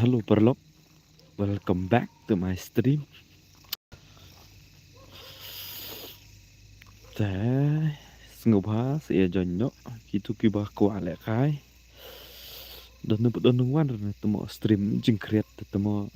Hello Perlop, welcome back to my stream. Thế ngục há sẽ cho nhọ khi tu kỳ bà quả lẹ khai. Don ngoan rồi tụi mò stream jing create tụi mò.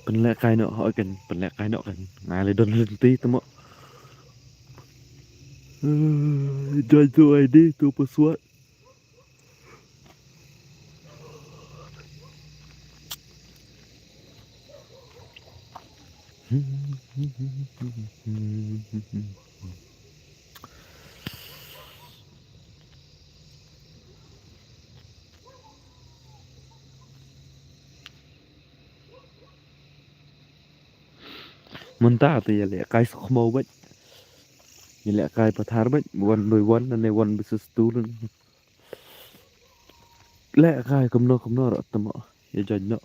Bên lẹ khai nọ hỏi cần, bên lẹ khai nọ cần. Ngài lấy đơn lên tí tụi mò. Join to ID to password. Mentah tu ya lẹ khai sok mau bách. Ya lẹ khai pathar bách. One by one and one versus two luôn. Lẹ khai cầm nó rồi tụi mò. Ya join nọ.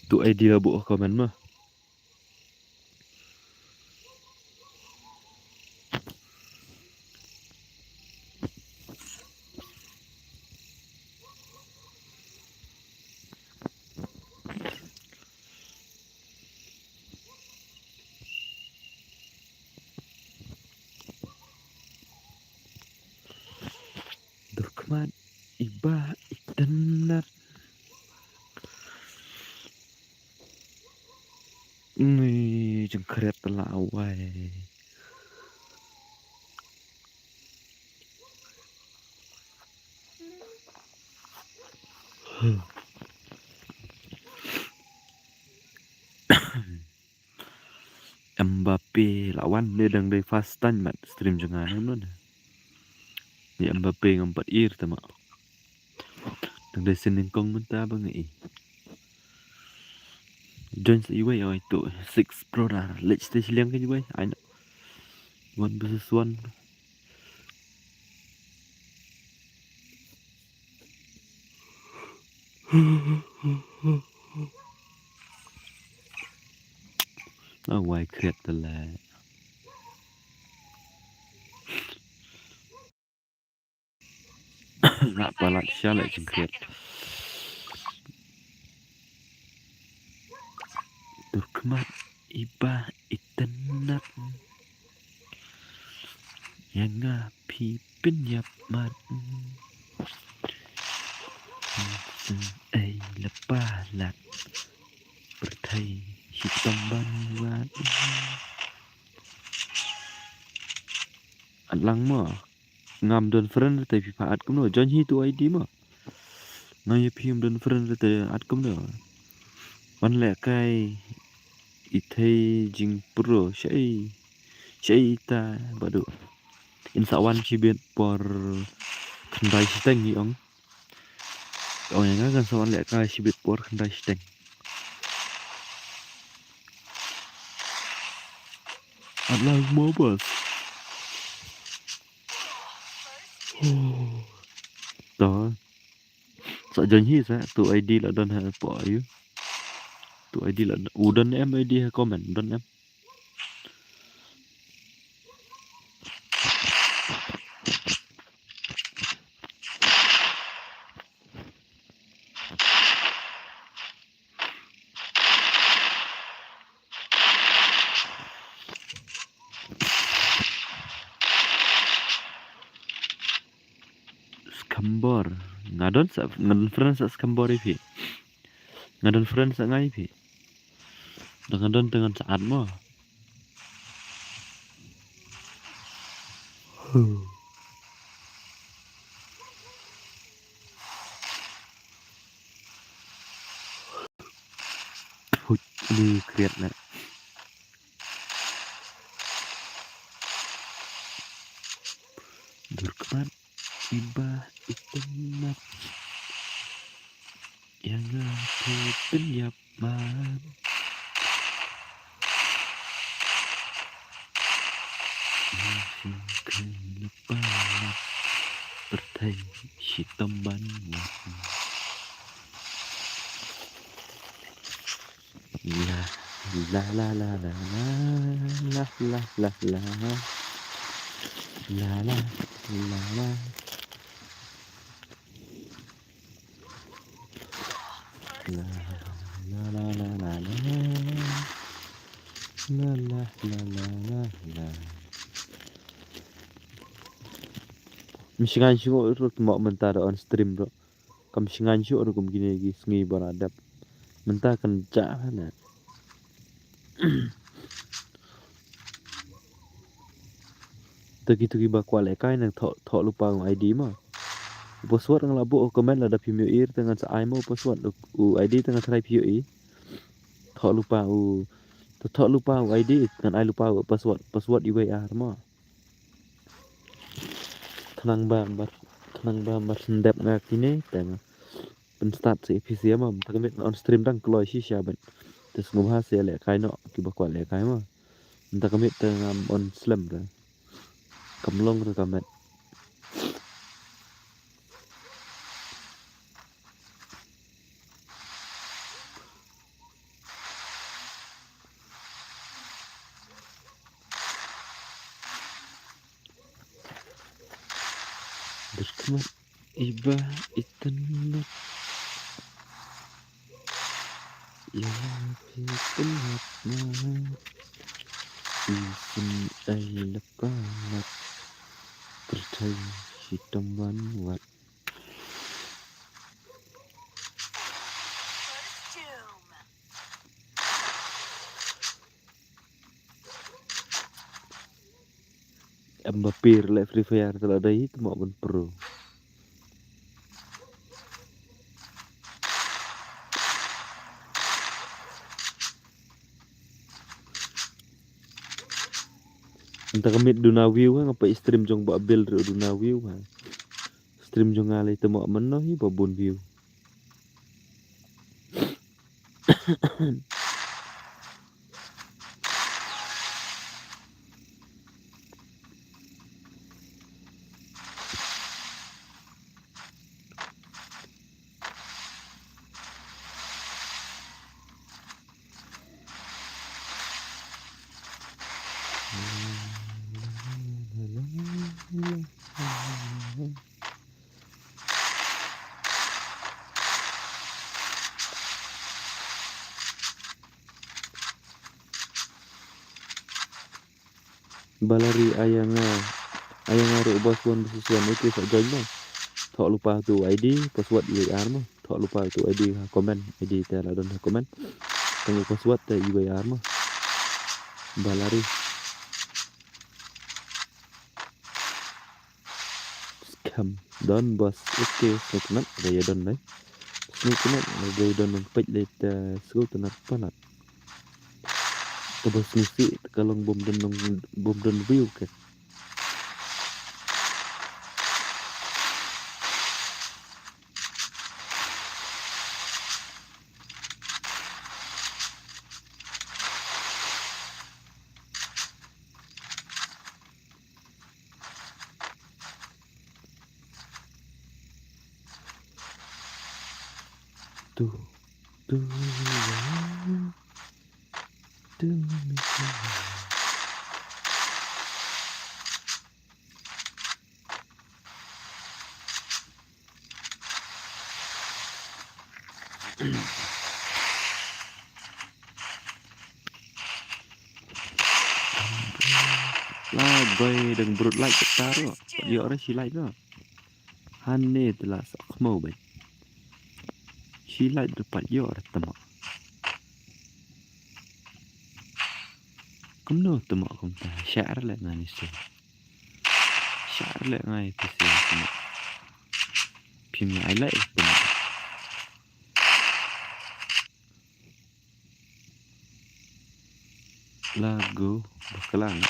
Tu ID lah buat komen mah. Dukman iba itenar. Nih jengkret telawai. Mbappe lawan dia dang dari fast time mat stream jangan nun. Ni Mbappe ngompat ir tama. Dang dari senin kong mentah bangai. Join sa iway oh itu 6 pro na. Let's stay silang kan iway. I know. One versus one. Nó quay kret là rap balat siya lại jeng kret. Turkman iba itenar. Yang ngapipin yapman. Ai lepalat berthai hitam banget. Lang mah ngam don friend tại vì phải cũng rồi join hi tu ID mà ngay phim don friend tại cũng rồiวันแรกcái ít thấy jing pro sẽ ta baru insawan si biết por kendai steng ni ông yang kan sawan lek kai si biết por kendai steng lang mau bos đó Sa janji sa tu ID la don ha po ayu. Tu ID la udan em ID ha comment don em. Skambor. Ngadon sa ngadon friends sa skambor ipi. Ngadon friends sa ngai ipi. Ngadon dengan saat mo. Ini create na. Durkman ibah itenat yang aku penyap man. Kenapa bertai hitam banyak. La la la la la la la la la la la la la. La la la la la la la la la la la. Mishingan shu urut mau mentar on stream bro. Kam mishingan shu urut kum gini lagi sengi beradab. Mentah kencak mana. Tegi bakwal ekai nang thok lupa ng ID mah. Password ang labo comment la da pimyo ir dengan sa ai mo password u ID dengan try pio i. Thok lupa u ID dengan ai lupa u password UAR mah. Tenang bar sendap ngak ini tengah penstart si episode mah takamit on stream dang kloy si siaban. Terus ngubah hasil le kai no ki bakwal le kai mah. Takamit tengah on slam dah. Kamlong tu kamet. Durkman ibah itenat yang penat man. Isin ay lapanat bertai hitam banyak. Ambapir le Free Fire telah ada itu mau ben pro. Entah kemit duna view kan apa stream jong ba build duna view kan. Stream jong ale itu mau menoh hi babun view. Balari ayang aru basuan besusuan itu sak join mah. Thok lupa tu ID password UAR mah. Thok lupa tu ID comment ID tela don comment. Tunggu password te UAR mah. Balari scam don bos oke snuknat daya don đấy. Snuknat daya don pej le ta snuknat panat. Tabos nusi kalau bom don view ke. tuh tuh demi lah goy đừng brut like kita đó dia orang si like đó hane telah sok mau bay si like dapat dia orang temak cũng no temak cũng ta share lại ngay sih share lại ngay thì sih temak phim ai lại temak lagu bakalan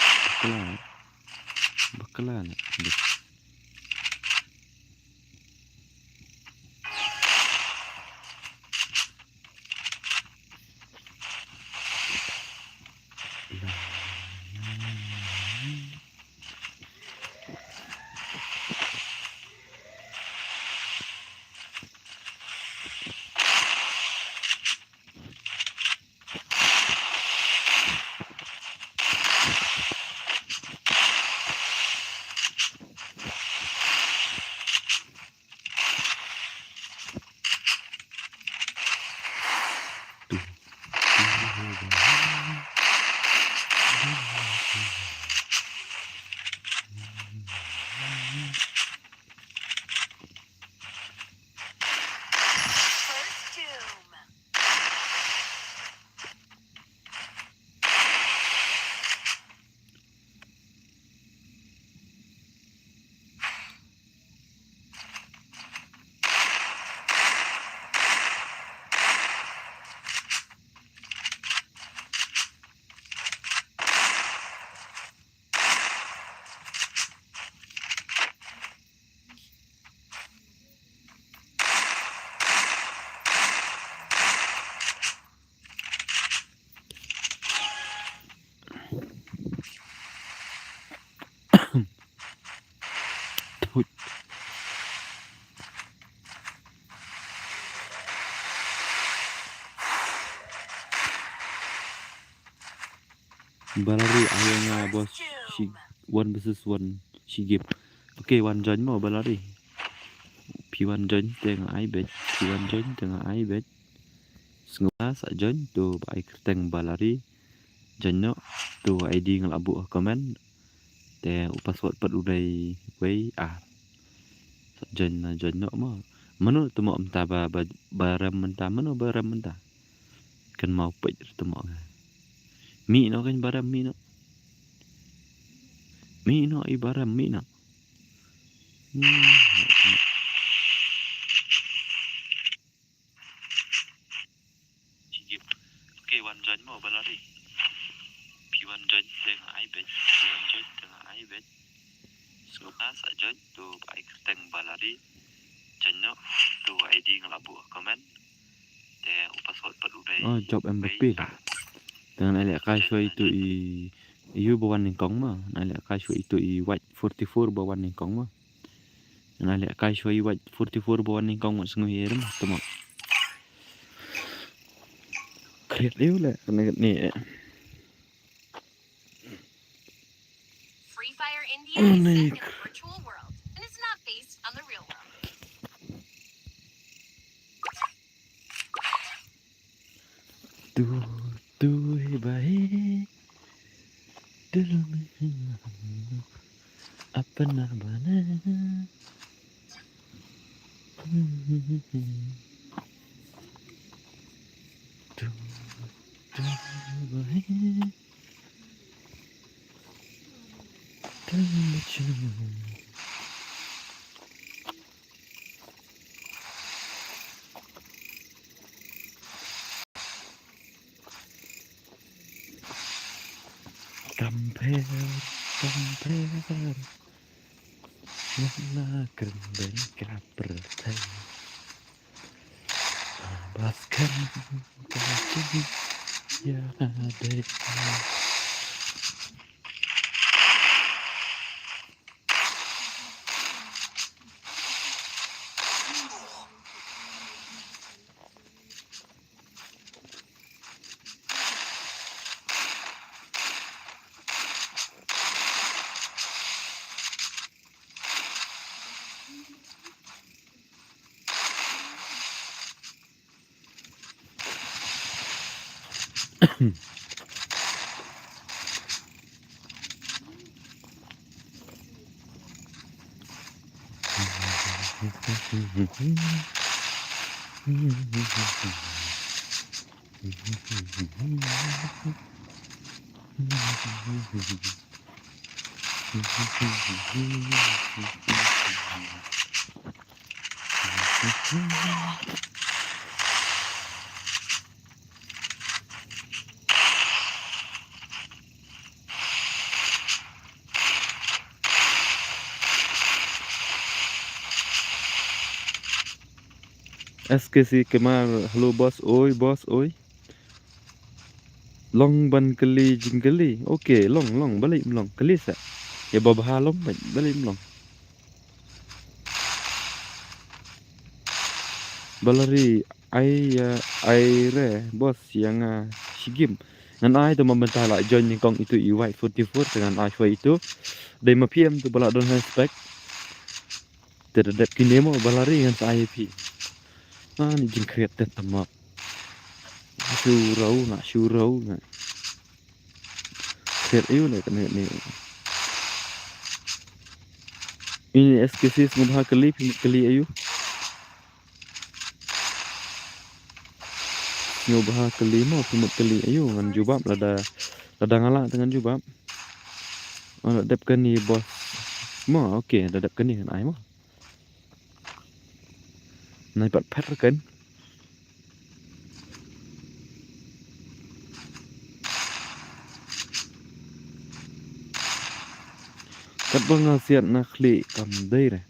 Balari ayahnya bos si one versus one si game. Okay, one join mau balari. P1 join tengah ai bet. P1 join tengah ai bet. Sengaja sak join tu ai kerteng balari. Join no tu ID ngelabu komen. Te password pat udai way sak join no mau. Mano tu mau entah baram mentah mano baram mentah. Kan mau pej tu mau. Mi no kan baram mi no. Mi no i baram mi no. Okay, one join mau balari. P1 join tengah ai bet. P1 join tengah ai bet. Sengaja sak join tu ai kerteng balari. Join no tu ID ngelabu komen. Te password pat udai. Oh, job MVP lah. Dengan alek kasih itu iu bawan ningkong mah. Alek kasih itu white 44 bawan ningkong mah. Alek kasih white 44 bawan ningkong mah senguir mah temak. Kret liu lah ni. Free Fire India is set in a virtual world and it's not based on the real world. Tu baik dalam apa namanya? Tu baik dalam Compare warna keren kaper bahkan kasih ya ada SKC Kemal, halo bos oi. Long ban keli jing keli. Oke, long balik long keli sa. Ya babah long balik long. Balari ai re bos yang sigim. Ngan ai tu membentah lah join yang kong itu EY 44 dengan ai itu. Dai ma PM tu balak don spec. Terhadap kini mo balari dengan sa IP. Ni jing kreat temak. Surau nak. Kreat ayu nak kena ni. Ini SKC ngubah keli ayu. Ngubah keli mo pimut keli ayu ngan jubab lada ngalak dengan jubab. Oh dap kan ni bos. Mo okey dap kan ni kan ai mo. Nai pat pet kan. Kat bangasiat nak klik kam dai re.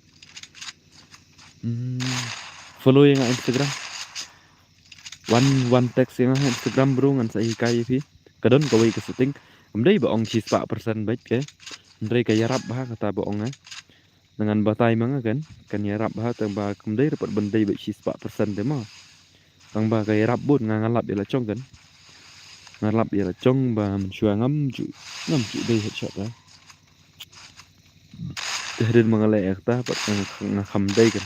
Follow yang Instagram. One text yang Instagram bro ngan sai kai pi. Kadon kawai ke setting. Amdai ba ong chi 4% baik ke. Ndai kaya rap bah kata ba ong dengan batai manga kan ya rap bah tang ba kamdai dapat bendai ba chi 4% demo. Kang ba kaya rap bun ngalap ya la chong kan. Ngalap ya la chong ba menshua ngam ju dai headshot lah. Tehrin mengalai ta pat ngakam dai kan.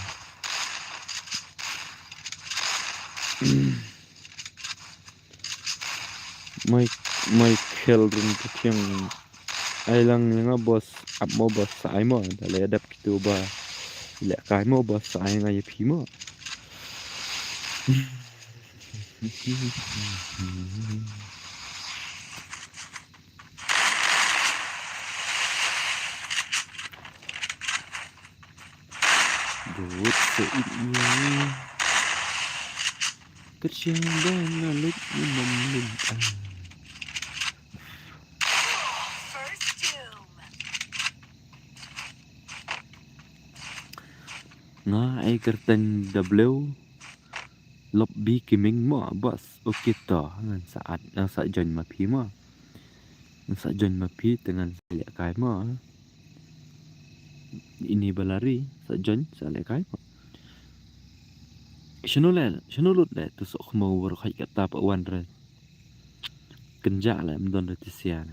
Michael run yang ai lang nga bos up mo bos sai mo dale adap gitu ba le kai mo bos sai nga ye pi mo. Buat seini kerja dengan lut meminta. First doom. Nga ai kerten W lobby kiming mo bos okey to ngan saat join ma pi mo. Saat join ma pi dengan le kai mo. Ini balari saat join sa le kai mo. Shanu lut le tu sok mau wer khai kata pa wan re. Kenja le mdon re tisian.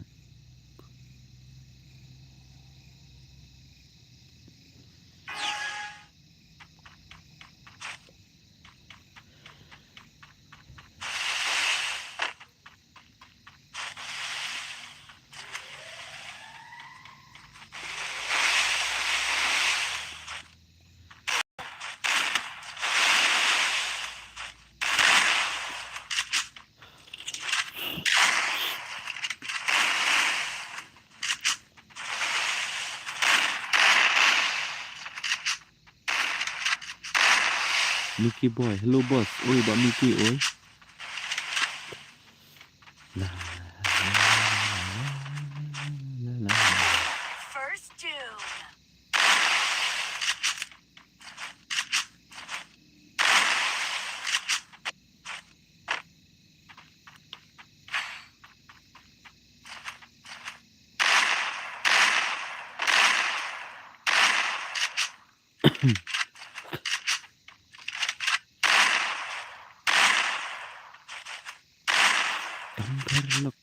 Mickey boy, hello boss. Oi, Pak Mickey, oi. La la. First doom.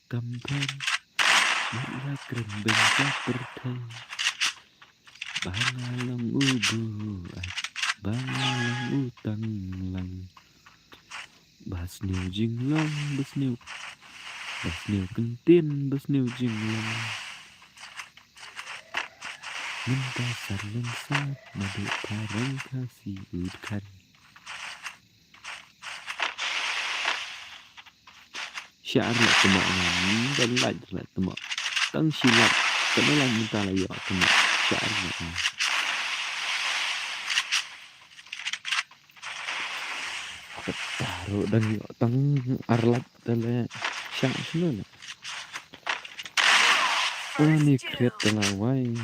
Kampar Bila kerembeng seperti Bangalang ubu Bangalang utang lang Bahas niu jing lang Bahas niu Basniu kentin, basniu jinglang. Minta lensat, madu parang kasih udkan. Syarat temak ngani dan lajrat temak. Tang silap, kenalan minta layak temak. Syarat ngani. Taruh dan yuk tang arlat dalam syak semua. Oh ni kreat dalam wai.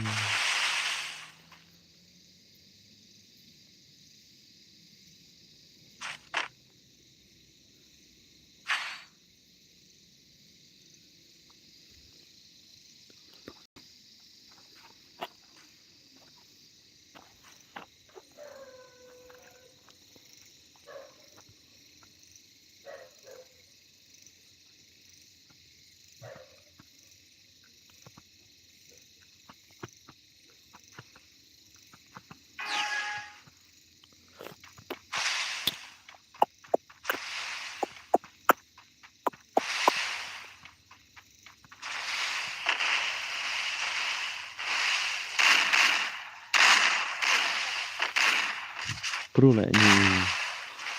Pro lah ni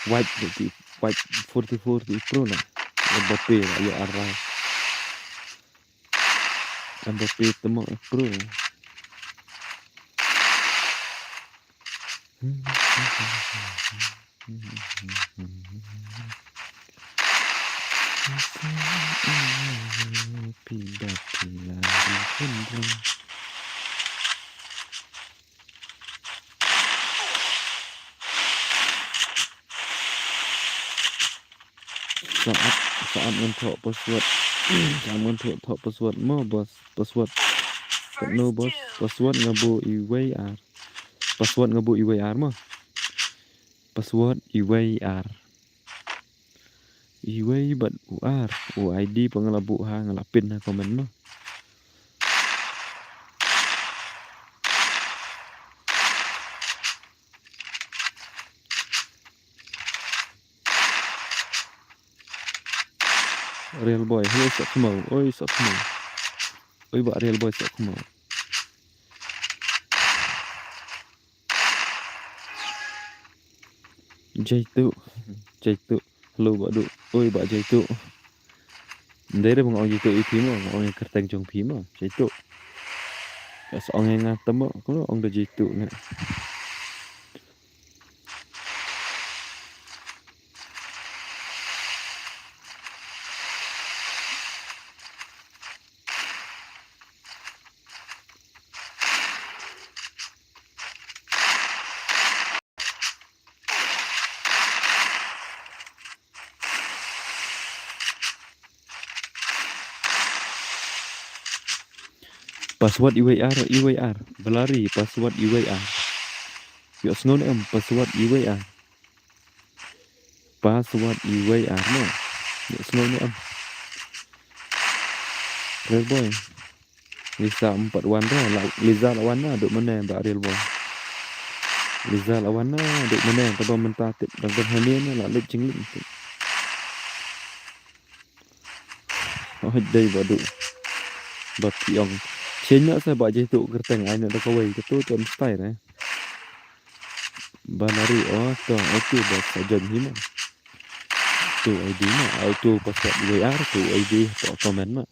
white di white 44 di pro lah. Mbappe lah ya arah. Mbappe temak pro. Pindah lari kendang. Saat mentok password, jangan mentok password mau bos password. No bos password ngabu IWR. Password ngabu IWR mah. Password IWR. IWR bat UR. ID pengelabu ha ngelapin ha komen mah. Real boy, hello sok mau. Oi sok mau. Oi bak real boy sok mau. Jaitu. Hello bak du. Oi bak jaitu. Ndere bang oi jaitu iki mah, oi kerteng jong pi mah. Jaitu. Ya sok ngatem mah, kalau ong da jaitu ne. Password IWR berlari password IWR. Yuk sengon password IWR. Password IWR no. Yuk sengon Real boy. Lisa 4 wan dah. Liza lawan na duk mana mbak real boy. Liza lawan na duk mana tabang mentatik dan berhanian lah lip jingling. Oh day badu. Bak tiong. Cenya saya bak jaitu kerteng ai nak kawai ketu tu style Banari tu okey bak sajan hima. Tu ID mah auto password IWR tu ID tu komen mah.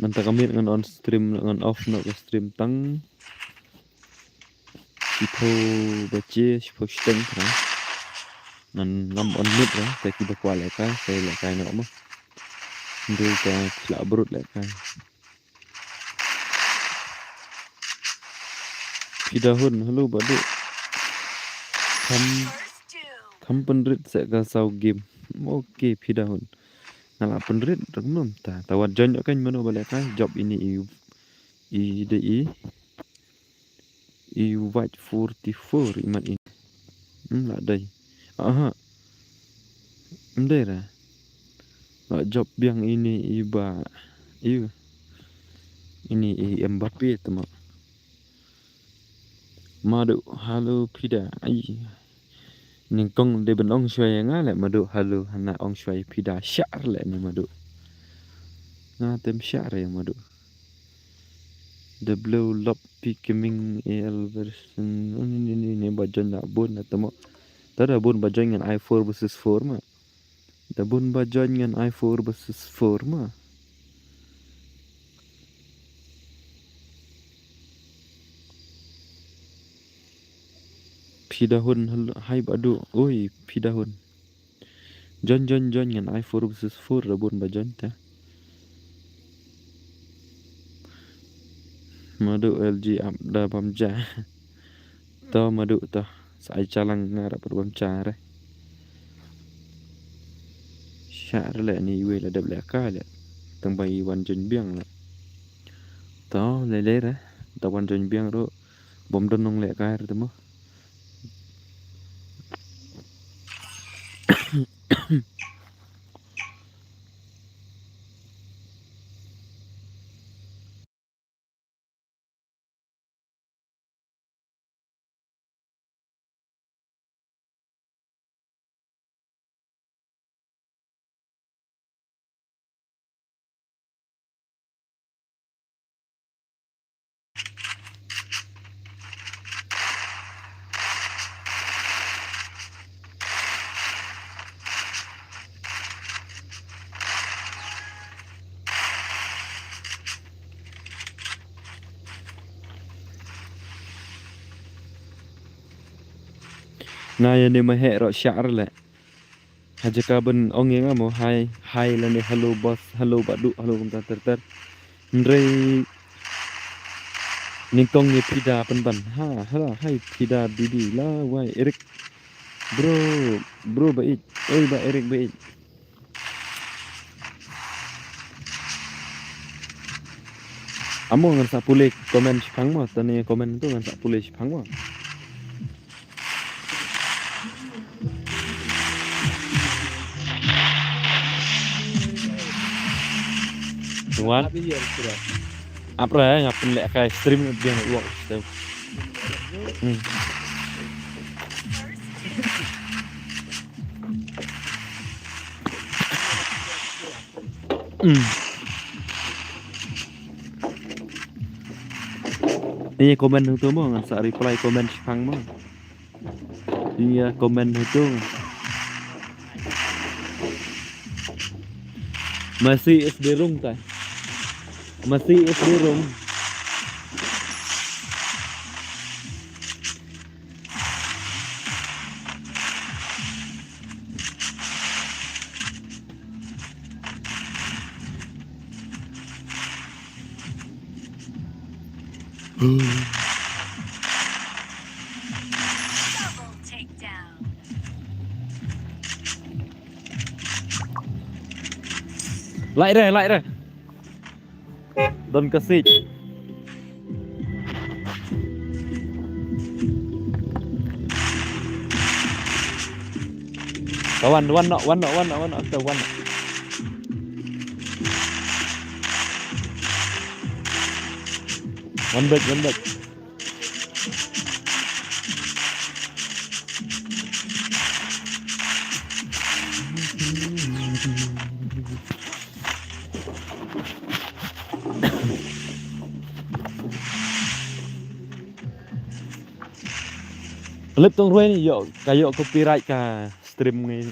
Mantap kami dengan on stream dengan off nak stream tang sipo baca sipo steng kan nan ngam on mid lah saya tiba kuat lekai saya lekai nak mah ndu ka kelak berut lekai pidahun halo badu kam penrit saya kasau game okey pidahun ngalah penrit renum ta tawat jon kan mana balik kan job ini i white 44 iman ini lah dai Aha, ndera. Job yang ini iba, iya, ini Mbappe teman. Madu halo pida, ai. Ningkong de ben ong shway ngale madu halo hana ong shway pida syar le ni madu. Tem syar ya madu. The Blue Lob Pikeming AL version ini bajon nak bun atau tada bun bajon dengan i4 versus 4 mah. Da bun bajon dengan i4 versus 4 mah. Pidahun hai badu, oi pidahun. Jon dengan i4 versus 4 da bun bajon ta. Madu LG abda bamja. To madu to sai calang ngarap berbamca re. Syar le ni we la da belaka le. Tang bai wan jon biang le. To le re. Ta wan jon biang ro bom don nong le ka re temo. Nah ya ni mahe ro syar le. Haja kaben ong yang amo hai la ni hello boss, hello badu, hello komputer. Ndre ningkong ni pida penban. Hai pida bibi la wai Erik. Bro baik. Oi ba Erik baik. Amo ngan sak pulih komen sipang mo tani komen tu ngan sak pulih sipang mo. Tuan. Apa ya ngapain lek kayak stream dia nak uang tahu. Ini komen itu mo ngan sak reply komen sipang mo. Iya komen itu. Masih SD room ta? Masih SD room. Double takedown. Lại đây. Don kasih. Kawan, one no. One back. Clip tong ruai ni yo kayo copyright ka stream ni.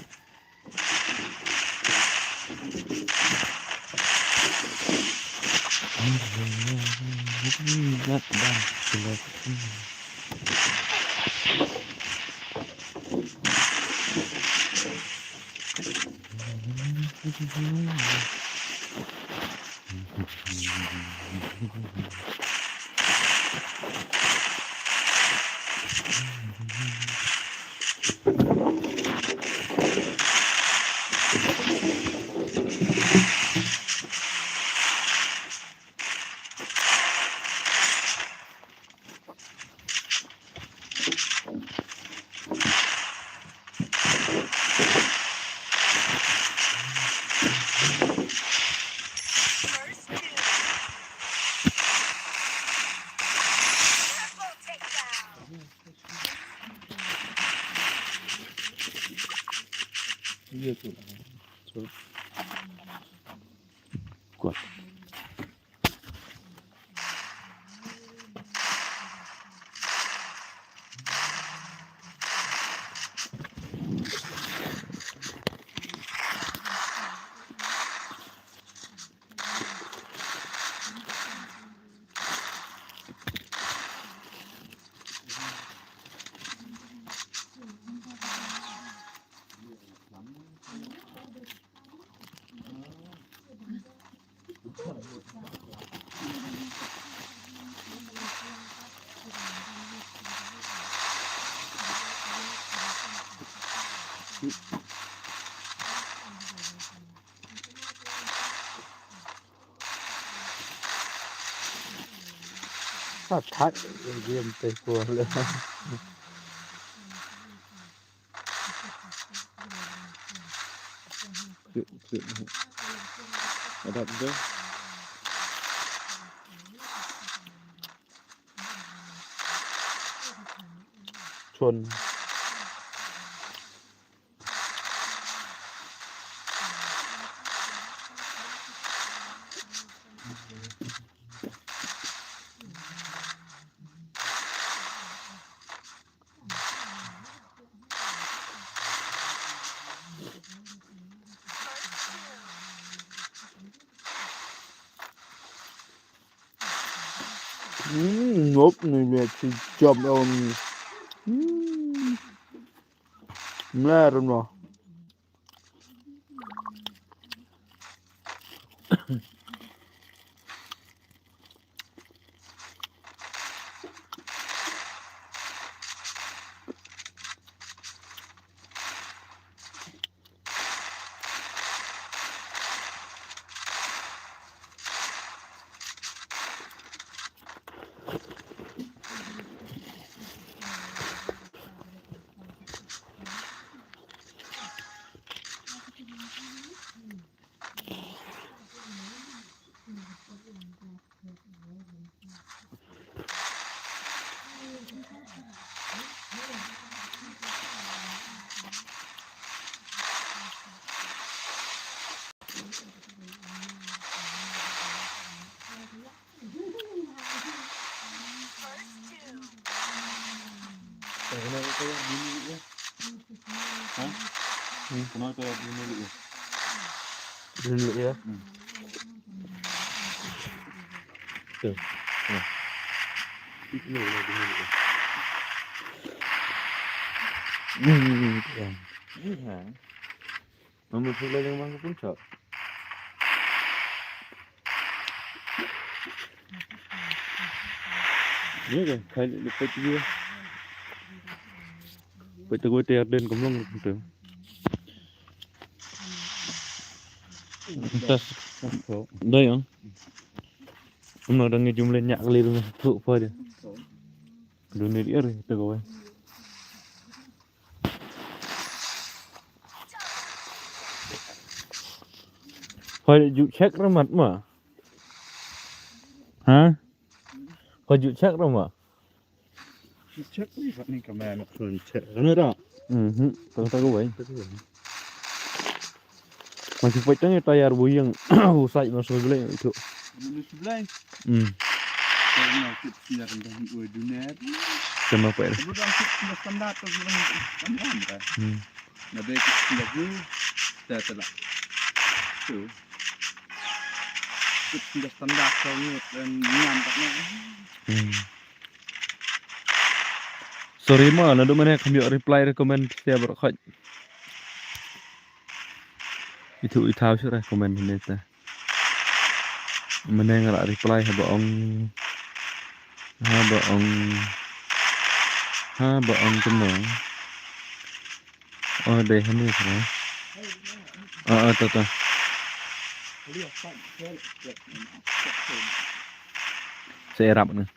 Iya tuh. Kuat. Phát thắt viêm tê cua lên. Chuyện ở đậm chứ. Chuồn. Ngốp người mẹ chỉ chậm ôm. Mẹ rồi mà. First two. Cái này tôi đi nữa. Hả? Cái này tôi đi nữa. Đi nữa. Được. Ít nữa là đi nữa. Hả? Mà mình phải lên mang cũng sợ. Nhớ kìa, thấy được cái kia. Vậy tôi quay tiền đến cũng lông được. Đây không? Hôm nào đang nghe chung lên nhạc lên thụ phơi đi. Đừng để đĩa rồi, tôi gọi. Phơi dụ check ra mặt mà. Hả? Phơi dụ check ra mà. Check đi phát này camera nó thường check nữa đó. Tôi có vậy. Masih pecahnya tayar buyang usai masuk beli itu. Ini sebelah. Kalau kita tidak rendah di dunia. Kenapa ya? Kemudian kita standar tu bilang standar kan. Nah baik kita tu dah telah. Tu. Kita standar kau dan nyampaknya. Sorry mah, nado mana kami reply recommend setiap berkat. Itu tahu sih recommend ini ta. Mana nggak reply haba ong kenal. Oh deh ini kan. Tuh. Saya rap nih.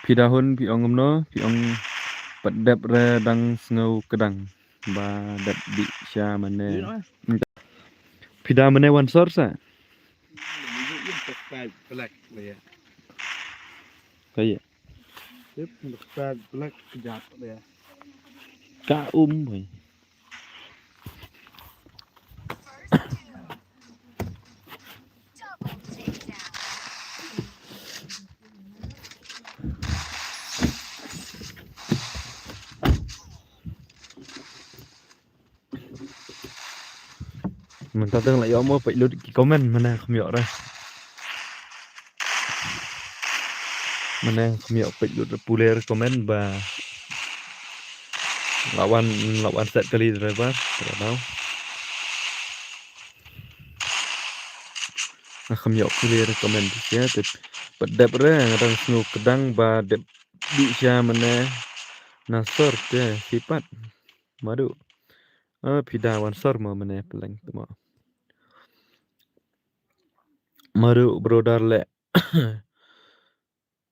Pidahun piong ngomno piong pedap redang sengau kedang ba dat di sya mane pidah mane one source Black ya. kayak Black kejap ya. ka boy mình ta tương lại gió mua phải lút cái comment mình không hiểu đây mình không hiểu phải lút pule comment và lawan set kali driver tidak tahu không hiểu pule comment ya tapi pada orang snow kedang ba dep di sia mana nasor ya sifat madu pidawan sor ma mana pelang tu madu brodar le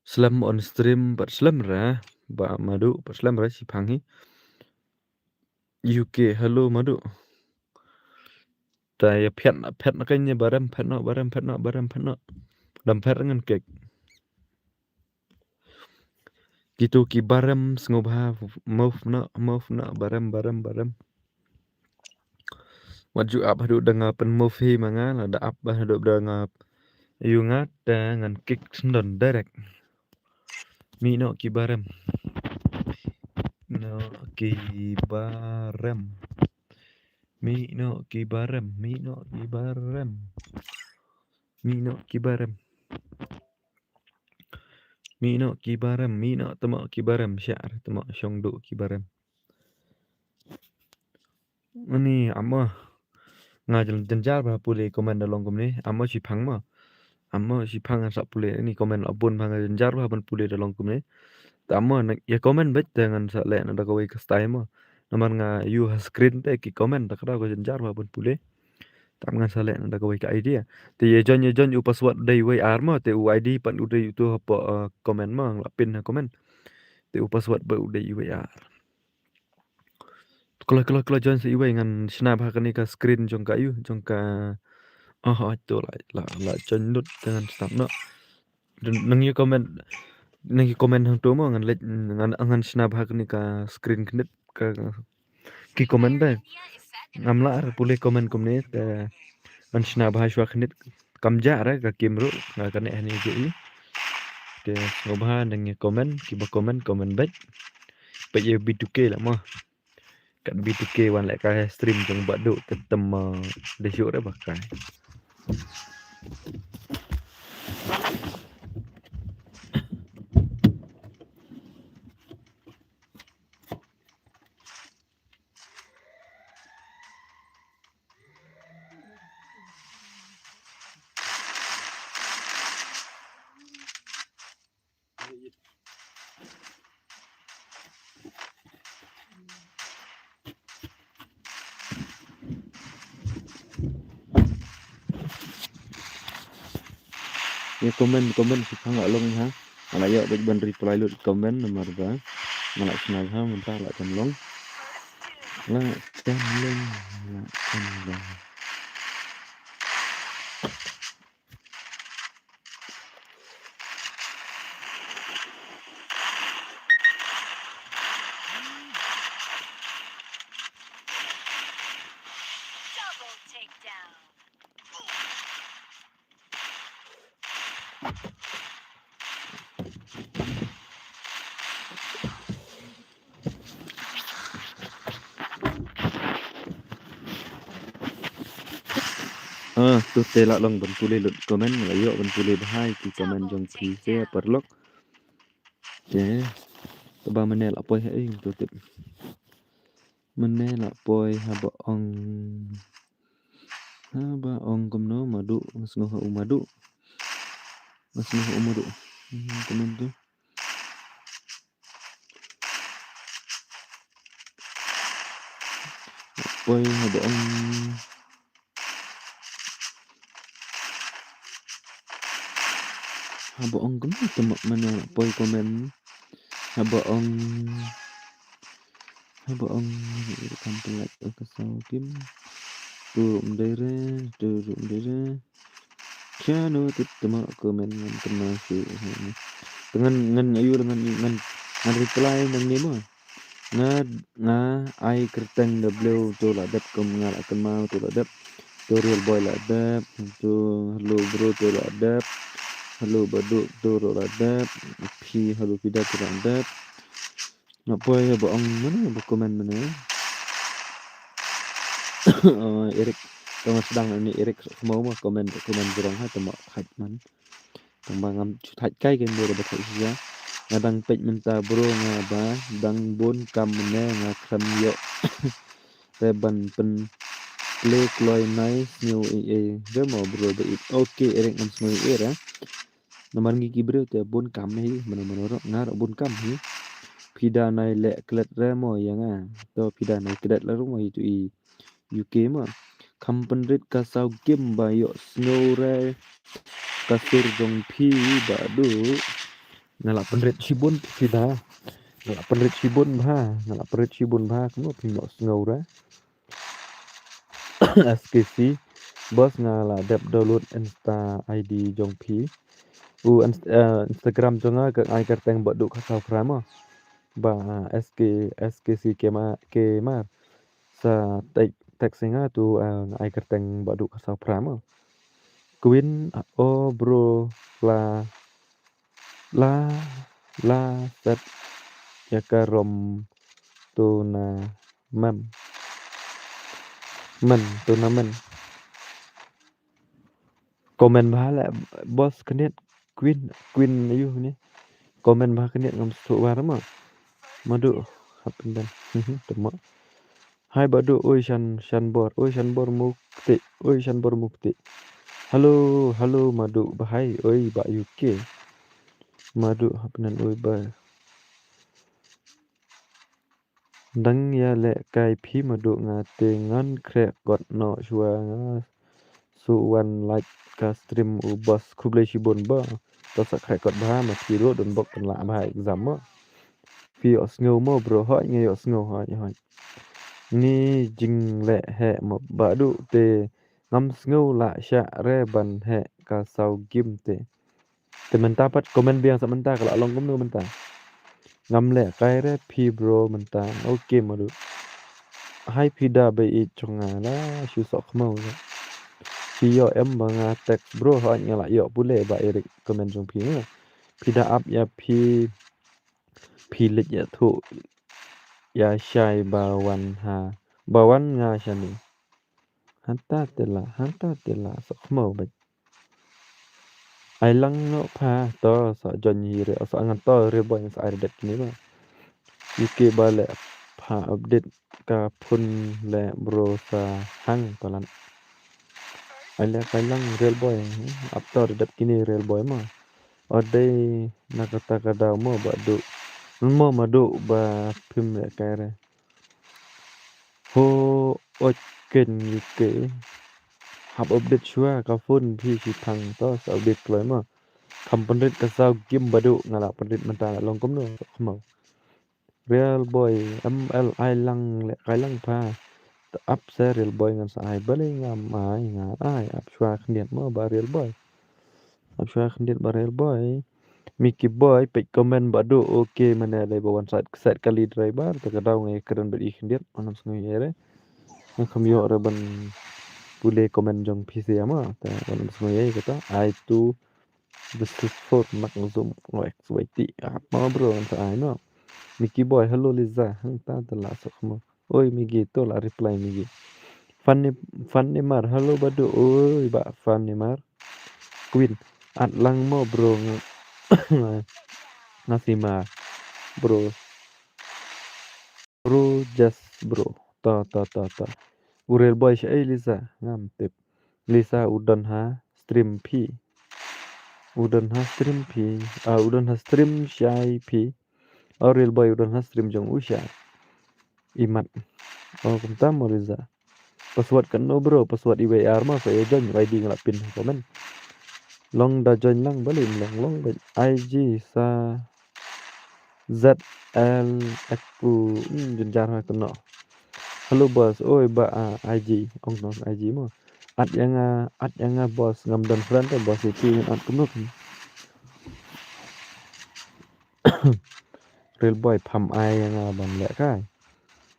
slam on stream but slam ra ba madu but slam ra si phangi UK hello madu tai phet na kanya baram phet no dam phet ngan kek gitu ki baram ngobha mof na baram maju up hadu danga pen mof hi manga la da up hadu danga yungat ngan kek sendon direct mi no ki baram no ki baram mi no ki baram tama ki baram syar tama shongdu ki baram ani amma ngajal janjar ba pule komen dalong komne amma si phang sa pule ni komen abun phang janjar ba ban pule dalong komne amma ya komen bet dengan sa le na da ko ka style ma naman nga you has screen te ki komen da kada ko janjar ba ban pule tam ngan sa le na da ko ka idea te ye jon you password dai we arma te u id pan u dai tu apa komen ma la pin na komen te u password ba u dai we ar kalau jon si we ngan snap ha kan ka screen jong ka you jong ka itu la jon lut dengan snap no nang you komen hang tu mo ngan snap ha kan ka screen knit ka ki komen da India is set in ngamla ar pule komen komne te an snap ha shwa knit kamja ra ka kimru nga kan ani ge te ngobha nang komen ki ba komen baik pe ye B2K la mo kat B2K wan lại cái stream trong bận độ tầm để chỗ đấy bạc cái ya komen si phang along ha ala yo bej ban reply lut komen nomor ba mala snap ha mentah la kan long la kan long double takedown. tu te la long ban pule lut komen la yo ban pule bahai ki komen jong pi se perlok je ba mane la poi hai tu tip mane la poi ha ba ong kom no madu ngasngo ha umadu komen tu poi ha ba ong haba ong kom tama mana poi komen haba ong kampelat ke saukim turun daerah chano tit tama komen ngan kena su dengan ayu dengan reply nang ni mo nga ai kerteng w to la dap kom ngal akan mau to la dap to real boy la dap to hello bro to la dap hello badu to la dap pi hello pida to la dap nak boy ba ong mana ba komen mana Erik tengah sedang ini Erik mau mah komen berong ha temo hạch man tembang ngam hạch kai gen dia dapat ya ngadang pej menta bro ngaba dang bon kam ne nga kram yo reban pen play kloy nice new dia mau bro be oke Erik ngam semua era nomor ngiki bro te bon kam hi menor ngar bon kam hi pida nai le klet re mo yang to pida nai klet la rumah itu i UK mà company red ka sau kim ba yo snow re kasur jong phi ba du ngala penret sibun pida ngala penret sibun bha kuno phi yo snow re SKC bos ngala dep download insta ID jong phi Instagram jonga ka ai kar teng ba du ka sau frama ba SKC kema sa tek singa tu ai kerteng badu kasau prama Queen bro la set ya karom tu na man tu na man komen bahala bos keniat Queen ayu ni komen bah keniat ngam su warma madu hapendan temo hai badu oi shan bor mukti halo madu bahai oi ba UK madu hapenan oi ba dang ya le kai phi madu nga te ngan kre got no shua nga su one like ka stream u bos kuble shibon ba to sa kre got ba ma phi ro don bok kan la ba exam ma phi os ngeu mo bro ho nge os ngeu ho ni jing le he mo ba du te ngam ngeu la sha re ban he ka sau gim te menta pat komen biang sa menta kalau long kom no menta ngam le kai re phi bro menta okay mo du hai phi da be I chonga la shu sok mo phi yo em banga tek bro ho ngala yo pule ba Erik komen jong phi da up ya phi le ya thu ya shai ba wan nga shani hanta tela sok mo ba ai lang no pha to sa jon hi re sa ngan to re boy sa ai det ni ba UK ba le pha update ka phun le bro sa hang palan ai le kai lang real boy up to det kini real boy ma ode nakata kada mo ba du mo ma du ba phim le kai re ho ken UK hab update chua ka phun phi chi thang to sa update kloi ma company ka sau kim badu ngala pandit menta long kom no khmo real boy MLI lang le kai lang pha up se real boy ngan sa ai bale ngam ai nga ai up chua khniet mo ba real boy up chua khniet ba real boy Mickey boy pe comment badu okay mana le ba one set kali driver ta ka daw ngai keren ba I khniet onam sngai ere ngam yo re ban pule comment jong PC ama ta onam sngai kata ai tu this is for mak zoom like swati apa bro sa ai no Mickey boy hello Liza ta la sok mo oi Migi to la reply Migi funny mar hello badu oi ba funny mar Queen at lang mo bro ngasima bro just bro ta Urel boy shay Liza ngam tip Lisa udan ha stream pi udan ha stream shy pi real boy udan ha stream jong usha imat kum tam mo Liza password kan no bro password IWR ma saya join ID ngelapin komen long da join lang balim long IG sa ZLXU jenjar ha kena halo bos oi ba IG ong nong IG mo at yang bos ngam dan friend bos itu at kunuk real boy pam ai yang ban le kai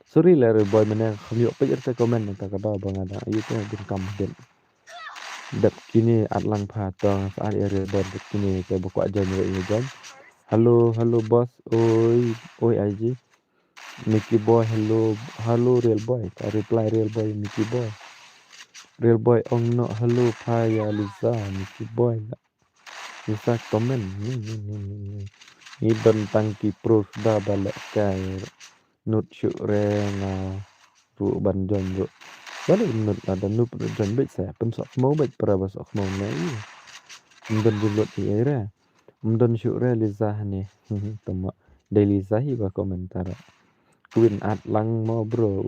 sorry le real boy mana khamyo pe irta komen ta ka ba bang ada itu bin kam den dat kini at lang pha to sa real boy dat kini ke bokwa jan re jan halo bos oi IG Mickey boy hello real boy ka reply real boy Mickey boy real boy ong no hello paya Lisa Mickey boy lah. Lisa komen ni don tangki pro sudah balik kai nut syuk renga ru ban jon ru balik nut ada nut jon bet saya pensok mau bet para basok mau nai mendon julot ni era mendon syuk re Lisa ni tama daily zahi ba komentar Queen at lang mo bro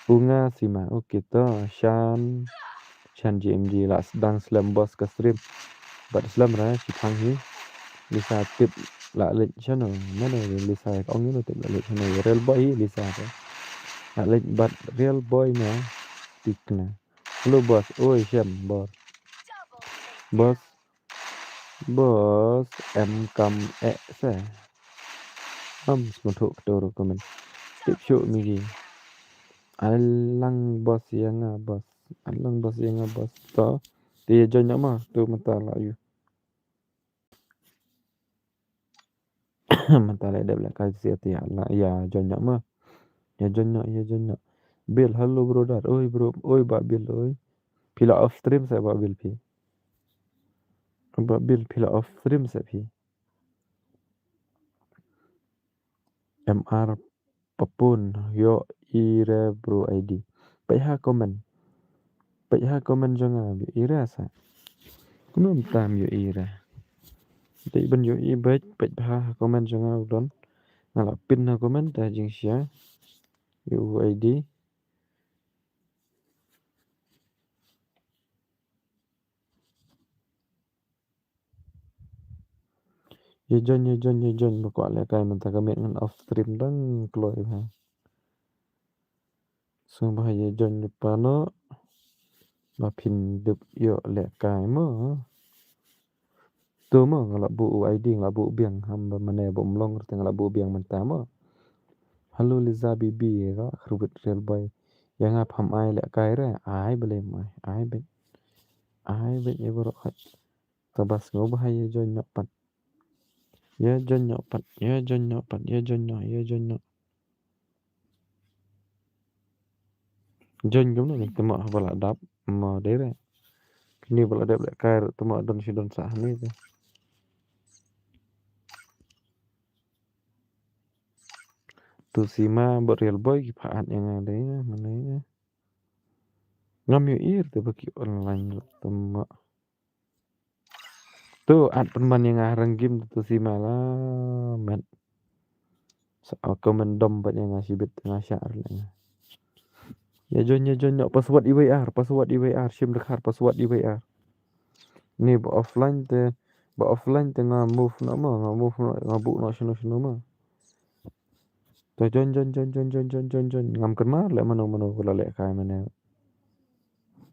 bunga sima kita Shan GMG lah sedang slam boss ke stream bat slam ra si phang hi Lisa tip la lệnh channel mana Lisa ông nó tip la lệnh channel real boy hi Lisa la lệnh bat real boy na tikna hello boss oi Shan boss Double boss boss em cầm sa semua tu komen tip show mi gi alang boss yang boss alang boss yang boss to dia join mah tu mata la you mata la dia belakang siati ala ya join mah ya join Bill hello brother oi bro oi ba Bill oi pila off stream saya ba Bill pi ba Bill pila off stream saya pi MR papun yo ire bro ID paiha komen jangan ira sa kunum tam yo ira Tại bên yo i baik ha komen jangan udon ngala pin na komen ta jing sia yo ID ye join bakwa le kai man ta comment ngan off stream dang kloi ha so ba ye join pa no ba pin dup yo le kai mo tu mo ngala bu ID ngala bu biang ham ba mane bom long ta ngala bu biang man ta mo Halo Liza Bibi ra khrubat real boy yang ap ham ai le kai ra ai bele mai ai bet ye bro khat tabas ngo ba ye join no pat ye join no pat join gum ni tama bala dap ma de ra ni bala dap le kai tama don si don sa ni tu si ma bot real boy ki phaat yang đấy mana ngam yo ir tu baki online tama tu at penman yang arang game tu si ma la men soal komen dom bat yang sibit tengah syar la ya join no password IWR sim dekhar password IWR ni ba offline tengah move ngabu no sino ma to join ngam kenal le mano kula le kai mana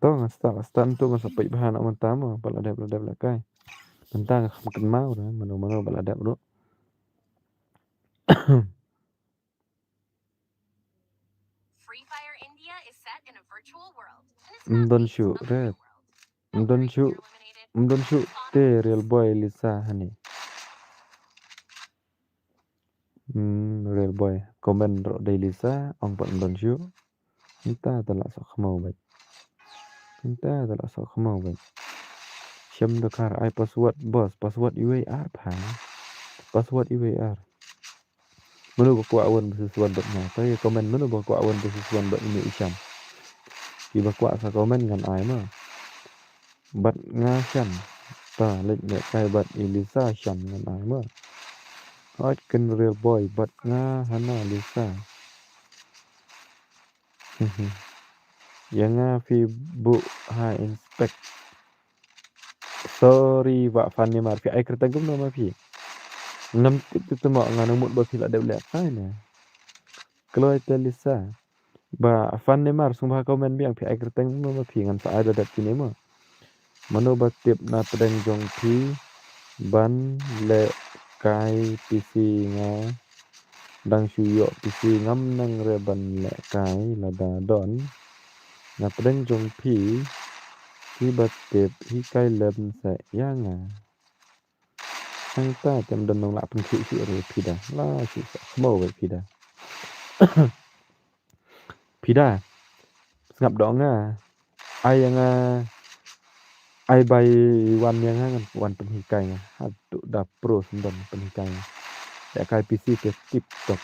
to ngastan tu ngasapai bahan aman tama bala dep le kai tentang kham mau dah mano bala dep bro Free Fire India is set in a virtual world, and it's not Mdon based shu on the red real world. No mdon worries, shu you're eliminated. mdon shu te real boy Lisa hani real boy komen ro dei Lisa ong pat mdon shu kita tala sok mau baik Syam dekar ai password boss password IWR pa password IWR menu ko awan sesuan dot na tay komen menu ko awan sesuan dot ini Isyam ki bakwa sa komen ngan ai ma bat nga Syam ta lek le kai bat Elisa Syam ngan ai ma ot ken real boy bat nga hana Lisa yang fi bu ha inspect sorry wa fanny mar fi ai kerta gum nama fi nam tu ma ngana mut ba fi la de le kai na kloi te Lisa ba fanny mar sumha komen biang fi ai kerta gum nama fi ngan sa ada dat kini ma mano ba tip na pedang jong fi ban le kai PC nga dang shuyo PC ngam nang re ban le kai la da don na pedang jong fi hi bat tip hi kai lem sa yang sang ta tem don nong la pen khu shu re pida la shu sa mo ve pida ngap dong ai yang ai bay wan yang kan wan penhikainya hatu da pro sendon penhikainya ya kai PC ke tip top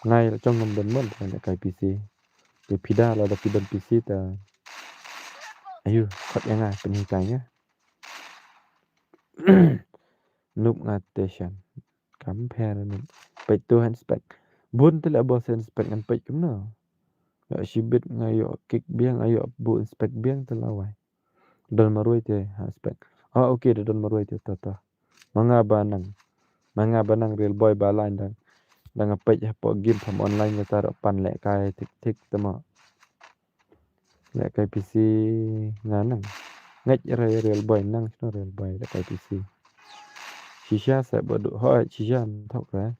ngay là trong ngầm đồn mất là cái PC thì pida là da pidon PC ta ayo khot yang penhikainya noob ngatation compare noob page to hand spec bun tu lah boss hand spec ngan page kemna ya shibit ngayo kick biang ayo bu spec biang tu lawai don marui te spec okay don marui te tata manga banang real boy balain dan dengan page po game pam online nga taro pan lek kai tik tama lek kai PC nganang ngaj real boy nang no real boy lek kai PC shisha sa bodu hoi shisha thok ra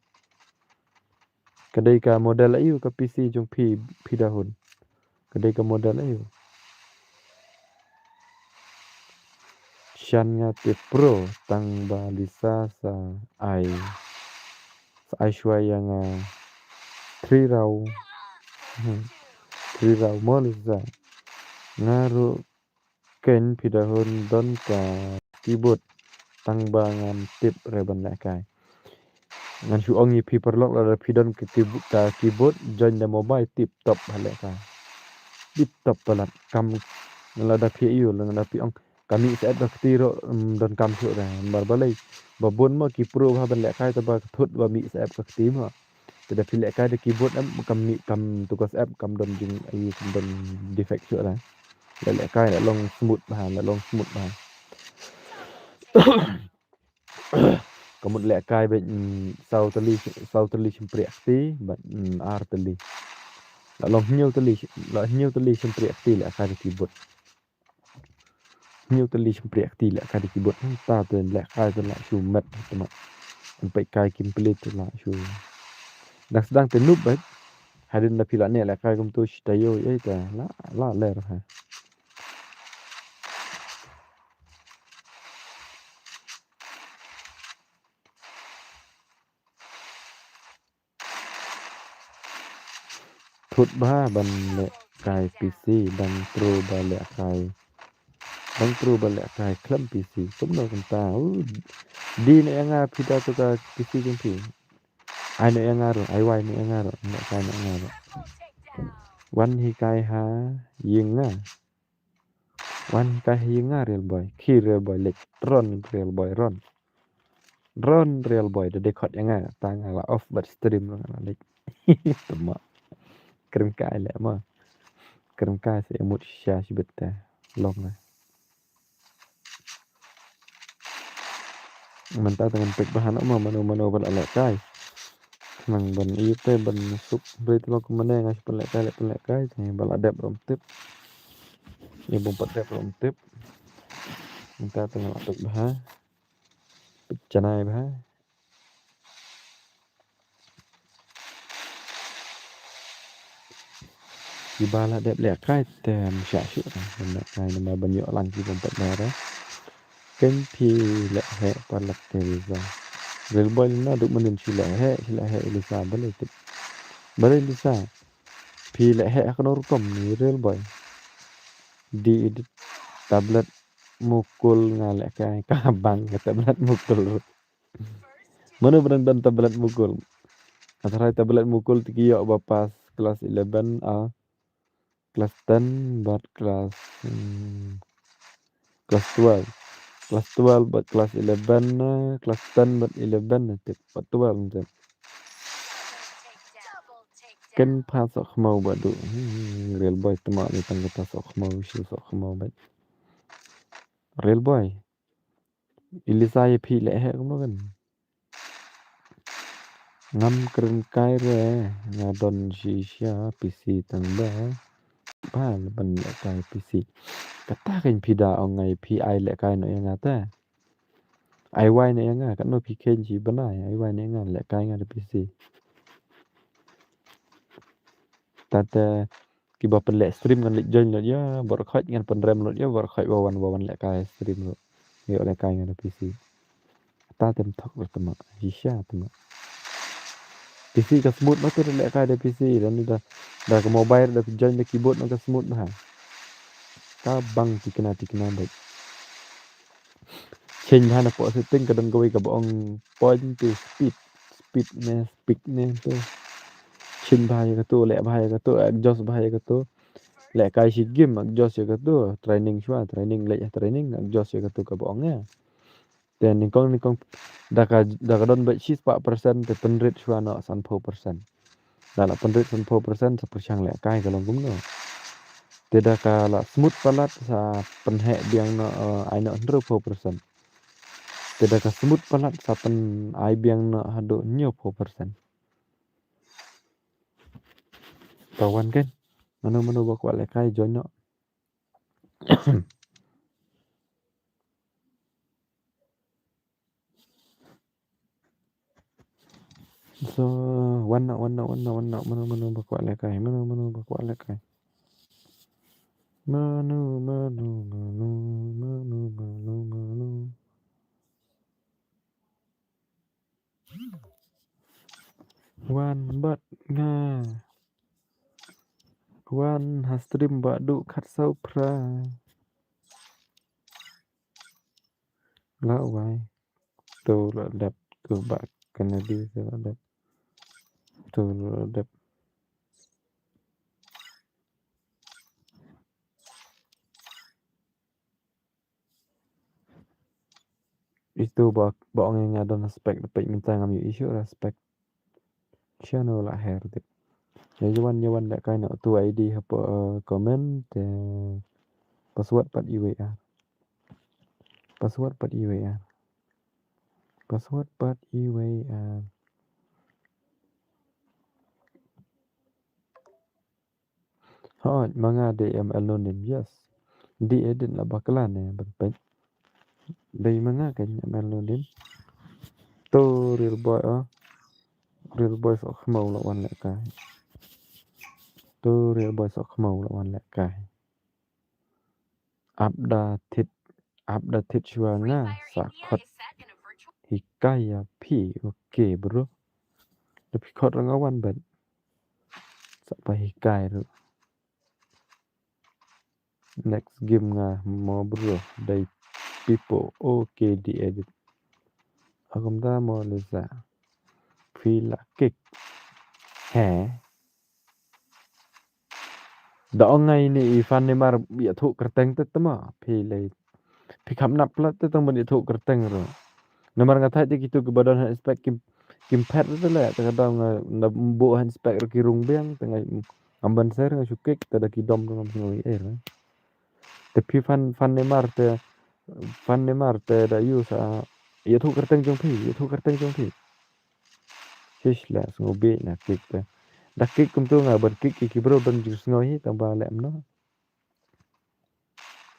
kadai ka model ayu ka PC jong pi dahun kadai ka model ayu shan nga te pro tang balisa sa ai shwa yang 3 rau 3 rau molisa ngaru ken pi dahun don ka keyboard tang bangan tip reban lakai ngan shu ongi pi perlok la pi don ke keyboard join the mobile tip top lakai tip top palat kam la da pi yu la da pi ong kami set da tiro don kam shu ra bar balai babon ma ki pro ha ban lakai ta ba thut ba mi set ka ti ma te da pi lakai da keyboard am kam tugas app kam don jing ai kam don defect shu ra lakai la long smooth ba la long smooth ba có một lẽ cai bệnh sau tali chimpriak ti but ar tali la long nhiều tali chimpriak ti lẽ cai keyboard nhiều tali chimpriak ti lẽ cai keyboard ta tên lẽ cai tên lại chu met tamaไปcai kim plate tu la chu dak sedang tenup bet hadin la pila ne lẽ cai kum tu stayo ai ta la ler ha thut ba ban lẽ cai PC dan pro ba lẽ cai bang pro ba lẽ cai klam PC cũng đâu kan ta di ne nga pita tu ka PC jeng pi ai ne nga ro ai wai ne nga ro ne kai ne nga ro wan hi kai ha ying nga wan kai hi nga real boy khi real boy lek ron real boy ron real boy de khot yang nga ta nga la off but stream lo nga lek tama krem kai le ma krem kai se mut sha shibet ta long na mình ta dengan pek bahan ama mano bal ala kai nang ban ipe ban sup brit lo kumane ngas pelek kai thì bal adep rom tip ni bom padep rom tip mình ta dengan pek bahan chanai bahan di bala adep lek kai tem sha shu na kai na ban yo lang ki bom padep đó kênh thì lệ hệ toàn lập thể ra real boy nó được mình chỉ lệ hệ lisa bale lisa thì lệ hệ kan orang kom ni real boy di tablet mukul ngalek kai kabang ke tablet mukul mana beran tablet mukul antara tablet mukul tikiyo bapas kelas 11 kelas 10 buat kelas 12 kelas 12 buat kelas 11 kelas 10 buat 11 nanti buat 12 nanti kan pasok mau badu real boy temak ni tangga pasok mau sok mau baik real boy ilisa ye phi lẽ hệ cũng kan ngam keren kai re nga don shisha PC tang ba ban lẽ kai PC kata kan pida ongai PI lẽ kai no yang ata ai wai ne yang kan no PK ji banai ai wai ne yang lẽ kai nga PC tata ki ba pen lek stream ngan lek join lo ya bor khoj ngan pen rem lo ya bor khoj wawan lek kai stream lo yo lek kai ngan PC ta tem thok lo tama hisha tama PC ka smooth mah tu lek ka ada PC dan dah ke mobile dah join the keyboard nak smooth bah. Ka bang tikena baik. Change bah na po setting kadang gawe ka boong point tu speed ne tu. Chin bah ya tu lek bah ya tu exhaust bah ya tu. Lek kai si game exhaust ya tu training training lek training exhaust ya tu ka boongnya. Dan nikong dah ka don baik 4% te penrit shua no 30%. Dah la penrit 30% sepersyang lek kai kalau gum no. Tidak kala smooth palat sa penhek biang no ai no 100%. Tidak ka smooth palat sa pen ai biang no hado 90%. Kawan kan? Mano bakwa lek kai join no. So wana mano bakwa lek kai mano bakwa lek kai. Mano. Wan bat nga. Wan hastrim badu kat sau pra. La wai. Tu la dap tu bak kena di la dap. Tu la dap. Itu baong yang ada aspek dapat minta ngam isu aspek. Channel la her dit. Ya jawan dak kai nak tu ID apa komen te password pat IWA. Password pat IWA. Password pat IWA. Ha manga DML nonim yes. Di edit la bakalan ya berbaik. Dari mana kan ML nonim? Tu real boy real boy sok mau lawan lek kai. Tu real boy sok mau lawan lek kai. Updated shua nga sakot hikaya pi oke bro. Tapi kot rangawan ban. Sapa hikai tu. Next game nga mo bro dari people oke di edit. Akum ta mo leza. Fila kick. He. Đó ngay ni fan ni mar bia thu kerteng te tama phi le phi kham nap la te tang bani thu kerteng ro namar ngathai te kitu ke badan han spek kim pet te le te kadang na bu han spek ki rung beng te ngai amban ser ngai sukek te da ki dom ngam ngoi te phi fan ni mar te da yu sa ye thu kerteng jong phi hish la ngobe na kik te da kik kum tu nga ban kik ki bro ban jus ngoi hi tang ba lem no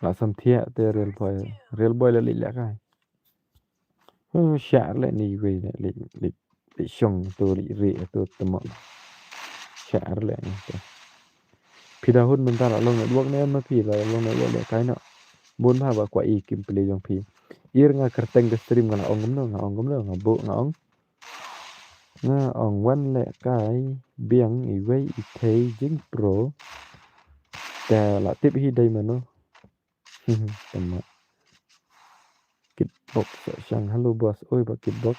la sam thia te real boy la li la kai xả lại ni về lại xong tôi lại rệ tôi tầm mọn xả lại phi đào hôn mình ta là lâu này đuốc nè mà phi là lâu này lại cái nọ bốn ba và quả y kim play trong phi ir nga kerteng ke stream nga ong gom no nga bo nga ong wan lẹ cái biang i vei i thấy jing pro ta là tiếp hi đây mà nó tầm mọn kitbox sang hello boss ôi bà kitbox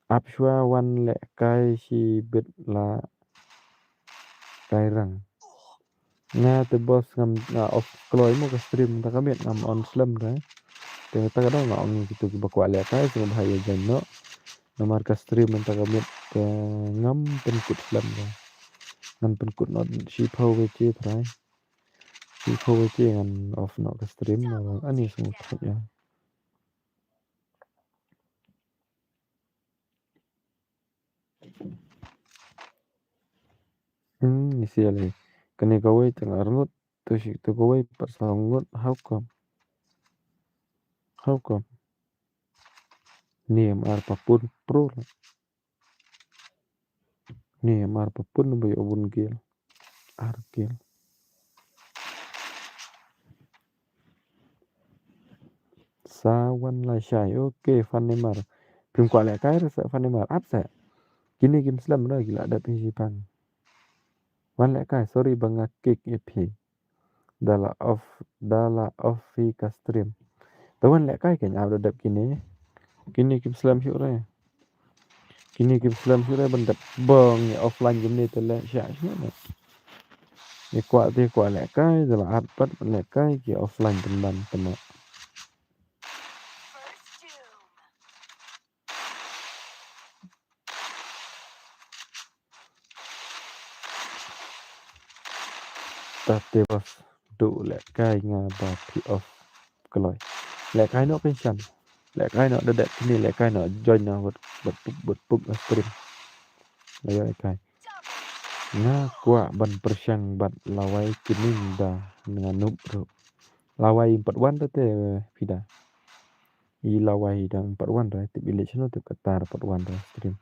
áp shua wan lẹ cái si bit là cái răng nga te boss ngam na off kloy mo ka stream ta kamit ngam on slam đấy te ta ka ngam gitu bakwa lẹ cái so bahaya jan no nomor ka stream ta kamit te ngam penkut slam đấy ngam penkut not si pho we chi trai si pho we chi ngan off no ka stream no ani sung thot ya ni siale kani ka we tang arngot to si to ka we pas ngot how come ni ar papun pro ni ar papun bay obun gel ar gel sa wan la shai okay fan ni mar pim kwa le kai sa fan ni mar ap sa Kini game slam dah gila ada principan. Wan lek kai sorry bang kick EP. Dala off fi ka stream. Tawan lek kai kan ada dap kini. Kini game slam syuk re. Kini game slam syuk re bendat bong ya offline game ni tele syak syuk. Ni kuat ti kuat lek kai dala atpat lek kai ki offline teman teman. First doom. Tapi bos du lek kai ngaba pi off keloi. Lek kai no pension. Lek kai no dadak kini lek kai no join no buat puk stream. Ayo lek kai. Double. Nga kuat ban persyang bat lawai kini dah dengan noob bro. Lawai 41 tu te pida. I lawai dah 41 dah tip village no tip katar 41 dah stream.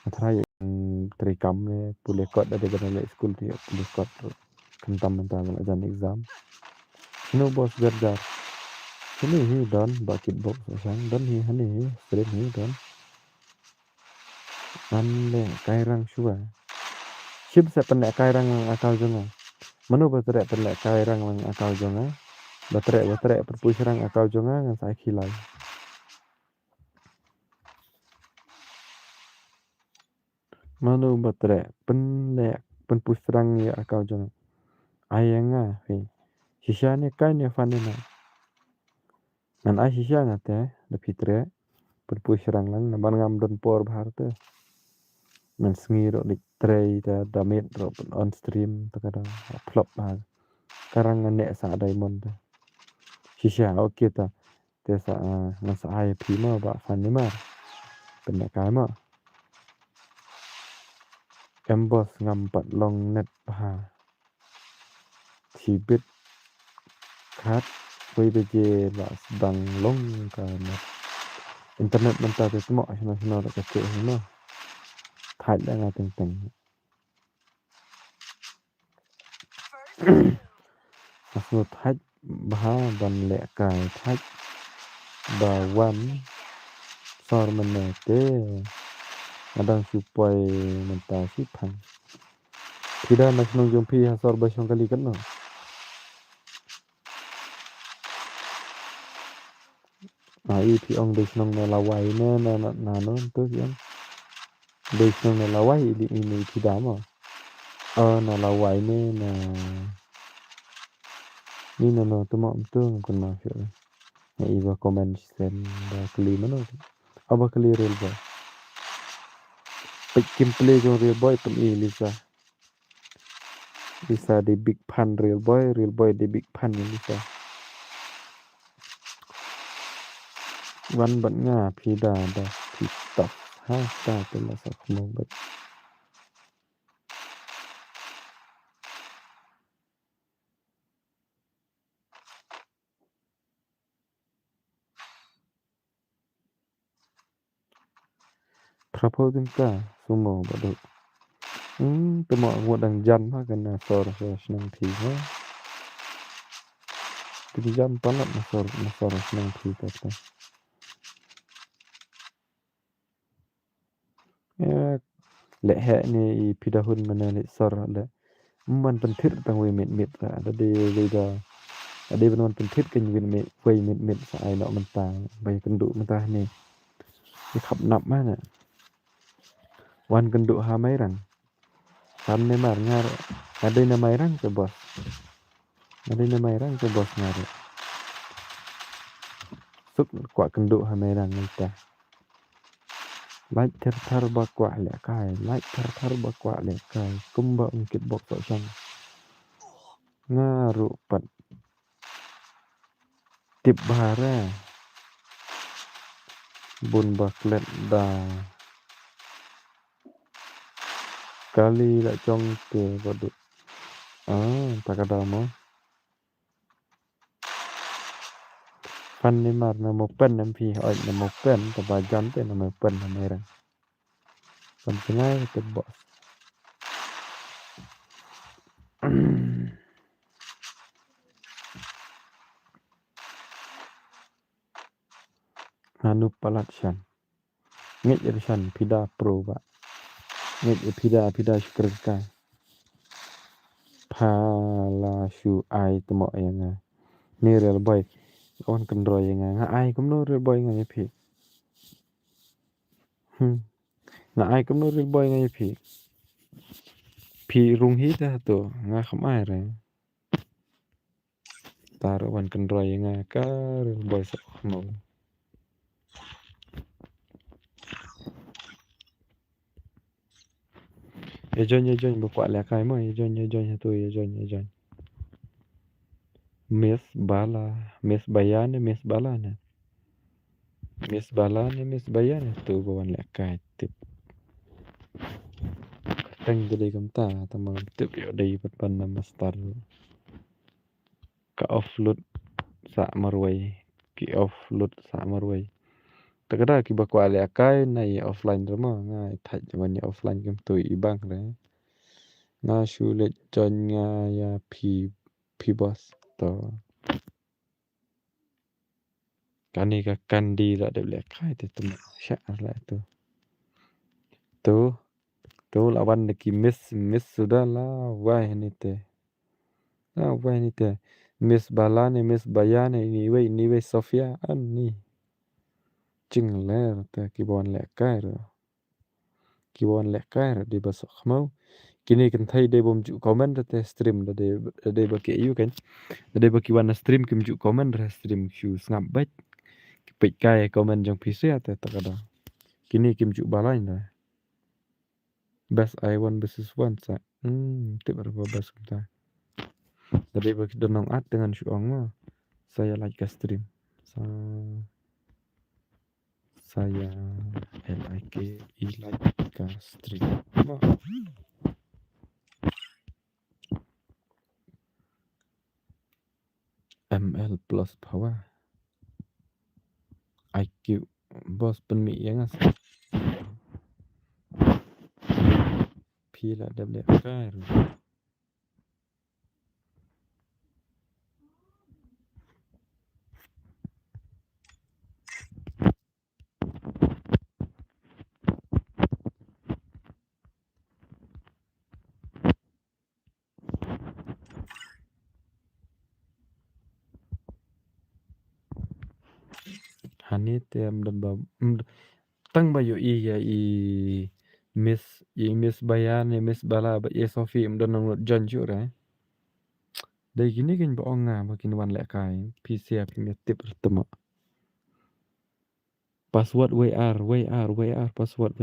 Athara yang terekam ni boleh kod ada dalam school tu boleh kod kentam mentah nak jan exam. No bos garjar. Ini hi don bakit box sang don hi hani stream hi don. Anle kairang shua. Ship sa penek kairang akal jonga. Manu batere penek kairang lang akal jonga. Batere perpusirang akal jonga ngan sa khilai. Manu batere penek penpusirang ya akal jonga. Ayanga hi. Shisha ni kai ni fanina. Nan ai shisha na te da fitre perpusirang lang na ban ngam don por bahar te. Nan sengi ro dik tray da damit ro on stream takada flop bahar. Karang nek sa diamond te. Shisha okey ta. Te sa nasa ai pima ba fanima. Penek kai ma. Embos ngampat long net bahar. Cibit kat WBJ ba sedang long ka net. Internet mentah tu semua nasional dak kecil semua. Thai dah ngateng teng. First doom. Masuk thai bah ban lek kai thai ba wan sor menete. Adang supaya mentah sipang. Tidak nasional jumpi hasor basong kali kan no. Ai pi ong nasional na lawai na no tu yang. Nasional na lawai di ini tidak mah. Na lawai na ni no tu mak tu kan masuk. Ya iba komen sen da kali mana tu. Aba kali real boy. Pekim play jo real boy pun Lisa. Lisa di big pan real boy di big pan Lisa. Wan ban nga pida da TikTok. Ha ta tu la sa khmo bat. Trapo tingka sumo badu. Temo ngodang jan ha kana sor senang thi ha. Ti jam palat na sor senang thi ta. Ya lek he ni pidahun mana lek sor le. Man pentit tang we mit ada de da. Ada benon pentit kan we mit sa ai no mentah. Bai kenduk mentah ni. Ni khap nap mana. Wan kenduk ha mai rang. Sam ne mar ngar. Ada na mai rang ke bos. Ada na mai rang ke bos ngar. Suk kwa kenduk ha mai rang ta. Like thar ba kwa le kai. Like thar ba kwa le kai. Kumba ungkit bok so sang. Ngaru pat. Tip bahara. Bun baklet da. Kali la chong ke badut. Takada mo. Fan ni mar na mo pen MP oi na mo pen ta ba jan te na mo pen na merang. Pan sengai ke bos. Anu palat shan. Ngit shan pida pro ba. Nek pida syukurka. Pala shu ai temo yang ni real boy. On kendro yang ai kum no real boy ngai phi. Ai kum no real boy ngai phi. Phi rung hi ta to nga kham ai re. Tar on kendro yang ka real boy sa no. Ye join ba kwa la kai mo ye join tu ye join. Mes bayane mes balane. Mes balane mes bayane tu bawan la kai tip. Teng jadi kamta tamang tip yo dai pan nama star. Ka offload sa marway. Ki offload sa marway. Takada ki bakwa le kai na ye offline rama nga thaj man ye offline kem tu ibang re. Nga shulet join nga ya pi boss to. Kani ka kandi la de le kai te tu sha la tu. Tu lawan ki miss sudah lah wah ini teh. Ah wah ini teh. Miss balane miss bayane ini we Sofia an ni. Cing ler teh ki bon le kai ro. Ki bon le kai ro di basok mau. Kini kan thai de bom ju comment teh stream de baki you kan. De baki wana stream kim ju comment re stream chu snap bat. Pik kai comment jong pise teh takada. Kini kim ju balai dah. Best I1 versus 1 sa. Tip berapa best kita. Tadi bagi donong at dengan syuang mah. Saya like stream. Saya like stream. Mah. ML plus power. IQ bos penmi yang as. Pila double kar. Hani tem dan tang bayo ya miss bayan miss bala ba ye Sofi dan nang John jura. Dari gini kan bohong makin wan lek kai PC punya tip pertama. Password WR password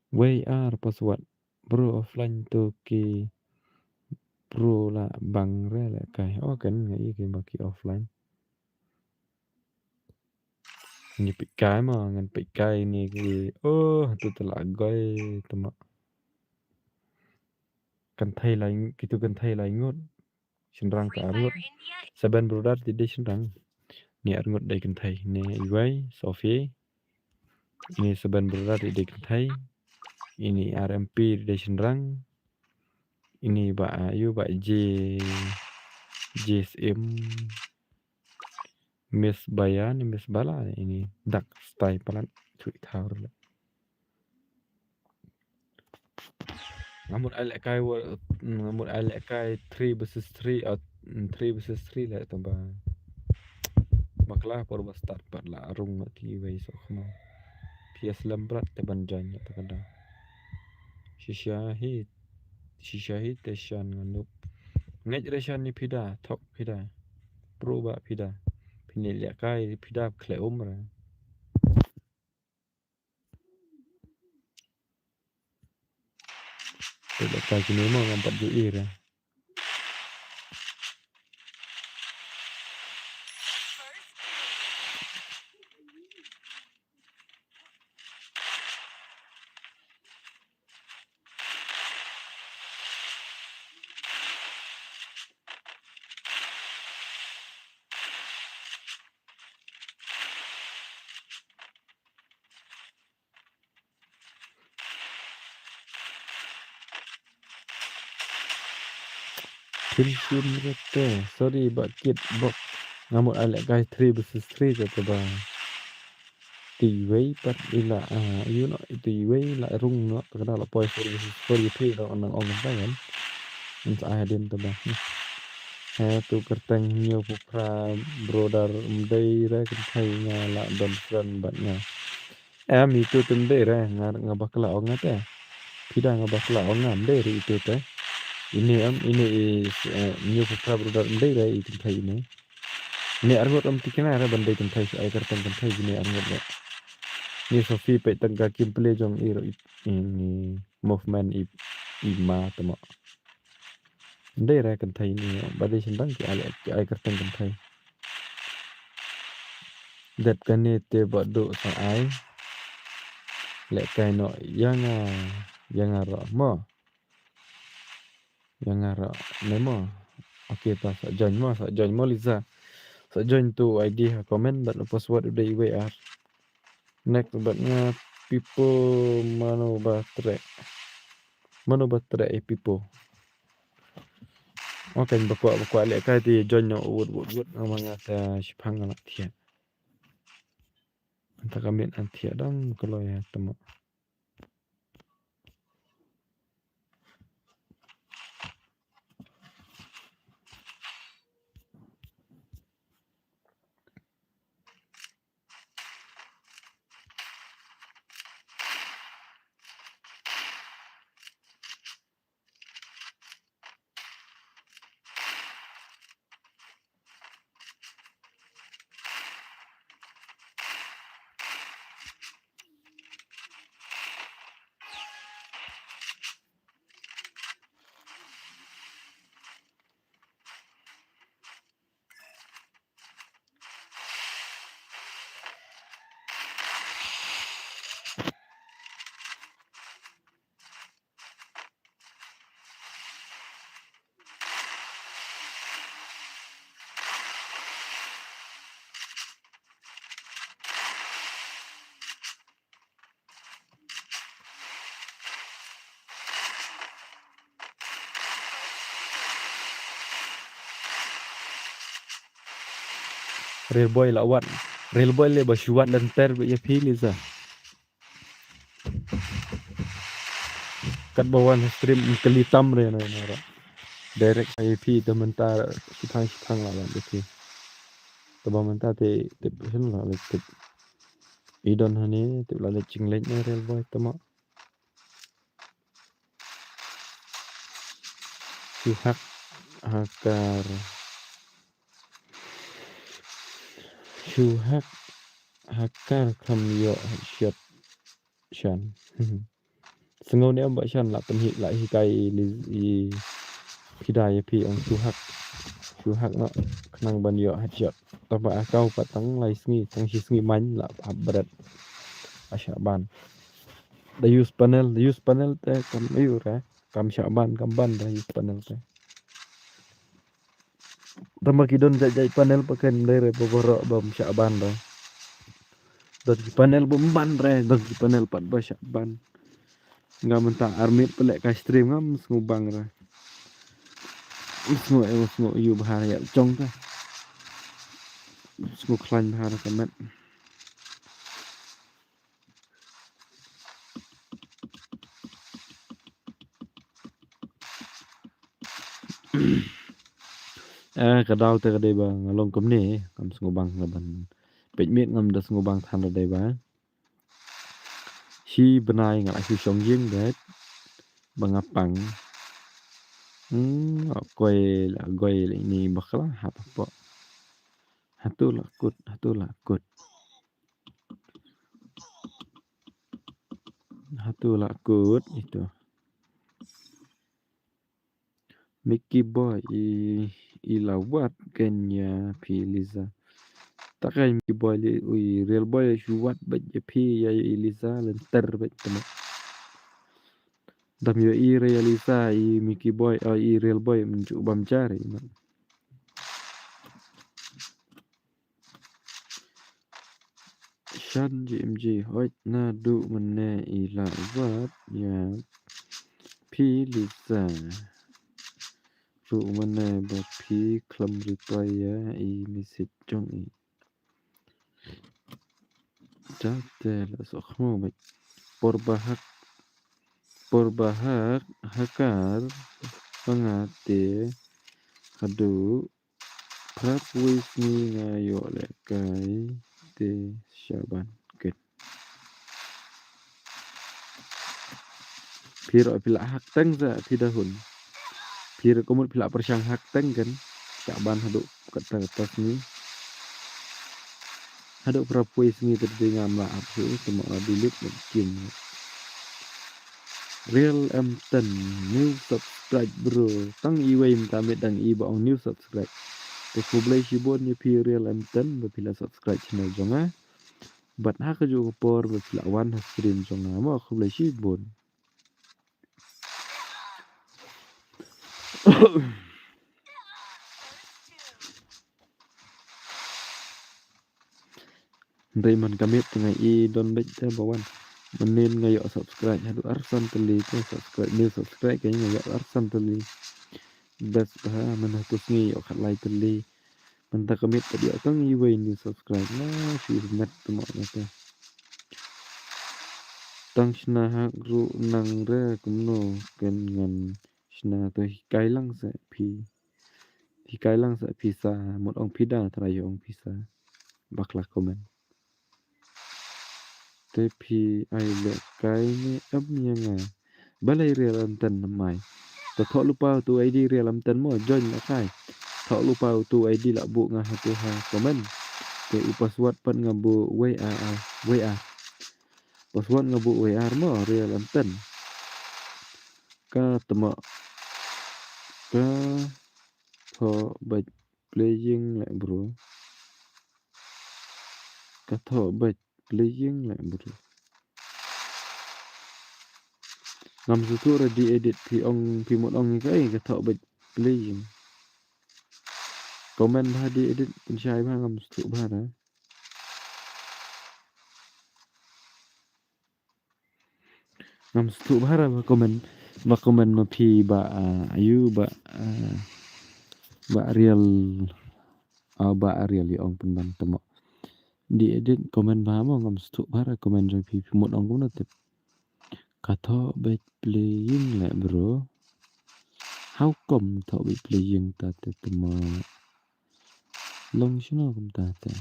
WR password bro offline tu ki bro lah bang re lek kai kan ngai ke baki offline. Ni pikai mah ngan pikai ni ki tu telagai tama. Kan thai lain gitu kan thai lain ngot. Senrang Free ka Fire arngot. India Saban brodar tidak senrang. Ni arngot dai kan thai. Ni Iwai, Sofi. Ini saban brodar tidak kan thai. Ini RMP tidak senrang. Ini Pak Ayu, Pak JSM. Miss Bayan, Miss Bala. Ini Dark Style palan. Cuy thawar lah. Namun alek kai 3 versus 3 atau 3 versus 3 lah tambah. Maklah por start par la arung ki wei so khma. PS lambrat te banjanya takada. Shisha hit te shan nganup. Ngej reshan ni pida thok pida. Pro ba pida. Pini lek kai pida khle ra. Te lek kai kini mo ngampat ju ira. Tim rete. Sorry ba kit bok. Ngamut alek kai 3 versus 3 te ba. tỷ vây bắt đi là yêu nó tỷ vây lại rung nó cái đó là poi for you pay đó nang ong cái kan untuk adin tu bah tu kertang nhiều pupra brodar umdai ra kan thai nga la don friend bat nga em itu tende ra nga bakla ong ate pida nga bakla ong ngam de ri itu te ini is nhiều pupra brodar umdai ra itu thai ini argot tikena ra bandai kan thai ai kertang kan thai ini argot ra ni Sophie pe tangga kimple jong iro ini movement ima tamo ndai ra kan thai ni bade sindang ki ai kertang kan thai dat kane te bado sa ai le kai no yang ro mo nemo oke ta sa join mo liza sa join tu id ha comment bat no password udah iwe ar next bat nga people mano batre people oke bakwa le kai ti join no wud namanya ta shipang anak dia anta kami antia dong kalau ya temo real boy le bashuat dan ter ya pilih za kat bawan stream kelitam re na direct IP tementar sipang la lan deki taba menta te hen la le te idon hani te la le chinglek na real boy tama suhak hakar kam yo shot shan sengau ni ambak shan la penhi la hikai li pidai pi ong suhak no kenang ban yo headshot taba akau patang lai sngi tang sngi man la abrat asyaban da use panel te kam ayu ra kam syaban kam ban da use panel te tama kidon jai panel pakai ndere boboro bam syaban da dari panel bomban re dari panel pat ba syaban nggak mentah armit pelek ka stream ngam ngubang ra Usngo yu bahar ya cong ta usngo klan bahar kamet kadau te kadai ba ngalong kam ni kam ngubang ngaban pek mit ngam das ngubang than kadai ba si benai ngal si song yeng det bangapang goi ini bakla apa hatu lakut itu Mickey Boy ilawat kenya piliza takai Mickey Boy real boy shuwat baje pi ya iliza lenter betama dam yo realiza Mickey Boy real boy mencoba mencari Shan JMJ hoit na du mene ilawat ya piliza ru mene ba pi klam reply ya message jong Jatela sokhmo baik. Porbahak hakar pangate hadu Prapuisni ngayo lekai te Syaban ket. Piro pila hak teng za pidahun. Piro komut pila persyang hak teng kan. Syaban hadu kata ni. Hadu prapuisni terdengar maaf su cuma dilit dan kim. Real M10 new subscribe bro. Tang iwaim tamit dang iba on new subscribe. Te kublai shibon ni pi real M10 bapila subscribe channel jonga. Bat haka juga por bapila wan stream jonga mo kublai shibon. Raymond kamit tengah i don baik te bawan. Menin ngayo subscribe hadu arsan teli te subscribe new subscribe kayaknya ngayo arsan teli. Best bah menatus ngayo khalai teli. Mentah kamit tadi akang iway new subscribe lah firmat temak nata. Tang shna hak ru nang re kumno ken ngan shna to hikai lang sa pi. Hikai lang sa pisa mot ong pida terayo ong pisa. Bakla komen. Tapi ai le kai ni ab nyanga. Balai real amtan namai. Tak lupa tu ID real amtan mo join la kai. Tak lupa tu ID la bu ngah tu ha komen. Ke password pan ngabu WA. Password ngabu WA mo real amtan. Ka temak ka tho baik playing la bro. Ka tho baik playing la bro. Ngam sutu ra di edit pi mot ong kai ka tho baik playing. Komen bah di edit pensyai bah ngam sutu bah ra. Ngam sutu bah ra komen ma pi ba ayu ba real ba real li ong penban temo. Di edit komen bah mo ngam sutu bah ra komen ra pi mot ong kuna tip. Katho baik playing la bro. How come tho baik playing ta te temo. Long shino kum ta te.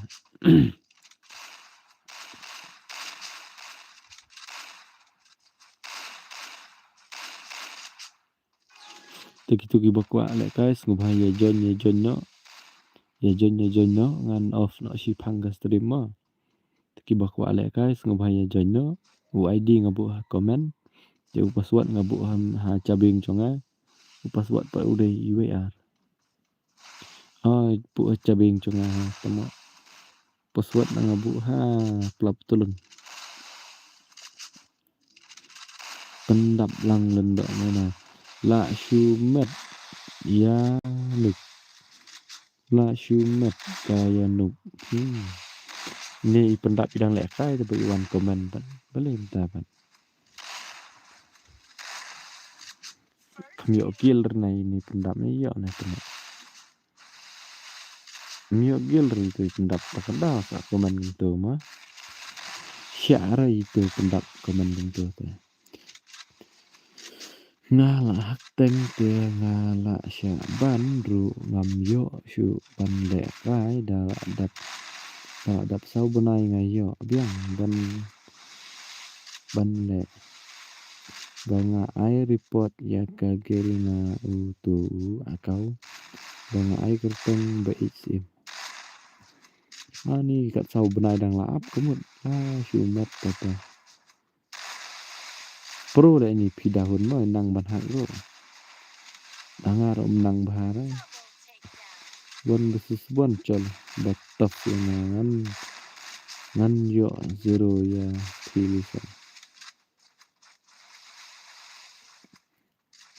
Tuki bakwa le guys ngubah ye join no. Ye join no ngan off no si pangga stream mo. Tuki bakwa le guys ngubah ye join no. ID ngabu ha komen. Je password ngabu ha cabing chonga. Password pa udah IWR. Oh pu cabing chonga temo. Password ngabu ha pelap tulun. Pendap lang lendok mana. La shumet ya nuk. La shumet kaya nuk. Ni pendap bidang lekai tapi iwan komen pan. Boleh minta pan. Mio killer na ini pendap ni yo na teman. Mio killer itu pendap pakada sa komen gitu mah. Syara itu pendap komen gitu teh. Ngala teng te ngala Syaban ru ngam yo syu ban lekai dap sau benai ngayo biang ban le. Banga ai report ya ka gerina utu akau banga ai kerteng ba isim ani kat sau benai dang laap kemut syumat kata pro da ini pidahun mo nang ban hak lo dangar nang bahara bon besis bon col bataf yang ngan yo zero ya tulisan.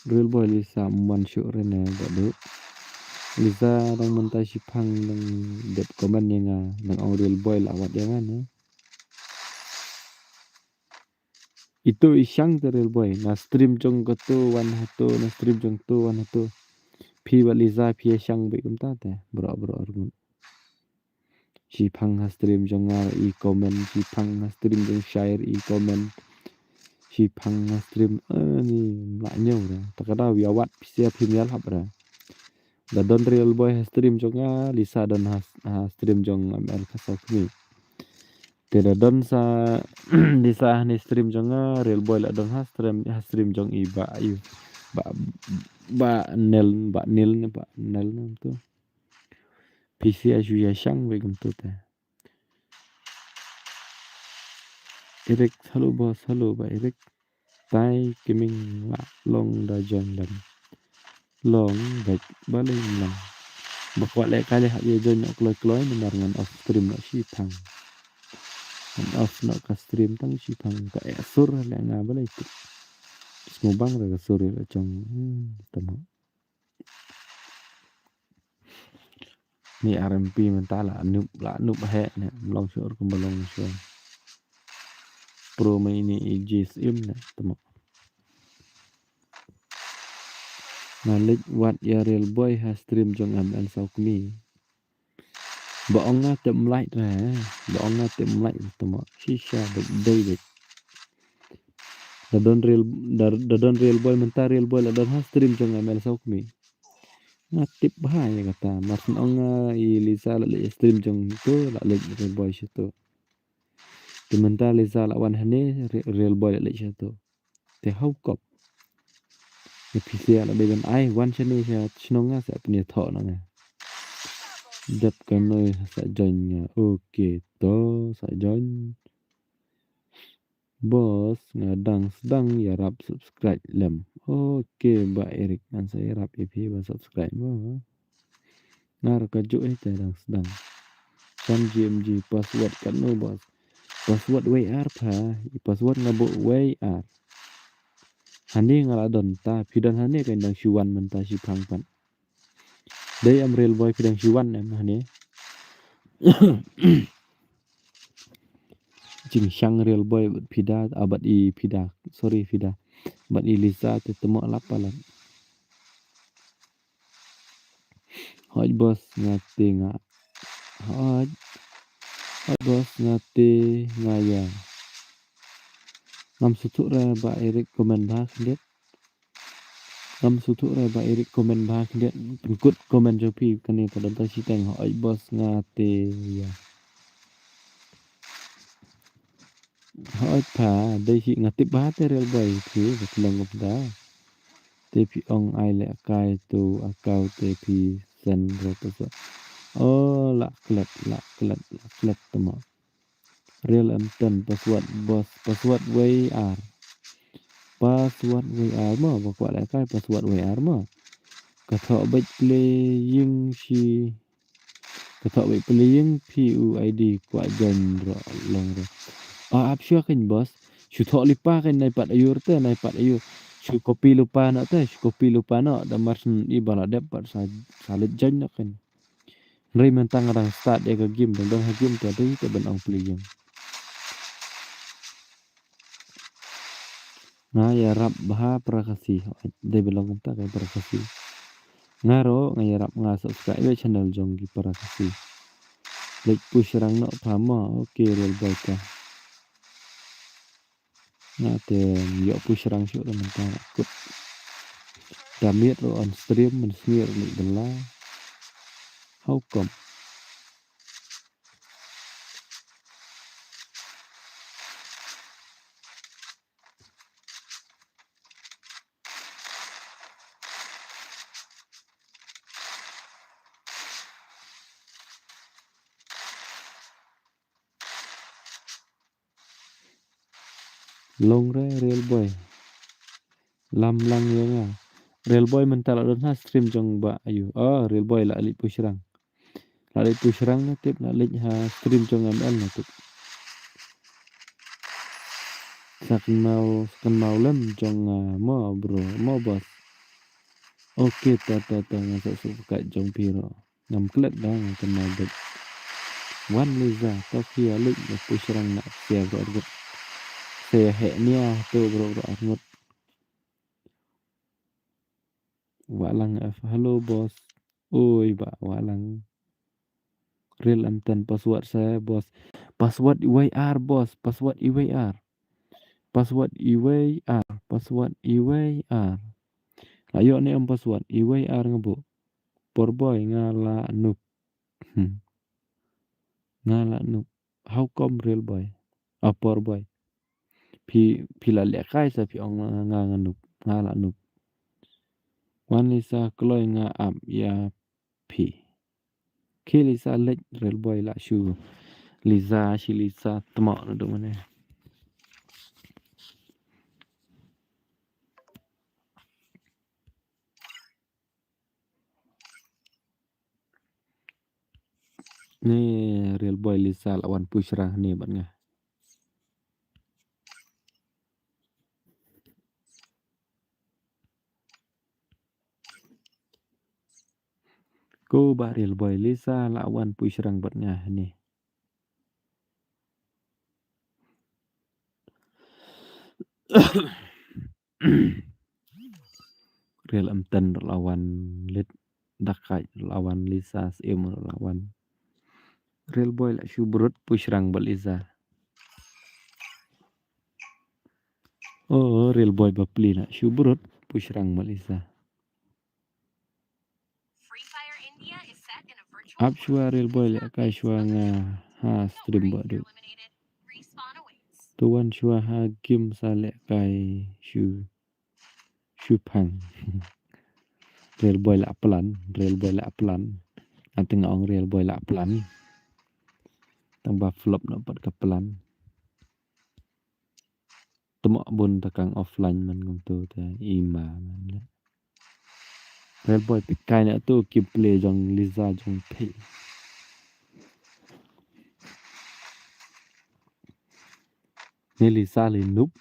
Real boy Lisa man syuk rene badu. Lisa dang mentai sipang dang det komen yang nang ang real boy lawat jangan. Itu isyang te real boy. Na stream jong koto wan hato na stream jong to wan hato. Pi ba Lisa pi isyang be kum ta te. Bro argument. si phang ha stream jong ngar I comment si phang ha stream jong share I comment si phang ha stream ni lại nhiều rồi ta kada wi awat pisia phim hap ra da don real boy ha stream jong lisa don ha stream jong ml kasau kmi te da don sa lisa ni stream jong real boy la don ha stream jong I ba ayu ba nil na tu PC ayu ya shang we gum tu ta Eric hello boss hello ba Eric tai kiming la long da jon dan long ba ba lên lang ba kwa le ka le ha ye jon kloi kloi ni mar ngan off stream no si thang ngan off no ka stream tang si thang ka sur le nga ba le tu smo bang ra ka sur le chong tam ni RMP men ta la nup he ne long sur ko long sur pro mai ni GSM ne tam Malik wat ya real boy ha stream jong ML sau kmi Bọn tem lại ra bọn tem lại tama shisha David da don real boy menta real boy la don ha stream jong ML sau kmi na tip bahaya kata marsin ong I Lisa la le stream jong tu la le real boy situ te menta Lisa la wan hane real boy la le situ te hau kop ni pisia la began ai wan chane sa chnonga sa punya tho na Dap kanoi sa joinnya oke to sa join bos ngadang sedang ya rap subscribe lem oke Mbak Erik kan saya rap EP ba subscribe ba ngar kaju tadang sedang kan GMG password kan no bos password WR pa password ngabo WR hani ngaladon ta pidan hani kan dang siwan menta si pangpan Day am real boy pidang siwan em hani Jing Shang real boy pida abad I pida sorry pida abad I Lisa tetemo lapalan hoj bos ngate nga hoj bos ngate ngaya ngam sutuk ra ba Erik komen ba khndet ngam sutuk ra ba Erik komen ba khndet pengkut komen jopi kani kadang ta siteng hoj bos ngate ya hoj pa dai si ngate ba te real boy thi long ngop da te pi ong ai le kai tu akau te pi sen ro to oh la klet tama real amten password bos password WR mo bakwa la kai password WR mo ka tho bait playing si ka tho bait playing PUID kwa jon ro long ro ap sure kan bos su tho lipa kan nai pat ayur te nai pat ayur su copy lupa na te su copy lupa na da marsen I bala dep pat sa le jon na kan Ray mentang orang start dia ke game dan ha game tu ada ke ben ong playing Nga ya rap baha prakasi de belong ta ka prakasi ngaro nga ya rap nga subscribe channel jong gi prakasi like push rang no phama okay real boy ka nga te yo push rang shu da mentang kut damit ro on stream men smear ni bela how come long re real boy lam lang ya nga real boy mental don ha stream jong ba ayu real boy la ali push rang na tip na link ha stream jong ML na tip sakan mau lem jong mo bro mo bos oke ta ngasa suka jong piro ngam klet da ngam mau bet wan liza to kia link na push rang na sia bro se he nia to bro ngot walang halo bos oi ba walang Real amtan password saya bos. Password EWR bos. Password EWR. Password EWR. Password EWR. Ayo ni am password EWR ngebo. Porboy ngala noob. Ngala noob. How come real boy? Porboy. Pi la le kai sa pi ong nga noob. Ngala noob. Wan lisa kloy nga am ya pi. Ki lisa lech real boy la shu. Lisa si Lisa temak na do mana. Ni real boy Lisa lawan Pushra ni bạn nghe. Cô ba real boy Lisa lawan Pushra bạn nghe ni. Real amtan lawan Lit Dakai lawan Lisa Sim lawan real boy la shu berut Pushra bat Lisa. Oh real boy bapli na shu berut Pushra bat Lisa. Free Fire India is set in a virtual Ap world. shua real boy It's la not kai based shua on the nga real world. ha Don't stream worry ba if du. you're eliminated. Respawn awaits. Tuan shua ha game sa le kai shu phang. Real boy la pelan, real boy la pelan. Anteng ong real boy la pelan. Tang ba flop nak pat ka pelan. Temak bun takang offline man ngom tu ta ima man. Real boy pikai nak tu keep play jong Liza jong pay. Ni Lisa le noob.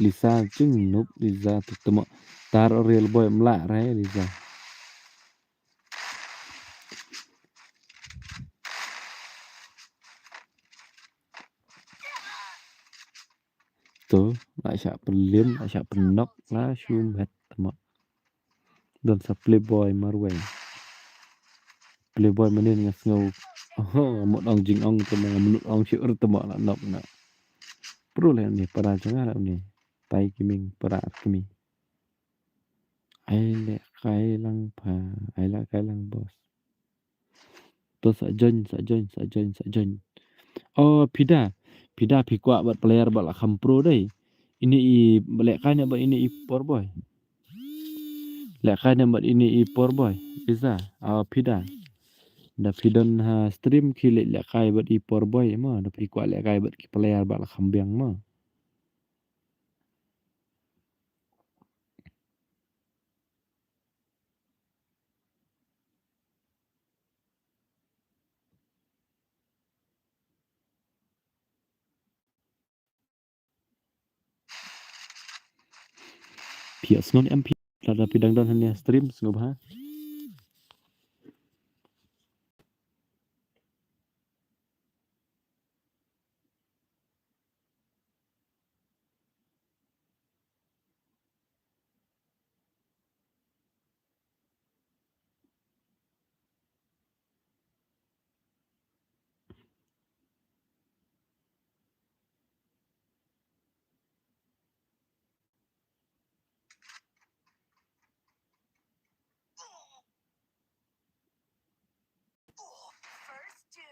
Lisa chung noob Lisa tu temak tar real boy melak rai Lisa. Tu nak syak pelim, nak syak penok lah shumet temak. Dan sa playboy marway. Playboy manin ngas ngau. Oh, mot ong jing ong tu menut ong syur temak nak nok nak. Perlu lah ni para jangan lah ni. Tai kiming para kimi. Ai le kai lang pa, ai la kai lang bos. Tu sa join. Oh, Pida pi kuat buat player buat lah pro deh. Ini i lek kan buat ini i por boy. Lek kan buat ini i por boy. Bisa. Pida. Da pidon ha stream kilik lek kai buat i por boy mah. Da pi kuat lek kai buat player buat lah biang mah. Pia sngom MP. Ada pidang don hanya stream sngom ha. First two.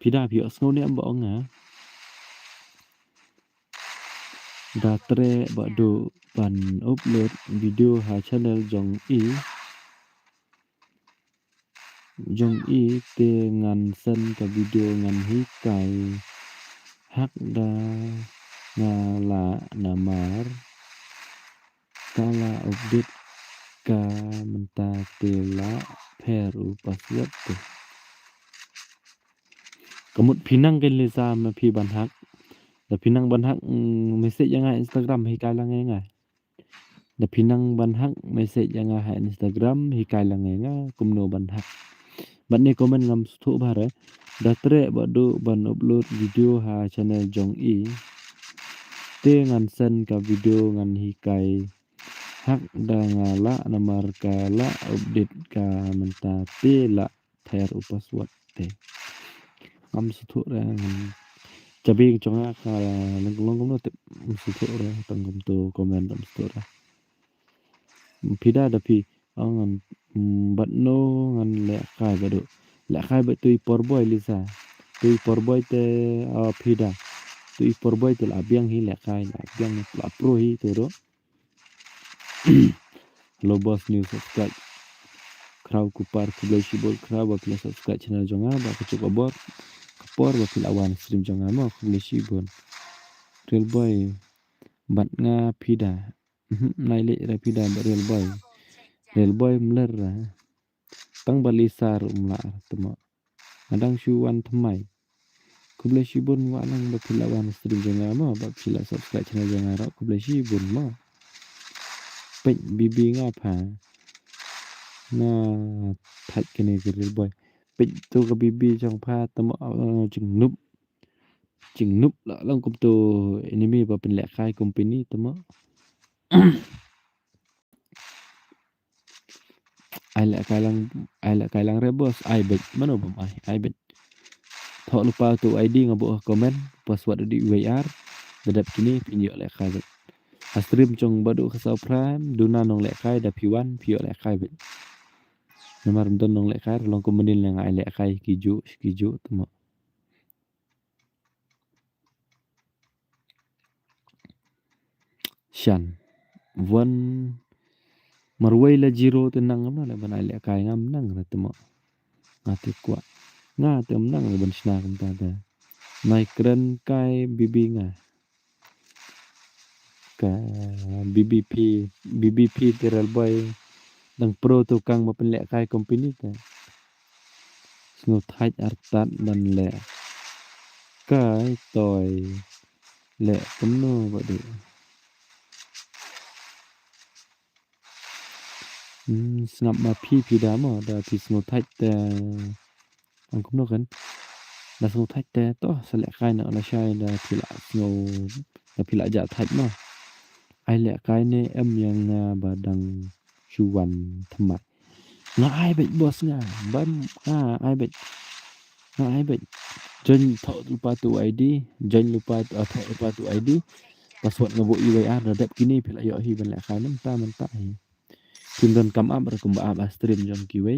Pida pia sngom ni ambak ong ha. Da tre buat do pan upload video ha channel jong i te ngan sen ka video ngan hi kai hak da ngala namar kala update ka menta tela peru password tu kamut pinang kan lesa ma pi ban hak da pinang ban hak message yang Instagram hi kai lang ngai da pinang ban hak message yang Instagram hi kai lang ngai kumno ban hak ban ni komen ngam thu bare dah trek badu ban upload video ha channel Jong I te ngan sen ka video ngan hikai hak da ngala namar kala update ka menta te la ther upaswat te am sutu ra cabi chonga ka long no te sutu ra tangum to komen dam sutu ra pida da pi angan bat no ngan le kai badu le kai ba tui porboy lisa tui porboy te pida tui porboy te la biang hi le kai la biang la pro hi te ro Hello boss new subscribe kraw kupar kublai shibol kraw ba pila subscribe channel jonga ba kecuk abor kapor ba pila awan stream jonga ma kublai shibol real boy bat nga pida nai le ra pida ba real boy mler ra tang balisar umla temo kadang shuwan thamai kublai shibol wa lang ba pila awan stream jonga ma ba pila subscribe channel jonga ra kublai shibol ma pek bibi nga pha na thạch cái này cái real boy pek tu ka bibi trong pha temo chừng núp la lang kum tu enemy ba pen lek khai company temo ai lek kai lang re boss ai bet mano bom ai bet thok lupa tu ID ngabo komen password di WR dadap kini pinjok lek khai bet stream trong badu khasau prime duna nong lek khai da P1 pio lek khai bet namar don nong lek khai long komenin lang ai lek khai kiju temo shan one marwai la jiro tenang amna la ban ai lek khai ngam nang ra temo ngati kwa nga tem nang la ban sna kum ta da nai kren kai bibi nga ka BBP teral boy dang pro tukang ma pen lek kai company ta sno thaj artat ban le kai toy le kumno badu snap ma pi da mo da pi sno thaj ta ang kumno kan da sno thaj ta to sele kai na la shai da pila sno da pila ja thaj mo ai lẹ cái nè em yang bà đằng chuan thầm nga ai bệnh boss nga bấm ai bệnh jen thọ lupa tu ID jen lupa thọ lupa tu ID password ngabo IWR radap kini pila yo hi ban lẹ khai menta hi kim don kam up rekum ba stream jong kiwe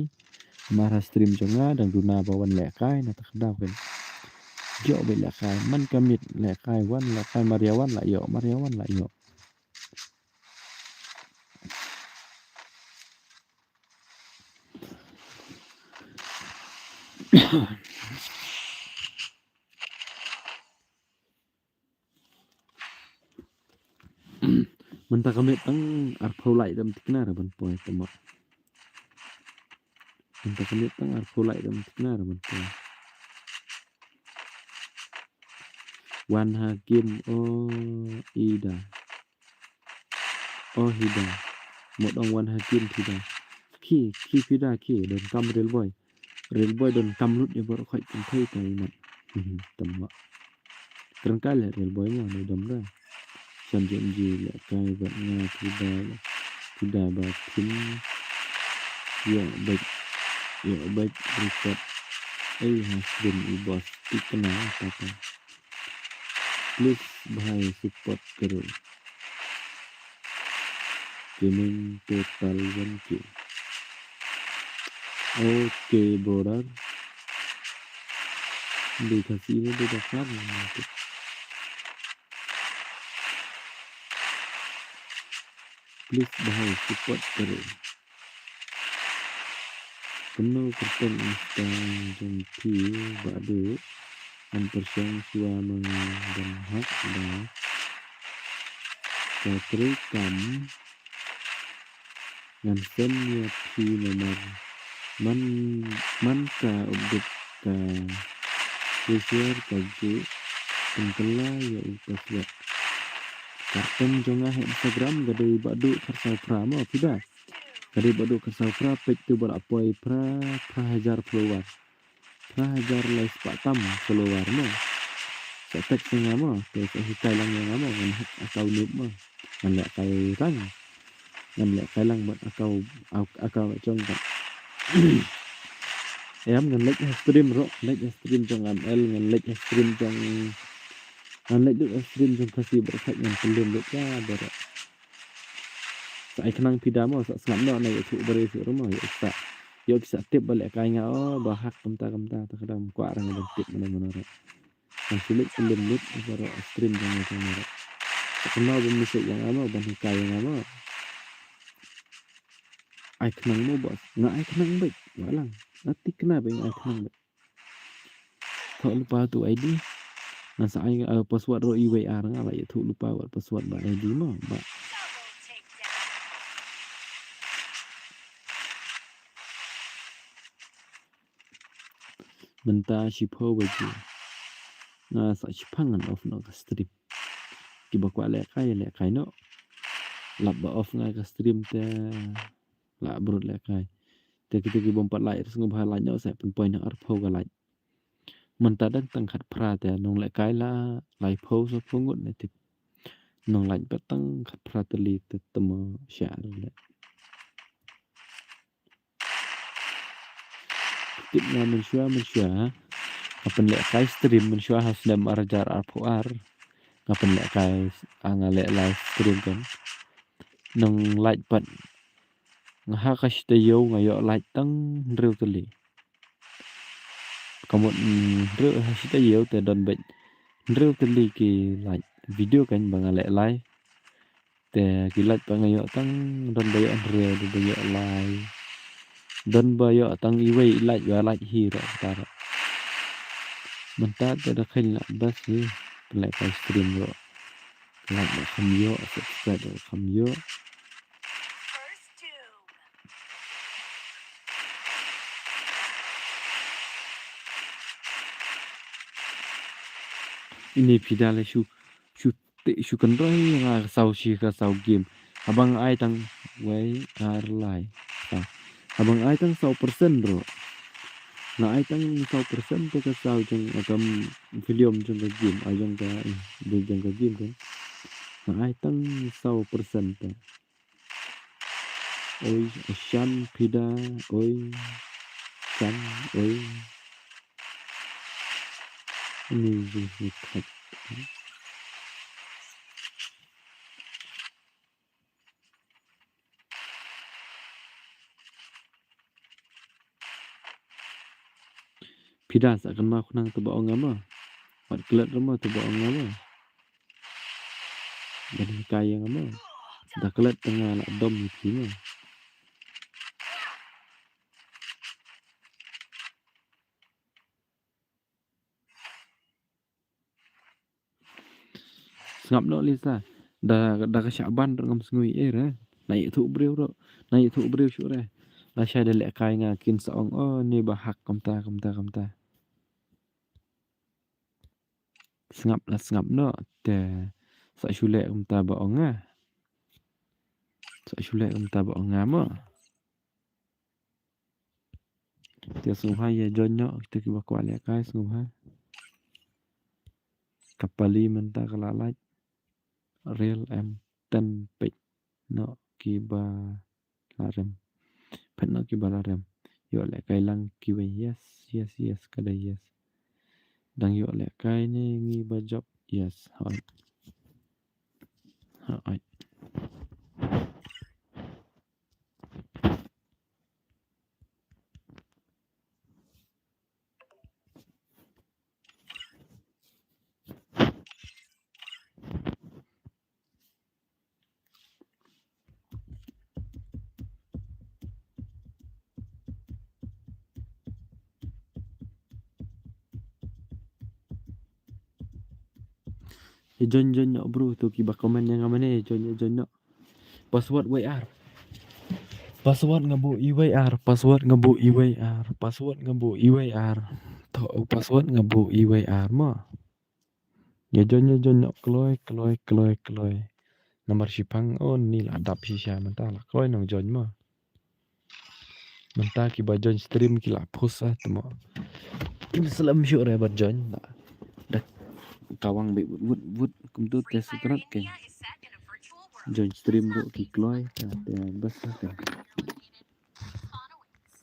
mara stream jong nga dang duna bawan lẹ khai na tak daw kan yo be lẹ khai man kamit lẹ khai wan lẹ khai mariawan la yo Menta kami tang arpo lai dam tikna ra ban poy temo menta kami tang arpo lai dam tikna ra ban poy wan hakim ida hida modong wan hakim hida ki pida ki don kam real boy don kam lut ye bor khoi kum thei tai mat temo kerangkal real boy nya no dam ra Sam janji lek kai bat nga tidak batin ya baik record hasbin ibos tikna apa please bahai support kero gaming total 1K oke borar dikasih ini udah kan please bahai support kero penuh persen instan jengki badu ampersang suama dan hak dan katrikam ngan sen ya pi nomor man ka update ka share ka ju pengkela ya upaswat karten jonga Instagram gade badu kersau prama pida gade badu kersau pra pek tu bar apoi pra hajar follower hajar lai sepatam keluar mo. Setek tengah mo, terus hitai lang yang mo, ngan hak akau nup mo. Ngan lek kai rang, ngan lek kai lang buat akau trong kan. Em ngan lek stream ro, lek stream trong ML, ngan lek stream trong ngan lek stream trong kasih berkat ngan pelum lek ya ber. Sai kenang pida mo, sak ngam no nai tu beri su rumah ya sak. Yo bisa tip balik kai ngau bahak kamta takadam kwa rang ben tip mana-mana. Yang sulit pelum lek ber stream trong ro. Kenal bermusik yang ama, ban hikai yang ama. Ai kenang mo bos, nggak ai kenang baik, walang. Nanti kenapa yang ai kenang baik? Tak lupa tu ID. Nah saya password ro IWR nggak lah itu lupa buat password ba ID mah, ba. Double takedown. Menta shipo baju. Nah sa shipangan off no ke stream. Kiba kwa lek kai no. Lap ba off ngai ke stream te. Lak berut lek kai. Te kita bompat like terus ngubah like nya saya pun point arpo ga like. Menta dan tangkat pra te nong lek kai la like po so pungut ne tip. Nong like petang kat pra teli te temo share lek. Tip na mensyua. Kapan lek kai stream mensyua has dam arjar arpoar. Kapan lek kai lek live stream kan. Nong like pat ngah ka yo ngayo like tang rew teli. Kamu rew yo te don bet rew teli ki like video kan bang lek live. Te ki like bang ngayo tang don bayo rew don bayo live. Don bayo tang iwe like ya like hero tara. Mentat ada khin la bas ni lek kai stream ro. Like ma kham yo subscribe kham yo. First doom. Ini pidale shu kan roi nga sau game. Abang ai tang wei ar lai. Abang ai tang 100% bro. Na ai tang 100% te ka sau jeng agam film jeng ka game ajang ka jeng ka game kan. Na ai tang 100% te. Oi shan pida oi shan oi. Ini jeng kat. Pidas akan mau nang tu baong ngama. Wat kelat rumah tu baong ngama. Dan kaya ngama. Dah kelat tengah nak dom ni mah. Ngap no Lisa. Dah ke Syaban ngam sengui eh. Naik tu breu ro. Naik tu breu syuk eh. Lah saya dah lek kai ngakin seong oh ni bahak kamta. Sengap no te sak syulek kamta baong ah. Sak syulek kamta baong ngama. Te sungha ya jonyo kita ki bakwa lek kai sungha. Kapali menta kalalaj. Real M10 page no kiba larem. Pet no kiba larem. Yo lek kai lang kiwe yes kada yes. Dang yo lek kai ni ngi ba job yes. Hai. Join yo bro tu kiba komen yang mana join yo. Password WR. Password ngabu IWR. Password ngabu IWR. Tahu password ngabu IWR mah. Ya join yo kloy. Nomor sipang oh ni lah adap sisa mentah lah. Kloy nang join mah. Mentah kiba join stream kila post ah temo. Kim selam syuk buat join tak. Dah kawang baik wood kum tu Free tes Fire terap ke. India is set in a virtual world. Join And stream it's ro not ki based kloy on the ta real te bas ta. world. You're eliminated. Respawn awaits.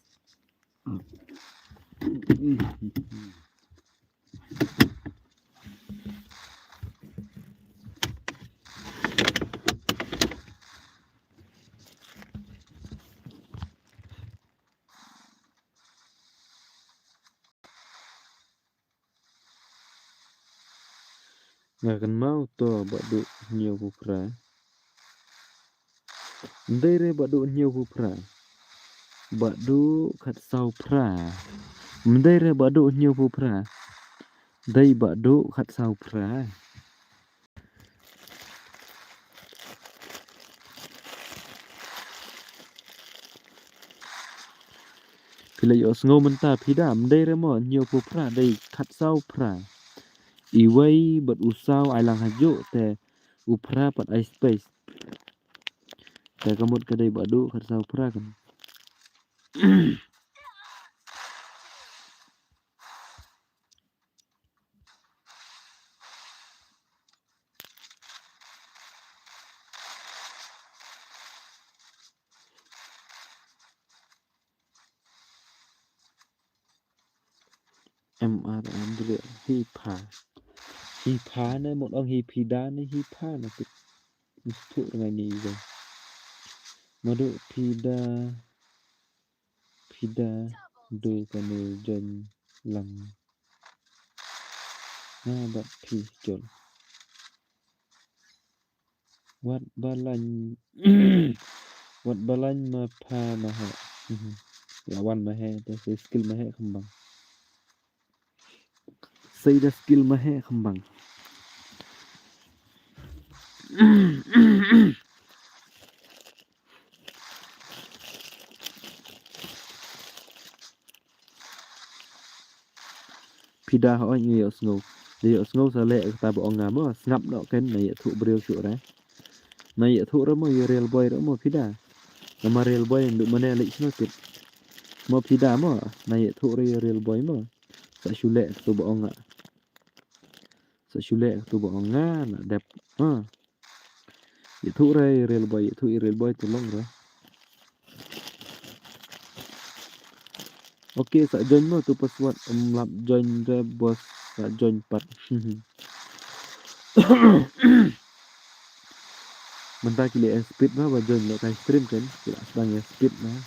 Nga kan mau to badu nhiều bu pra. Ndai re badu nhiều bu pra. Badu khat sau pra. Ndai re badu nhiều bu pra. Dai badu khat sau pra. Pila yo sngo menta phida ndai re mo nhiều bu pra dai khat sau pra. Iway bat usaw ay lang hajo te upra pat ay space. Te kamot kadai badu khat sau pra kan. MR Andre hi pa ne một ông hi phida ne hi pa ne tu tu ngai ni rồi. Madu phida do kanu jen lang na bat phi chol. Wat balan ma pa ma ha. Lawan ma he te skill ma he kembang. Xây ra skill ma he kembang. Phida ho như yo snow. Yo snow sa le ta bo ngam mo ngap no ken này thu bril chu ra. Này thu ra mo yo real boy ra mo phida. Nama real boy nduk mana lek snow tip. Mo phida mo này thu ra real boy mo. Sa shule tu bo nga. Sa shule tu bo nga na đẹp. Thu ra real boy tu long rồi. Oke, sa join mo tu password lap join re bos sa join pat. Mentah kili speed mah ba join lo kai stream kan, kila sedang ya speed mah.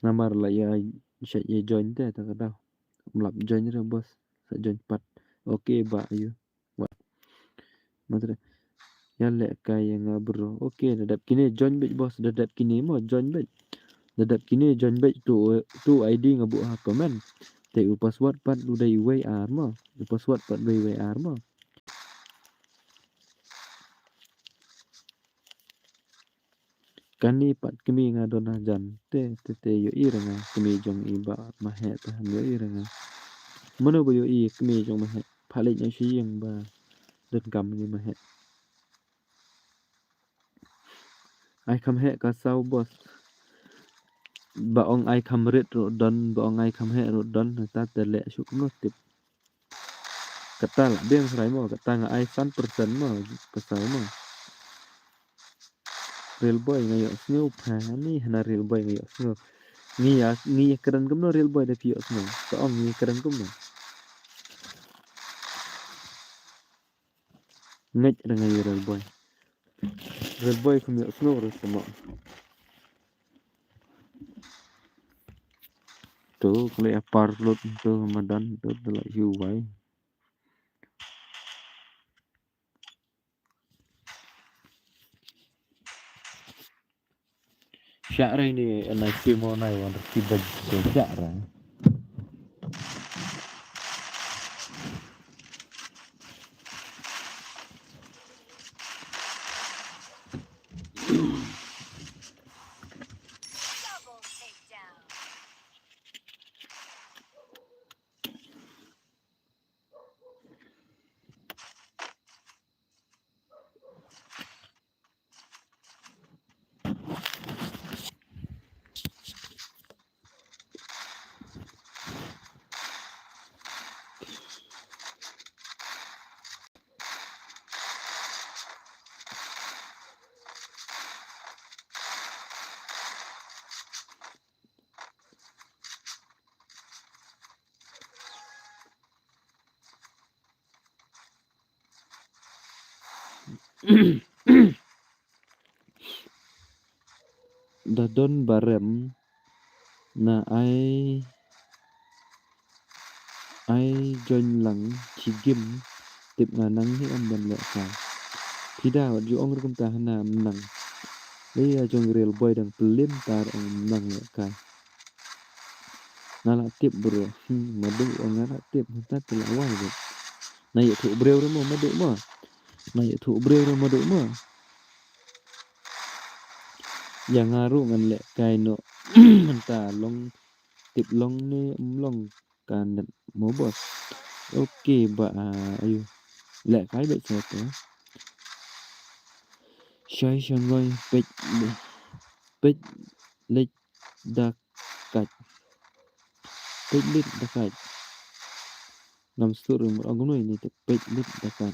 Namar la ya syat ya join te ta kada. Lap join re bos sa join pat. Oke ba ayo. Wat. Matre. Ya le kai yang bro. Oke, dadap kini join bet bos, dadap kini mo join bet. Dadap kini join bet tu ID ngabu ha komen. Te u password pat lu dai WR mo. U password pat dai WR mo. Kani pat kami ngadon hajan te yo i ranga kami jong iba mahe ta yo i ranga mano bo yo i kami jong mahe phalik nya shi yang ba den gam ni mahe ai kam he ka sau bos ba ong ai kam ret ro don ba ong ai kam he ro don ta te le shu kum tip kata la biang serai mo kata nga ai 100% mo pasal mo real boy ngayo snow pa ni hana real boy ngayo snow ngi keren kum no real boy da pio snow so ong ngi keren kum no ngej ra ngayo real boy kum yo snow ro sama tu kle apar lot tu madan tu la yu wai syara ini anai kimo nai wan tiba syara Double takedown. Dadon barem na ai join lang chigim tip nganang hi om ban le ka pida wat ju ong rum ta hana menang le ya jong real boy dan pelim tar ong menang le ka ngala tip bro madu ong ngala tip ta telawai bro na ye thu breu mo madu mo na ye thu breu mo madu mo yang ngaru ngan le kai no menta long tip long ni long kan mo bos oke ba ayo le kai bet sa to shai shangoi pet lek dak kat pet lit dakat ngam stur mo angono ini te pet lit dakat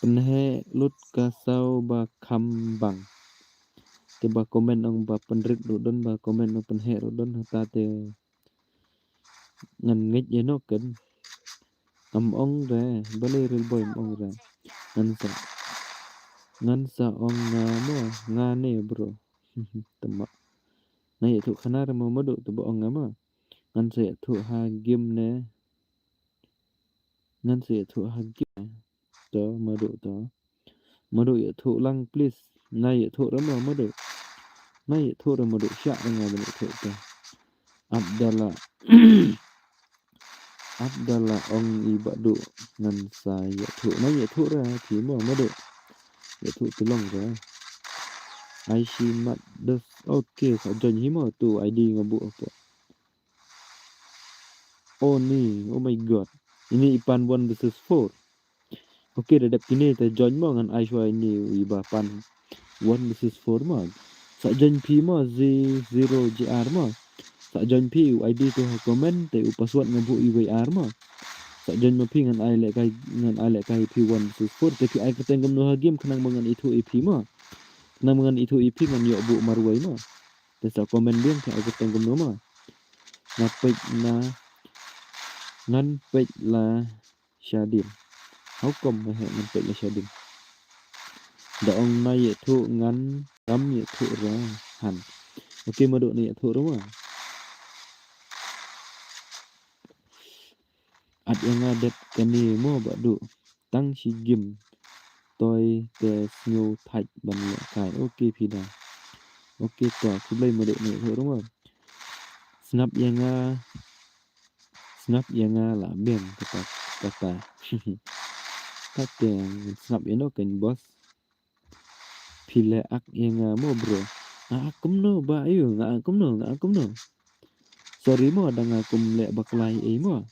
penhe lut kasau ba kambang te ba komen ong ba penrik rodon ba komen ong penhe rodon ta te ngan ngit ye no ken am ong re bale real boy ong re ngan sa ong mo ngane bro tama na ye thu khanar mo madu to ba ong ma ngan se thu ha game ne ngan se thu ha game to madu ye thu lang please na ye thu ra mo madu na ye thu ra madu sha nga ba thu to Abdallah ong ibadu ngan sa ye thu na ye thu ra thì mo madu ye thu tulong ra ai si mat des okay sa jon himo tu ID ngabu apa oh ni oh my god ini ipan 1 versus 4 okay dadap kini ta jon mo ngan Aishwa ini iba pan 1 versus 4 mo sa jon P mo Z0 JR mo sa jon P ID tu ha comment te password ngabu IWR mo sa jon mo P ngan ai le kai P1 versus 4 tapi ai keteng gam no ha game kanang mangan itu EP mo kanang mangan itu EP ngan yo bu marwai mo te sa comment bien te ai keteng gam no mo ngapet na ngan pet la Shadim how come ma he ngan pet la Shadim da ong na ye thu ngan kam ye thu ra han okay ma do ni ye thu ra ma at yang adet kani mo ba du tang si gim toy te snow thạch ban le kai okay phida okay to ku blai ma do ni thu ra ma snap yang la ben kata kata snap eno kan bos pile ak yang mo bro akum no ba ayo akum no sorry mo ada ngakum le baklai mo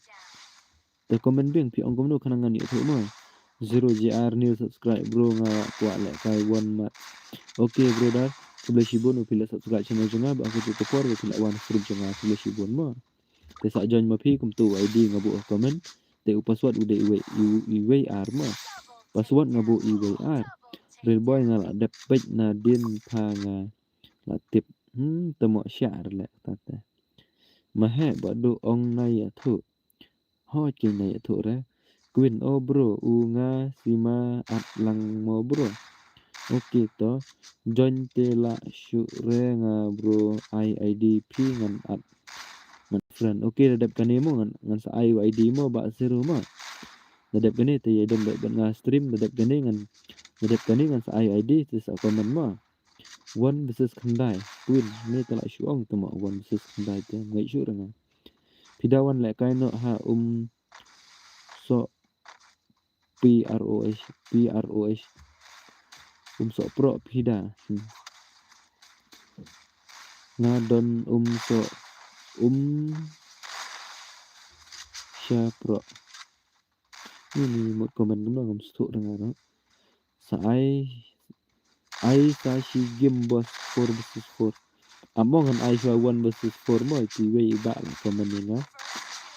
te komen beng pi ong no kanangan ni thu mo 0JR new subscribe bro nga kwa le kai one mat okay bro dar sebelah shibon pile subscribe channel jonga ba aku tu por pile one stream jonga sebelah shibon mo te sa join ma phi kum tu ID ngabu comment te password ude IWR mo password ngabu IWR real boy ngala depet na din pha nga la tip temo syar le tata mahe badu ong na ya thu ho kin na ya thu re queen o bro u nga sima at lang mo bro okay to join te la shu re nga bro IIDP ngan at ngan friend okay dadap kani mo ngan sa ID mo ba zero mo dadap kani te yedom ba nga stream dadap kani ngan sa ID te sa comment mo one versus khandai win ni tala shuang tama one versus khandai te ngai shu ranga pidawan le kai no ha so PROS so pro pida ngadon so sha pro ini một comment đúng là ngầm số dengan nó sa ai sa si game boss 4 versus 4 amongan ai sa 1 versus 4 mo ti we ba comment ni nga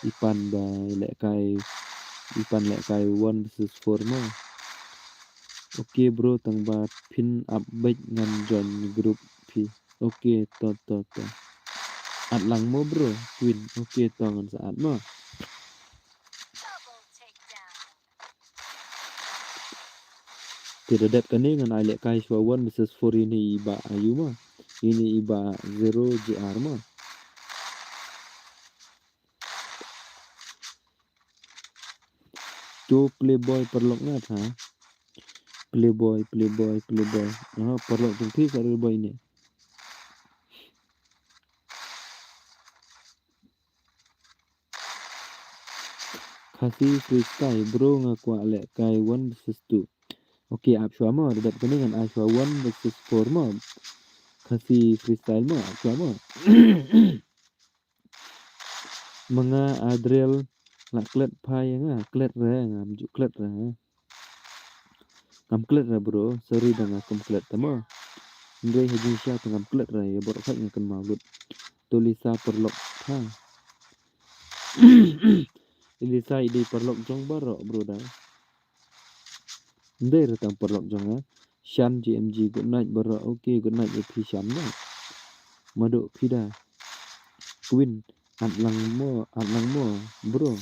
ipan le kai 1 versus 4 mo okay bro tang ba pin up back ngan join group P okay to at lang mo bro win okay to ngan saat mo Double takedown. Tidak dep kan dengan ai lek kai shwa 1 versus 4 ini iba ayu mah. Ini iba 0 JR mah. Cho playboy perlok ngat ha. Playboy. Perlok tung thi ka playboy ni. Kasih freestyle bro ngakwa lek kai 1 versus 2. Okey ap shwa mah dep kan dengan ai shwa 1 versus 4 mah. Kasih freestyle mah ap shwa mah. Mga Adriel la klet pai nga klet re ngam ju klet re. Ngam klet re bro, sorry dah ngam klet tama. Ndai haji sya ngam klet re ya bor khat ngam malut. Tulisa perlok ha. Ilisa ide perlok jong barok bro dah. Ndai re tam perlok jong ha. Shan GMG good night barok. Okay good night EP Shan dah. Maduk pida. Queen atlang mo bro.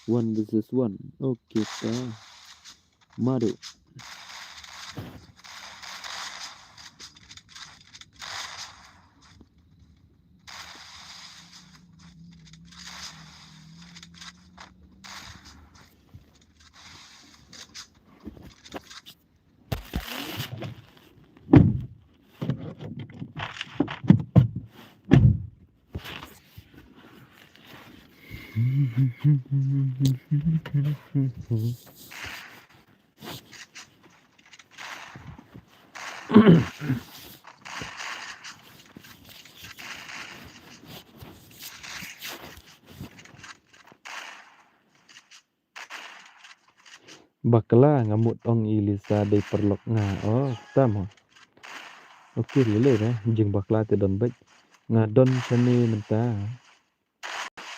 1 versus 1. Okay ta. Maduk. Bakla ngamut ong Ilisa de perlok nga. Oh, tama. Okey lele dah jeng bakla te don baik. Nga don sane menta.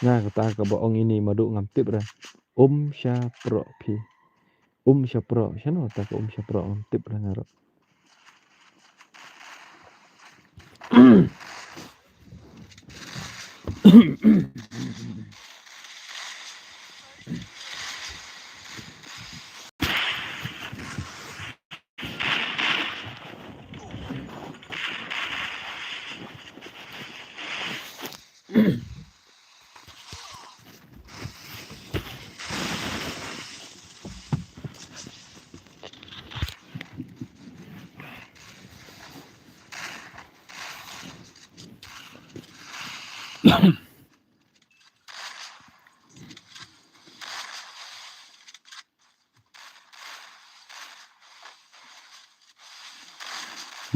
Nga kata ka boong ini madu ngam tip dah. Sya pro pi. Sya pro. Syano ta ka sya pro ngam tip dah ngaro.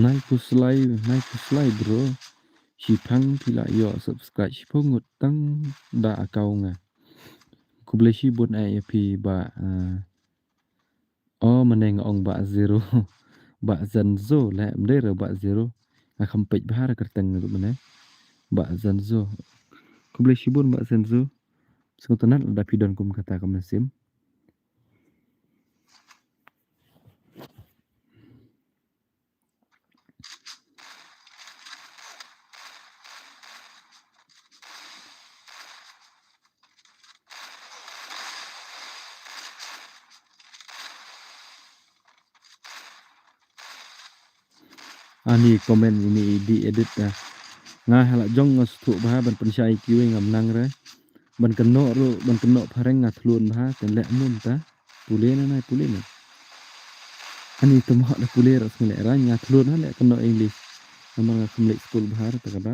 Naik puslai bro. Si phang pila yo subscribe si pongut tang da akau nga. Ku boleh si bun ai pi ba meneng ong ba 0. Ba zanzo la mdera ba 0. Akam pej bahar kerteng tu mana. Ba zanzo. Ku boleh si bun ba zanzo. Sekotanan ada pidon kum kata ka mesim. Ani komen ini di edit dah. Ngah halak jong ngas tu bah ban pensyai kiwe ngam nang re. Ban kenok ru ban kenok pareng ngat lun bah ten lek nun ta. Pule na pule na. Ani temok dah pule ras ngelek ra ngat lun ha lek kenok English. Amang kemlek school bahar ta kada.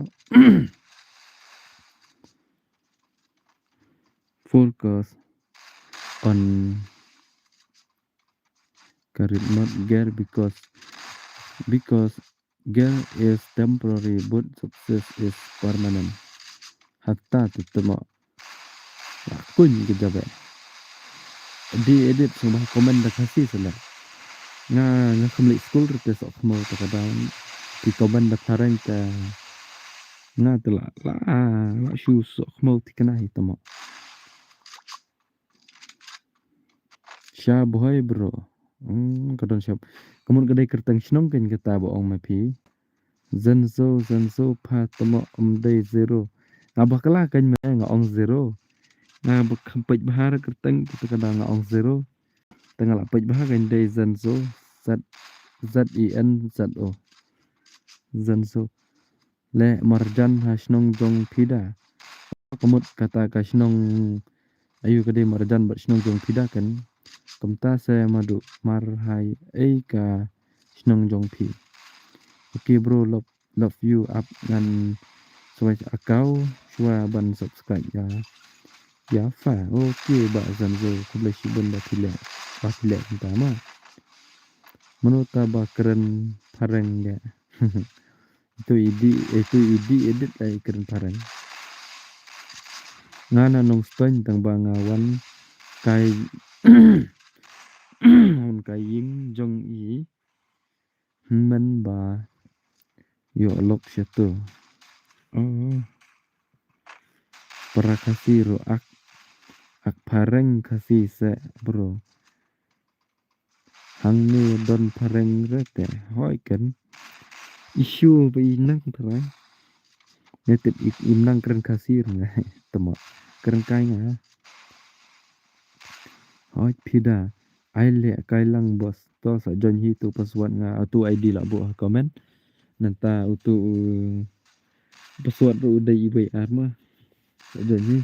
Focus on career not gear because gear is temporary but success is permanent. Hatta tetemo kun kejabe. Di edit semua komen dah kasih sila. Nga kemlik school rute sok mau ta kada. Di komen dah pareng ta. Nga telah la shu sok mau tikana hitamo. Sya boy bro. Kadon siap. Kamun kedai kertang snong kan kata boong mapi. Zanzo pa temo day 0. Ngabah kala kan nga ong 0. Nga pej bahar kertang kita kada nga ong 0. Tengah la pej bahar kan day zanzo ZINZO Zenzo le marjan hasnong jong pida kamut kata kasnong ayu kade marjan basnong jong pida kan kamta se madu marhai ka snong jong pi. Okay bro, love you up ngan switch akau shua ban subscribe ya fa. Okay ba Zenzo kuble shibun ba pile pertama menurut ba keren pareng dia. itu edit ay keren pareng ngana nong stoin tang bangawan kai hon kai ying jong i men ba yo lok situ para kasih ro ak pareng kasih se bro hang ni don pareng rete hoi kan isu be nang terai netip nang keren kasih ngai temo keren kai nga hoi pida ai le kai lang bos to sa jon hi tu paswat nga tu ID la bo comment nanta utu paswat ru dai ibai arma sa jon hi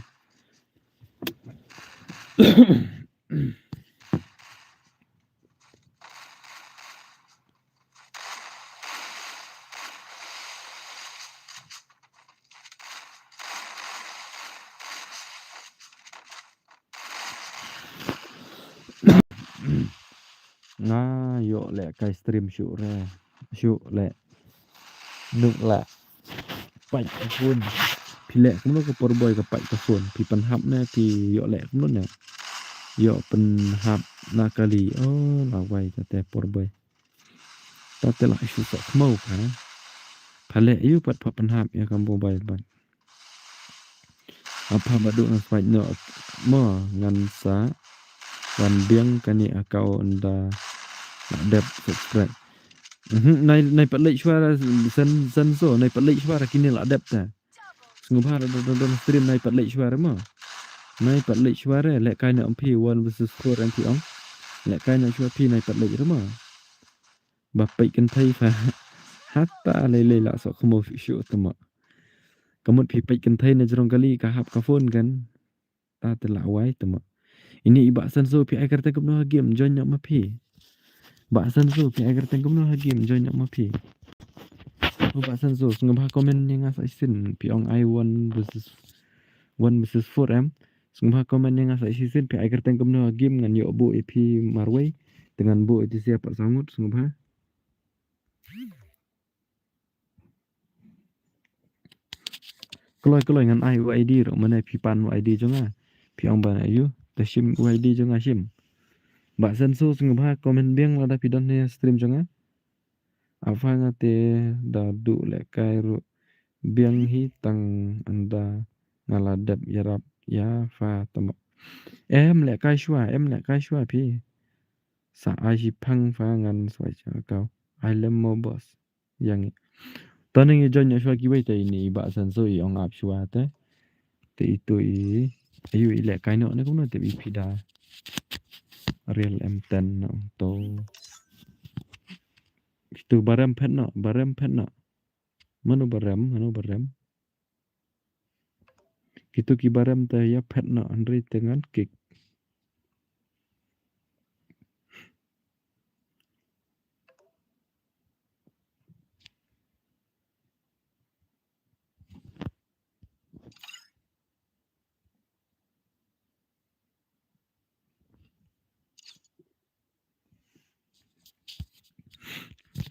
nga yo le kai stream syu le nuk la pai ka phun pi le kum no ko por boy ka pai ka phun pi pan hap na pi yo le kum no na yo pen hap na kali la wai ka te por boy ta te la shu sa mau ka na phale yu pat pa pan hap ya kam mobile ban apa badu na fight no mo ngan sa wan biang kani akau anda dep subscribe nay pat lek shwara sen so nay pat lek shwara kini la dep ta sngubha don stream nay pat lek shwara mo nay pat lek shwara lek kai na ampi 1 versus 4 anti ong lek kai na shwa pi nay pat lek mo ba pai kan thai fa hatta le la so khmo fi shu tama kamut pi pai kan thai na jrong kali ka hap ka phone kan ta te la wai tama ini iba san so pi agar ta no game join ma pi ba san so pi agar ta no game join ma pi ba san so ngba comment ni nga sa sin pi ong I 1 versus 4 ngba comment ni nga sa sin pi agar ta no game ngan yo bu ep marway dengan bu itu siapa samut ngba Kalau ngan ai ID ro mana pi pan ID jonga pi ong ba ayu ta sim ID jonga sim ba san so ngba comment biang la da pi don stream jonga apa nga te da du le kai ru biang hi tang anda ngaladap yarap ya fa tamo em le kai shwa pi sa ai hi phang fa ngan swai cha kau ai lem mo boss yang toning i jon shwa ki wei te ni ba san so i ong ap shwa te itu i ayu i le kai no ne cũng te bi pida real M10 no to itu barem pet no manu barem Gitu ki barem te ya pet no andri dengan kik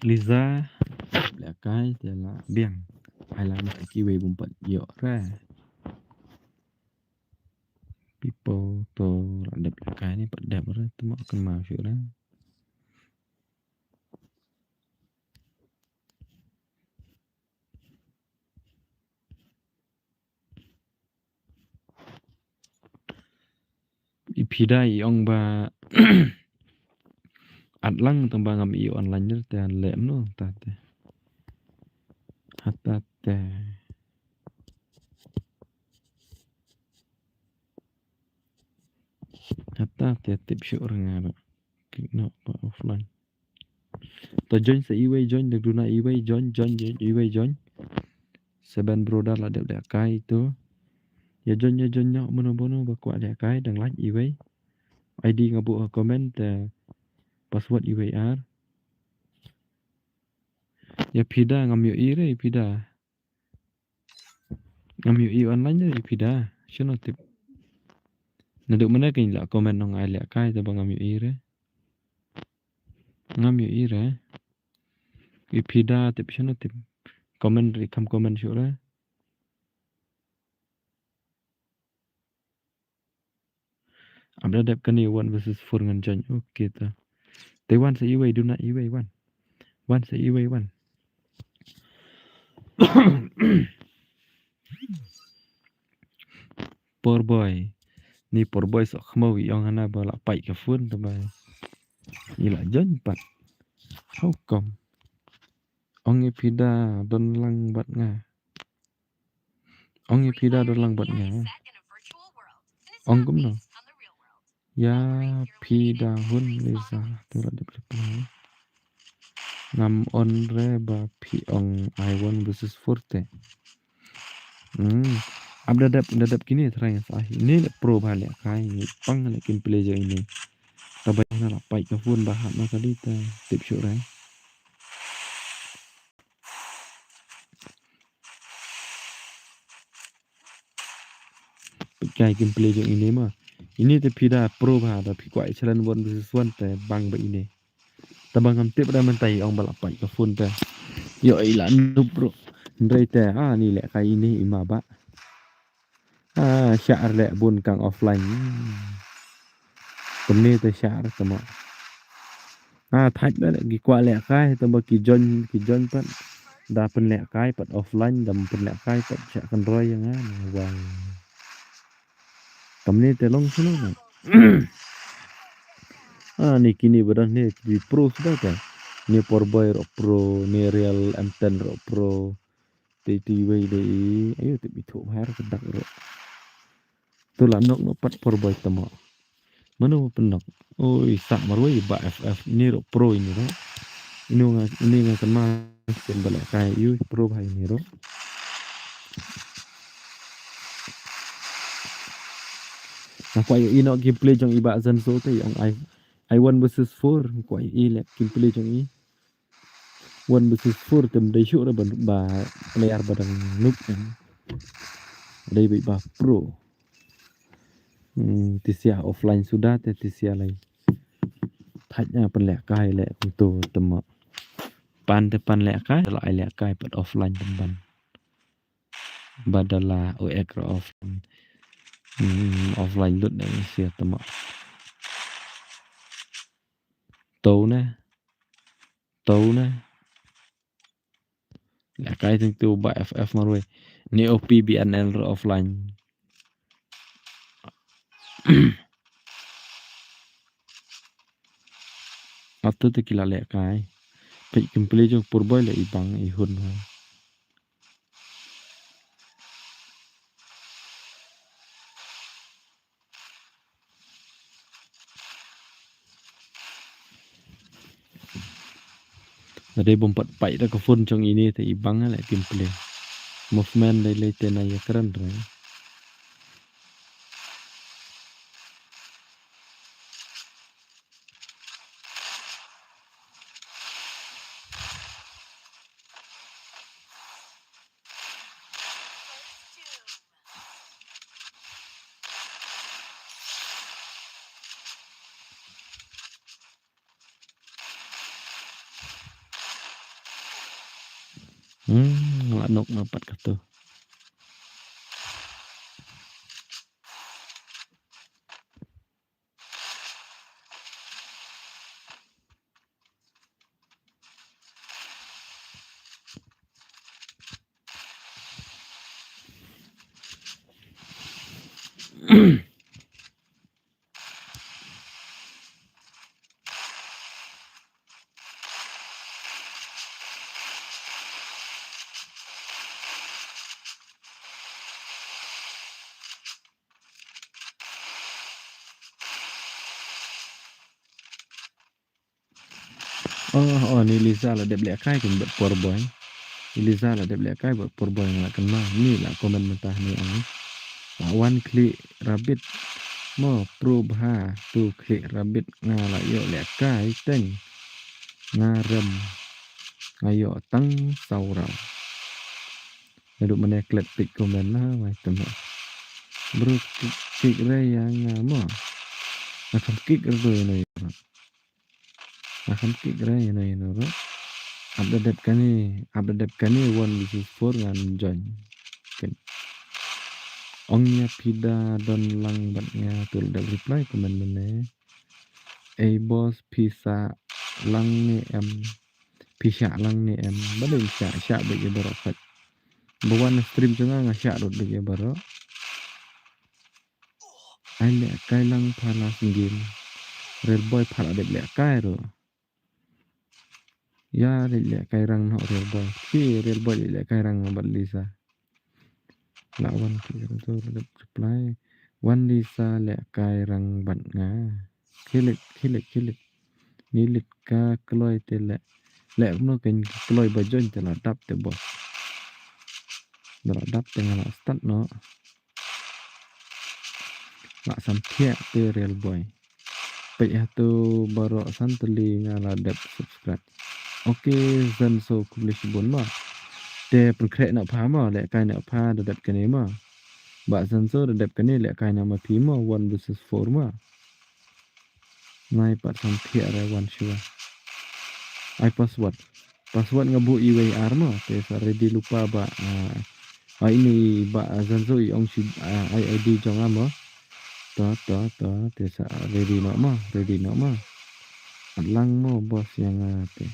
Liza le kai te la biang ai la ma ki we bum pat yo ra people to adap le kai ni pat dap ra tu ma kan ma shu ra i pida i ong ba atlang tang ba ngam i online jer te an lem no ta te hatta te tip shu ra nga kik no pa offline to join sa iway join nagduna iway join iway join seban broda la dek kai itu ya join nya mono bakwa dek kai dang like iway ID ngabu comment password iway ar ya pida ngamyo ire pida ngamyo i online re pida shino tip naduk mana kin la comment nong ai lek kai ta bang ngamyo ire ngamyo ire ipida tip shino tip comment ri kam comment shura abda dep kan 1 versus 4 ngan jan okay ta they want sa iway do not iway one sa iway one poor boy ni poor boy sok khmau yong hana ba la pai ka fun ta ba ila jan pat how come ong ipida don lang bat nga ong ipida don lang bat nga Set in a virtual world, and it's ong not kum no based on the real world. ya pida hun lisa tu la de ngam on re ba pi ong I want versus forte abdadap kini terang sah ini le pro balik kai pang le kin pleasure ini tabay na la pai ka phone bahat na kalita tip show rai kai kin pleasure ini mah ini te pida pro ba da pi kwai chalan one versus one te bang ba ini tabang am tip da man tai ong bala pai ka phone te yo ila nu pro ndai te ni le kai ini ima ba syar le bun kang offline kemni te syar tama thách đó ki kwa lẹ kai tama ki join pat da pen lẹ kai pat offline dam pen lẹ kai pat cha kan roy yang wang kemni te long sino na ni kini badan ni di pro sudah ta ni porboy ro pro ni real M10 ro pro TTW dei ayo te bitu har kedak ro tu la nok no pat porboy tama mana penok oi sak marwai ba FF ni ro pro ini ro ini nga kena sen bala kai yu pro bhai ni ro na kwa yu ino gameplay jong iba zan so te yang I 1 versus 4 kwa i le gameplay jong i 1 versus 4 tem dai shu ra ba player badang noob kan dai ba pro tisia offline sudah te tisia lai thajnya pen le kai le tu tema pan te pan le kai la le kai pat offline temban badala o ekra offline offline lut na sia tema tau na le kai tung tu ba FF marwe ni OPBNL ro offline atau te kila le kai pe kimple jo purboy le ibang ihun ha ada bompat pai da ka phone jong ini te ibang le kimple movement le te na ya keren re la nok na pat ka tu Ni Liza là đẹp lẽ cái cũng bật por boy. Liza là đẹp lẽ cái bật por boy là kan mah. Ni lah komen mentah ni ang. One click rabbit mo prubha tu click rabbit nga la yo lẽ cái teng nga rem nga yo tăng sau rau. Hidup mana klik pik komen lah mai temu. Bro klik raya nga mo. Akan klik raya no. Akan klik raya no. Update kan ni 1/4 ngan join kan ongnya pida don lang batnya tul da reply komen mene boss pisa lang ni pisa lang ni balin sya bagi barokat bawan stream chunga nga sya dot bagi baro ai le kai lang phala singin real boy phala de le kai ro ya le kai rang no real boy ki real boy le kai rang bat Lisa lawan ki tu reply wan Lisa le kai rang bat nga kilik ni lit ka kloi te le no ken kloi ba jon te la dap te bo la dap te ngala start no la sam thia te real boy pe ya tu baro santli ngala dap subscribe oke zan so publish bon ma te pun kre na pha ma le kai na pha da dap kene ma ba zan so da dap kene le kai na ma phi ma 1/4 ma nai pat sam thia ra wan shua ai password ngabu IWR ma te sa ready lupa ba ini ba zanzo i ong si ID jong ama to te sa ready no ma atlang mo bos yang te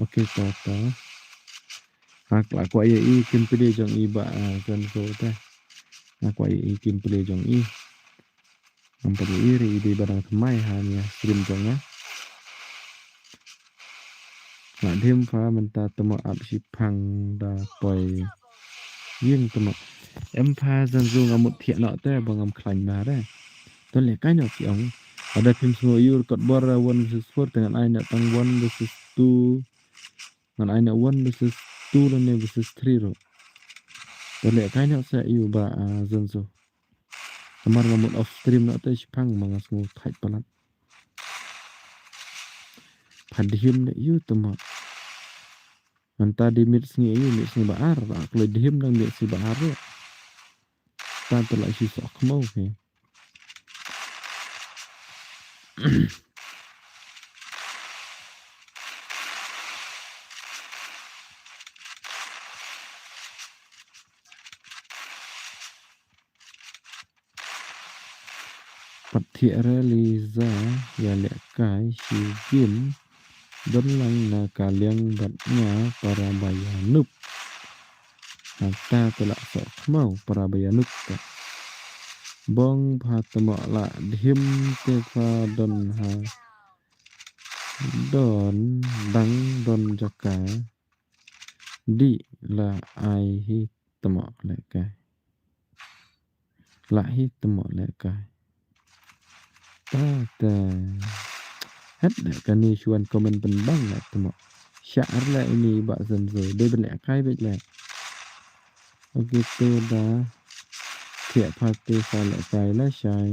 oke to hak la kwa ye i kim pede jong i ba zanzo te na kwa ye i kim pede jong i nampak iri di barang kemai hanya stream jong na thêm pha mình ta tamo ap si phang da poi riêng tamo em pha dân du ngam một thiện nọ te bằng ngam khảnh mà đấy tôi lẽ cái nhỏ chị ông ở đây phim số yêu cột bor 1/4 dengan ai nọ tăng 1/2 dengan ai nọ 1/2 dan 1/3 rồi tôi lẽ cái nhỏ sẽ yêu ba dân du kamar ngam một off stream nọ te si phang mang ngu thạch palat padhim ne yêu tamo Anta di mix ni baar kalau dihim nang mix ni baar ta telah si sok mau ke Pathi Liza ya lek kai si game don lang na kaliang batnya para bayanup ta telah sok mau para bayanup bong phatmo la dhim te pha don ha don dang don jaka di la ai hi tmo le kai la hi tmo le kai ta hết le kani chuan comment pen bang le tmo syar le ini ba zan zo de le kai be le oke tu da thiện pha tê pha lại cái lá chai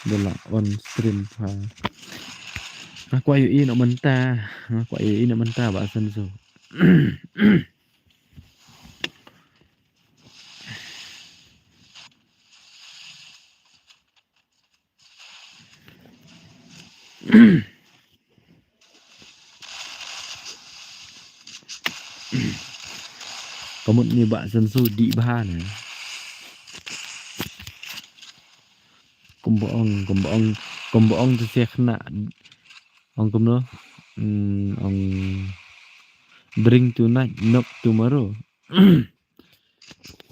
để là on stream pha qua yêu in ở mình ta qua yêu in ở mình ta bạn sân rồi có một người bạn sân rồi đi ba này cùng bộ ông sẽ khna ông cũng nó ông drink tonight not tomorrow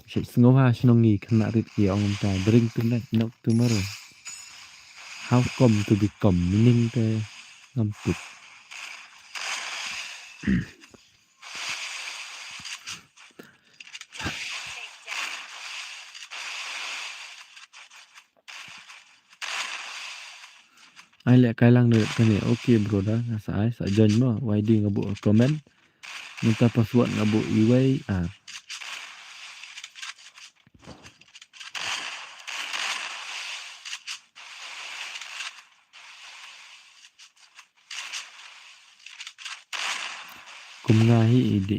sẽ ngô ha xin ông nghỉ khna rít kia ông ta drink tonight not tomorrow how come to become meaning te ngam tụt ai lek kai lang được kan ni okay bro dah sa ai sa join mo YD ngabu comment minta password ngabu iway kum ngahi idi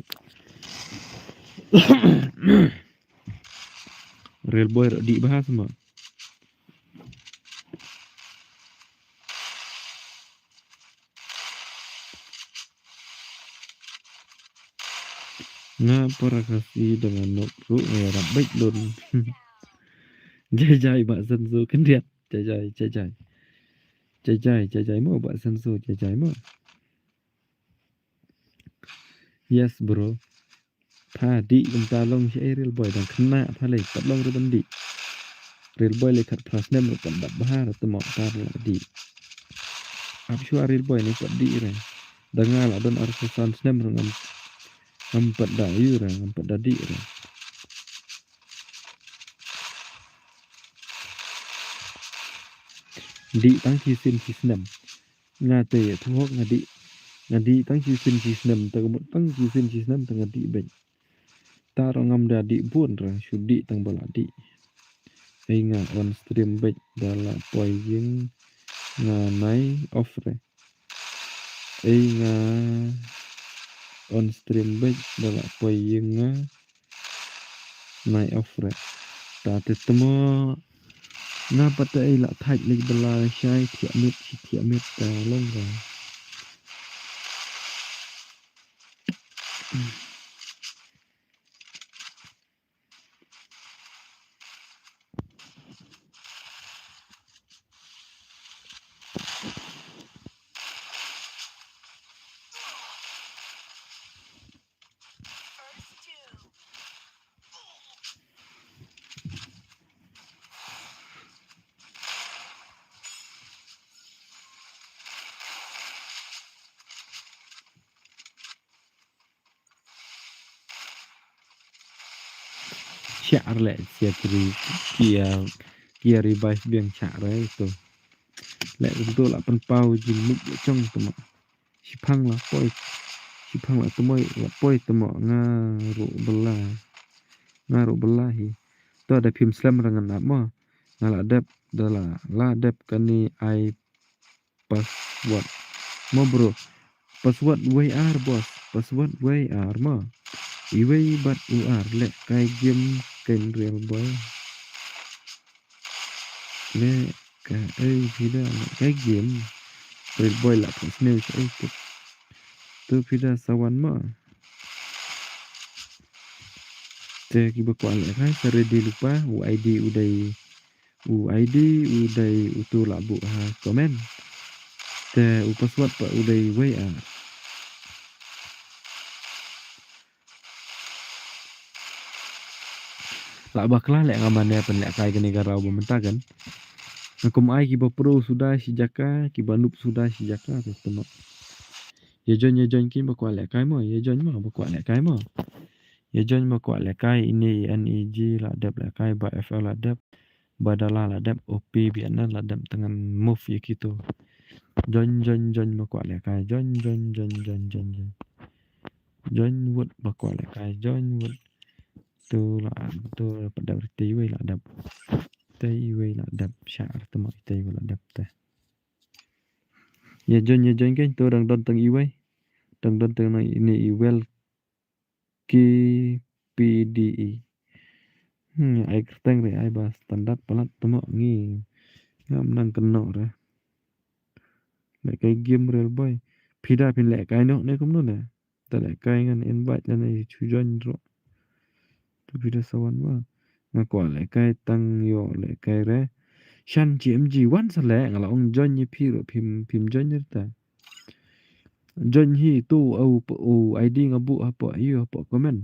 real boy di bahas mo ngapa kasih dengan notru ngerap baik don jajai bak senso kendiat jajai mo bak senso jajai mo yes bro tha di minta long si real boy dan kena tha le pat long ruban di real boy le khat plus nem ro kan dat bahar temo tar di ap sure real boy ni pat di re dangal adon arsasan nem ro ngam pat da yu re ngam pat da di re di tang chi sin chi nem nga te thu hok nga di tang chi sin chi nem ta mo tang chi sin chi nem ta nga di ben ta ro ngam da di bun ra shu di tang bala di ai nga on stream bet dala poi yeng nga nai off re ai nga on stream bet dala poi yeng nga nai off re ta te temo nga pata ai la thaj lik bala shai thia mit ta long ra First two. chả lẽ chia kia revive biang chả đấy tu lẽ chúng là pan pau jin muk trong tu sipang la tu moi la poi tu nga ru bela hi tu ada phim slam rangan na mo nga la dep kani ai password mo bro password WR bos password WR mo iway bat UR le kai game ken real boy le ka ai vida cái game real boy la pas new ai tu vida sawan ma te ki bakwa le kai ready lupa UID uday utu labu ha comment te u password pa uday WR la bakla le ngamane pen le kai kani garau bementakan Nakum ai ki pro sudah si jaka ki banup sudah si jaka tu temo ye jon ki bakwa le kai mo ye jon mo bakwa le kai mo ye jon mo kwa le kai ini NEG la dep le kai ba FL la dep badala la dep OP bianan la dep dengan move ye gitu jon mo kwa le kai jon wood bakwa le kai jon wood tu pada berarti we la dep tei we la dep syar temo tei we la dep teh ye jon kan tu dang don teng iwe dang don teng ini iwel ki PDE ai kerteng re ai ba standar pelat temo ngi ngam nang keno re le kai game real boy phida pin le kai no ne kum no ne ta le kai ngan invite le nei chu jon ro tu phida sawan wa nga kwa le kai tang yo le kai re shan GMG wan sa le ngala ong jon ni phi ro phim jon ni ta jon hi tu au ID ngabu apa ayo apa comment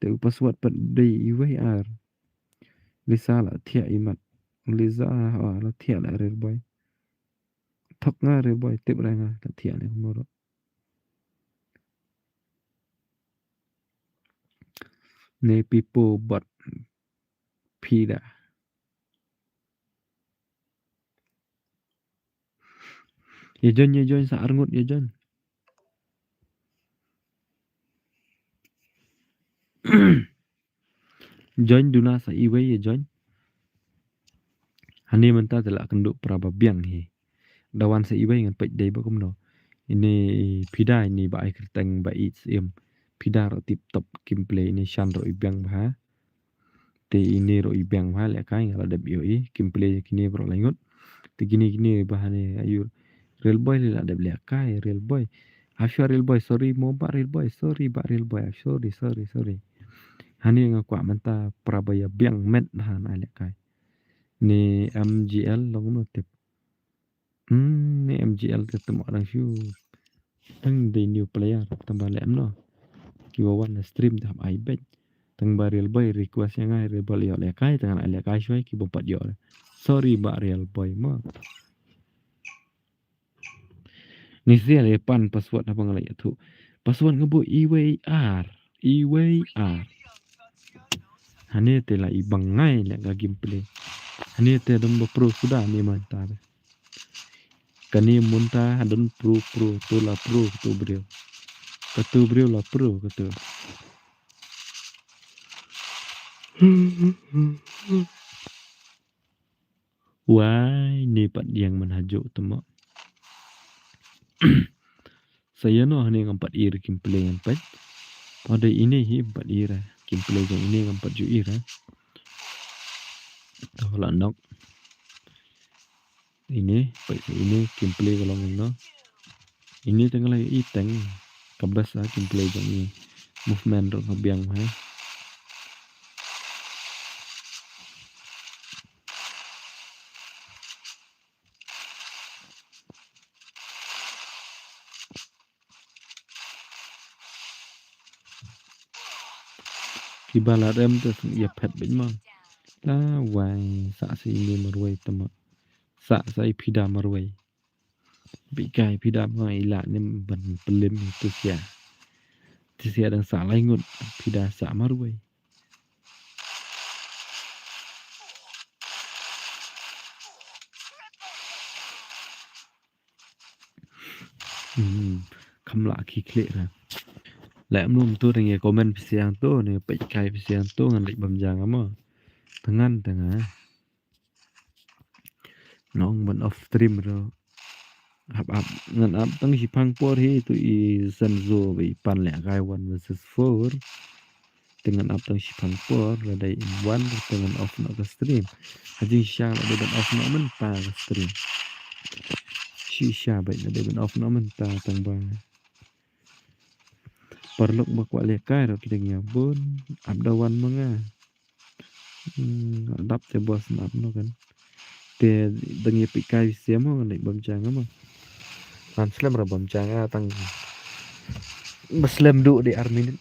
te password pat dei IWR Lisa la thia imat Lisa la thia la real boy thok nga real boy tip ra nga la thia ne moro ne pipo but phida Ya John sa arngut ya John. John duna sa iwe ya John. Hani menta telak kenduk praba biang hi. Dawan sa iwe ngan pej dai ba kumno. Ini pida ini ba ai kerteng ba it sim. Pida ro tip top kim play ini shan ro ibiang ba. Te ini ro ibiang ba le kai ngala da bio i kim play kini bro lengut. Te gini bahane ayur. Real boy le ada beli kai real boy. Afsha real boy sorry mo ba real boy sorry ba real boy sorry. Hani nga kwa menta prabaya biang met nahan ale kai. Ni MGL long no tip. Ni MGL ketemu orang syu. Tang the new player tambah lem no. Kiwa wan stream dah ai bet. Tang ba real boy request yang ai real boy yo le kai tang ale kai shoi ki bompat yo. Sorry ba real boy mo. Ni sia le pan password apa ngalai tu. Password ngebo EWR. EWR. Hani te la ibang ngai le ga gameplay. Hani te dom pro sudah ni mantap. Kani munta hadon pro tu la pro tu brio. Katu brio la pro katu. Why ni pat yang menhajuk temo. Saya no hani ngampat ir gameplay ngampat. Pada ini hi empat ira. Gameplay yang ini ngampat ju ira. Tahu lah nok. Ini baik ini gameplay kalau ngono. Ini tengah lagi iteng kabas lah gameplay yang ini. Movement ro ngabiang ha. Kibala rem tu ya pet bin mang. La wai sa si ini marwai temo. Sa sai pida marwai. Bikai pida mai la ni ban pelim tu sia. Tu sia dan sa laingut pida sa marwai. Kamla ki klik ra. Lại nôm tu dengan komen pisiang tu ni pekai pisiang tu ngan lik bamjang ama. Tengan tengah. Nong ban off stream ro. Hap ngan ap tang si pang por hi tu i Sanzo bi pan le kai 1 versus 4. Dengan ap tang si pang por la dai in 1 dengan off no ke stream. Haji sha la dai ban off no men ta ke stream. Si sha bai la dai ban off no men ta tang ba. Perluk bakwa le kai ro kideng ya bun abdawan manga. Dap te bos nap no kan. Te dengi pikai siamo ngai bamjang ama. Kan slam ra bamjang tang. Baslam du di armin.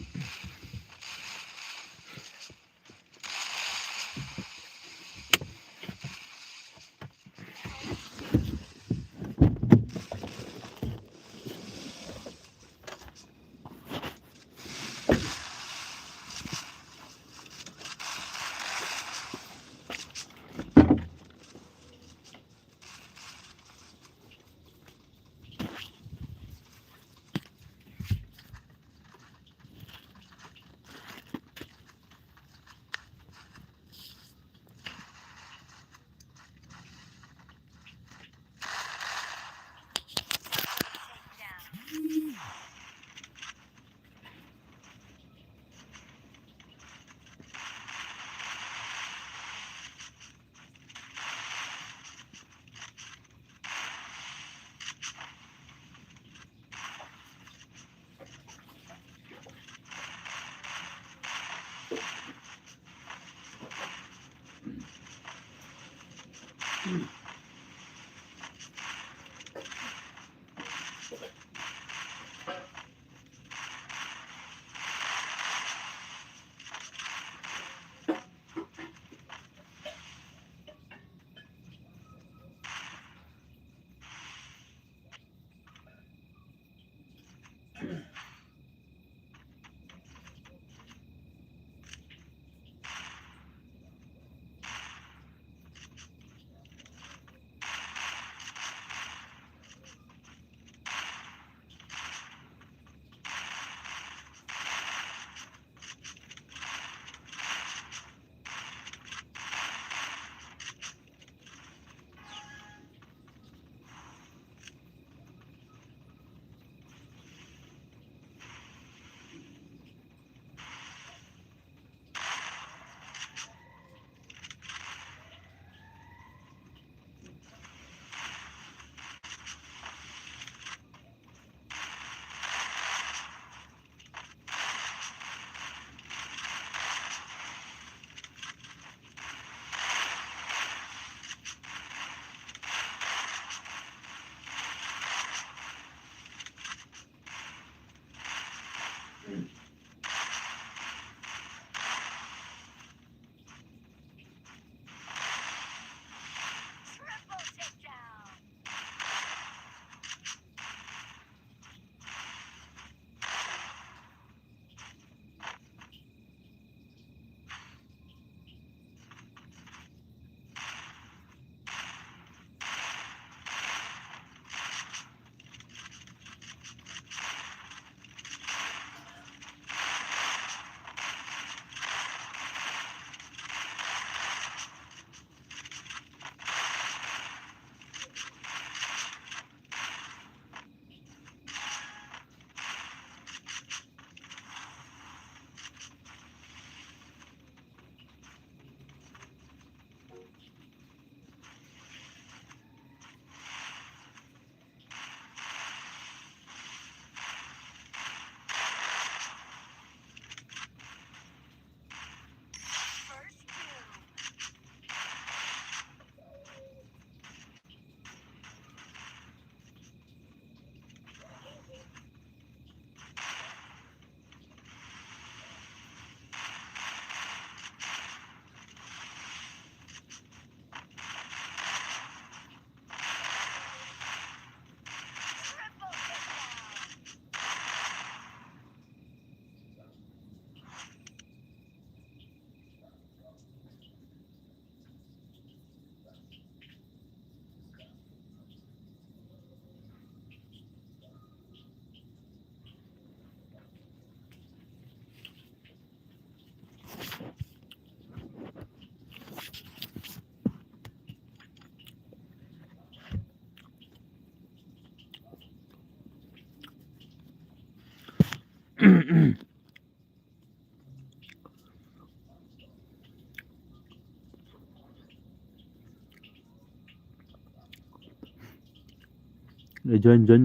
Join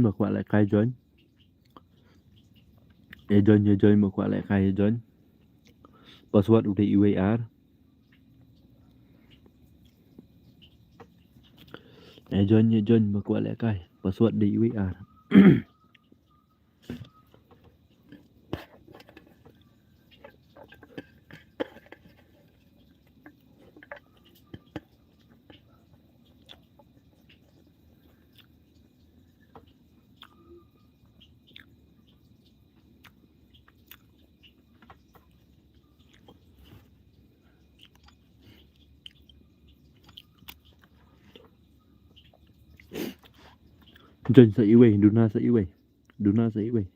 mà gọi lại khai join. Join mà gọi lại khai join. Password udah IWR. Join mà gọi lại khai. Password di IWR. Join sa IWay, Duna sa IWay. Duna sa IWay.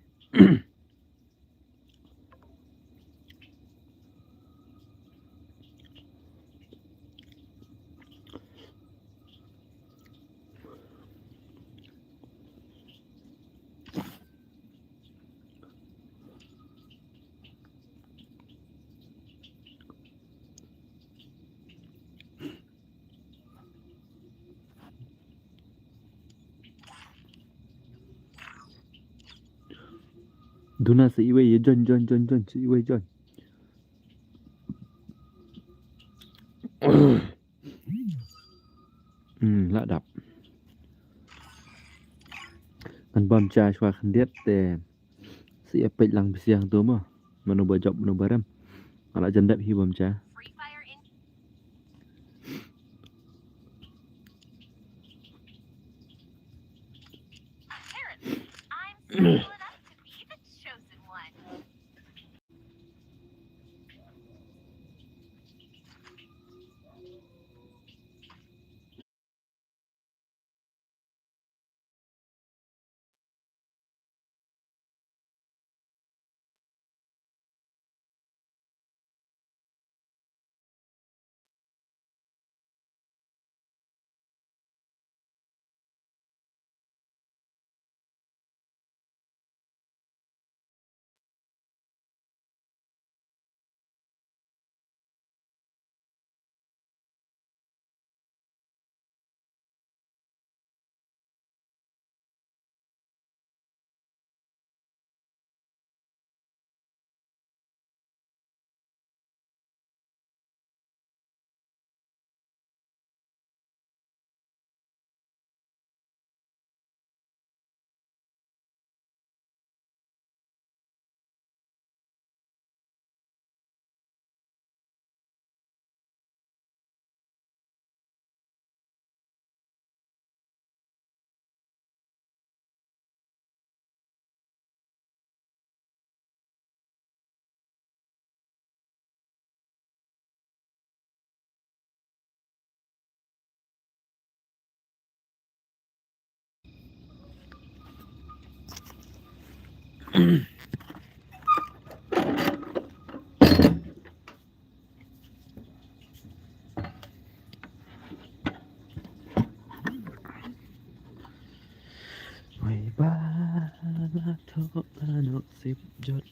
Duna sa IWay, join sa IWay join. Lạ đập. Kan bom cha chwa khandiet te si epek lang bisiang tu mah. Mano bajok mano baram. Ala jandap hi bom cha. Free Fire in. Apparently, I'm special enough to be the chosen one. Mày ba thọ là nó xếp giọt.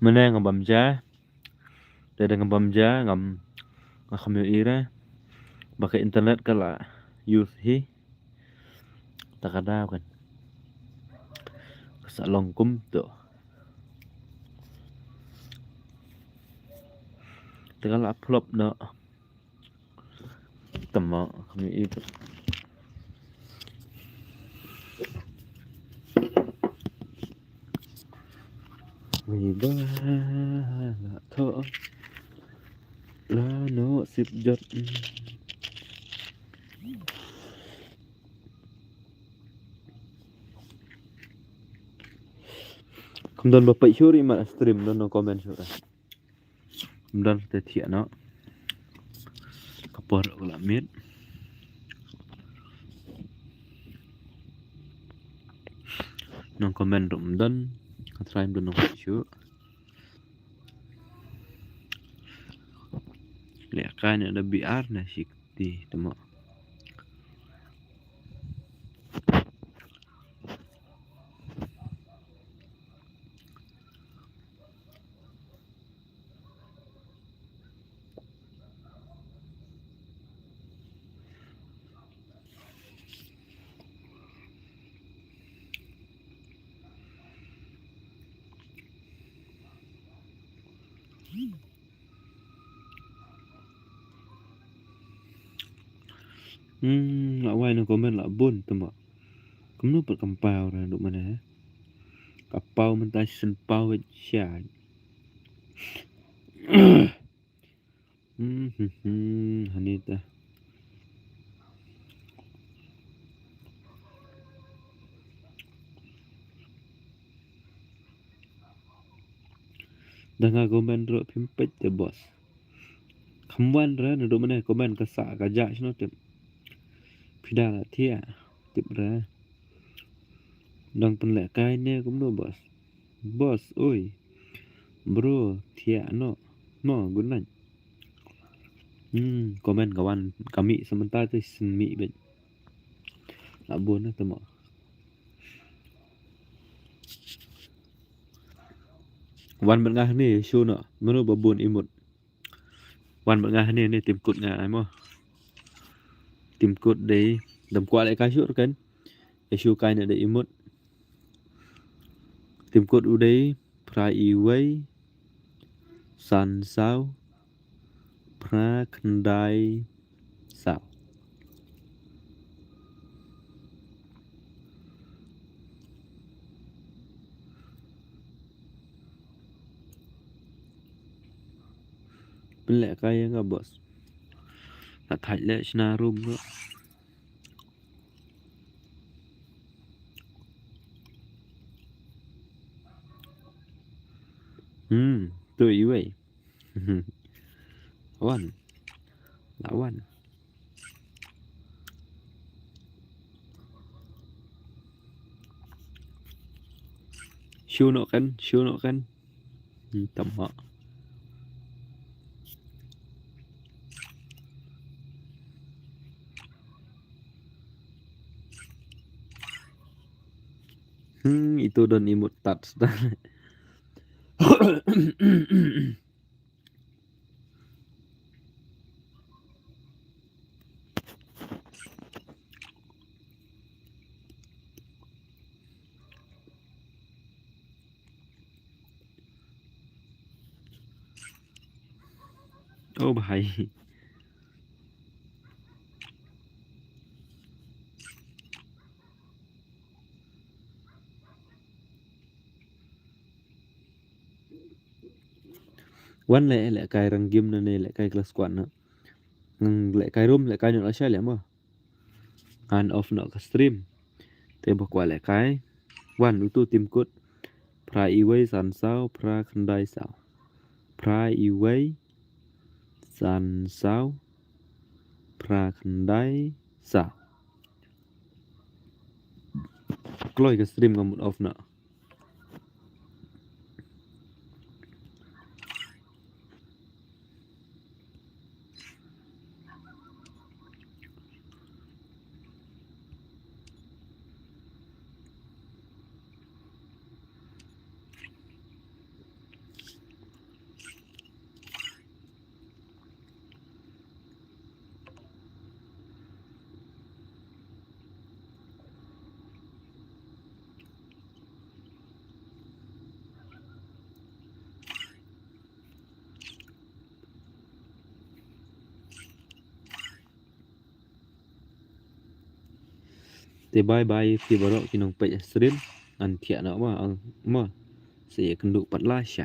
Mana ngam ja, dari ngam ja ngam ngam ira, pakai internet kala youth hi, tak ada kan. Sa longkum tu. Tekala upload no. Tama kami itu. Wiba la tho la no sip jot. Kemudian bapak syuri mak stream dan no komen syuri. Kemudian tetia no. Kapor ulamit. No komen rum dan katraim dan no syur. Lihat kan ada biar nasi di temo. Lạ quay nó comment lạ buồn temo. Kamu numpet kampau ra duk mana? Kapau mentai sen pau syai. Hanita. Dengan komen ro pimpet te bos. Kamwan ra duk mana komen kasak kajak sino tip. Pidala thia tip ra. Dang penlek kai ne kum no bos. Bos, oi. Bro, thia no. No, gunan. Komen kawan kami sementara tu semi bet. Lak buon lah temo. Wan bengah ni show no. Mano babon imut. Wan bengah ni tim kut ngai mo. Tim kut dei dam kwa lại ka syur kan. Show kai na dei imut. Tim kut u dei pra i wei san sao pra kendai sao. Pelak kaya enggak bos? Tak thạch lệ sna room nữa. Tôi ý vậy. Wan. Lawan. Show nọ kan. Tầm họ. Itu dan imut tats. Oh bahaya. Wan lệ cài răng game này lệ cài kelas kuat na. Lệ cài room lệ cài nó sai lệ mo. On off no ka stream. Te bakwa lệ cài. Wan itu tim kut. Pra iway san sao pra kendai sao. Pra iway san sao pra kendai sao. Kloi ka stream ngamut off na. Te bye bye fi barok kinong pe srin an thia na ma ang ma se kenduk pat la sha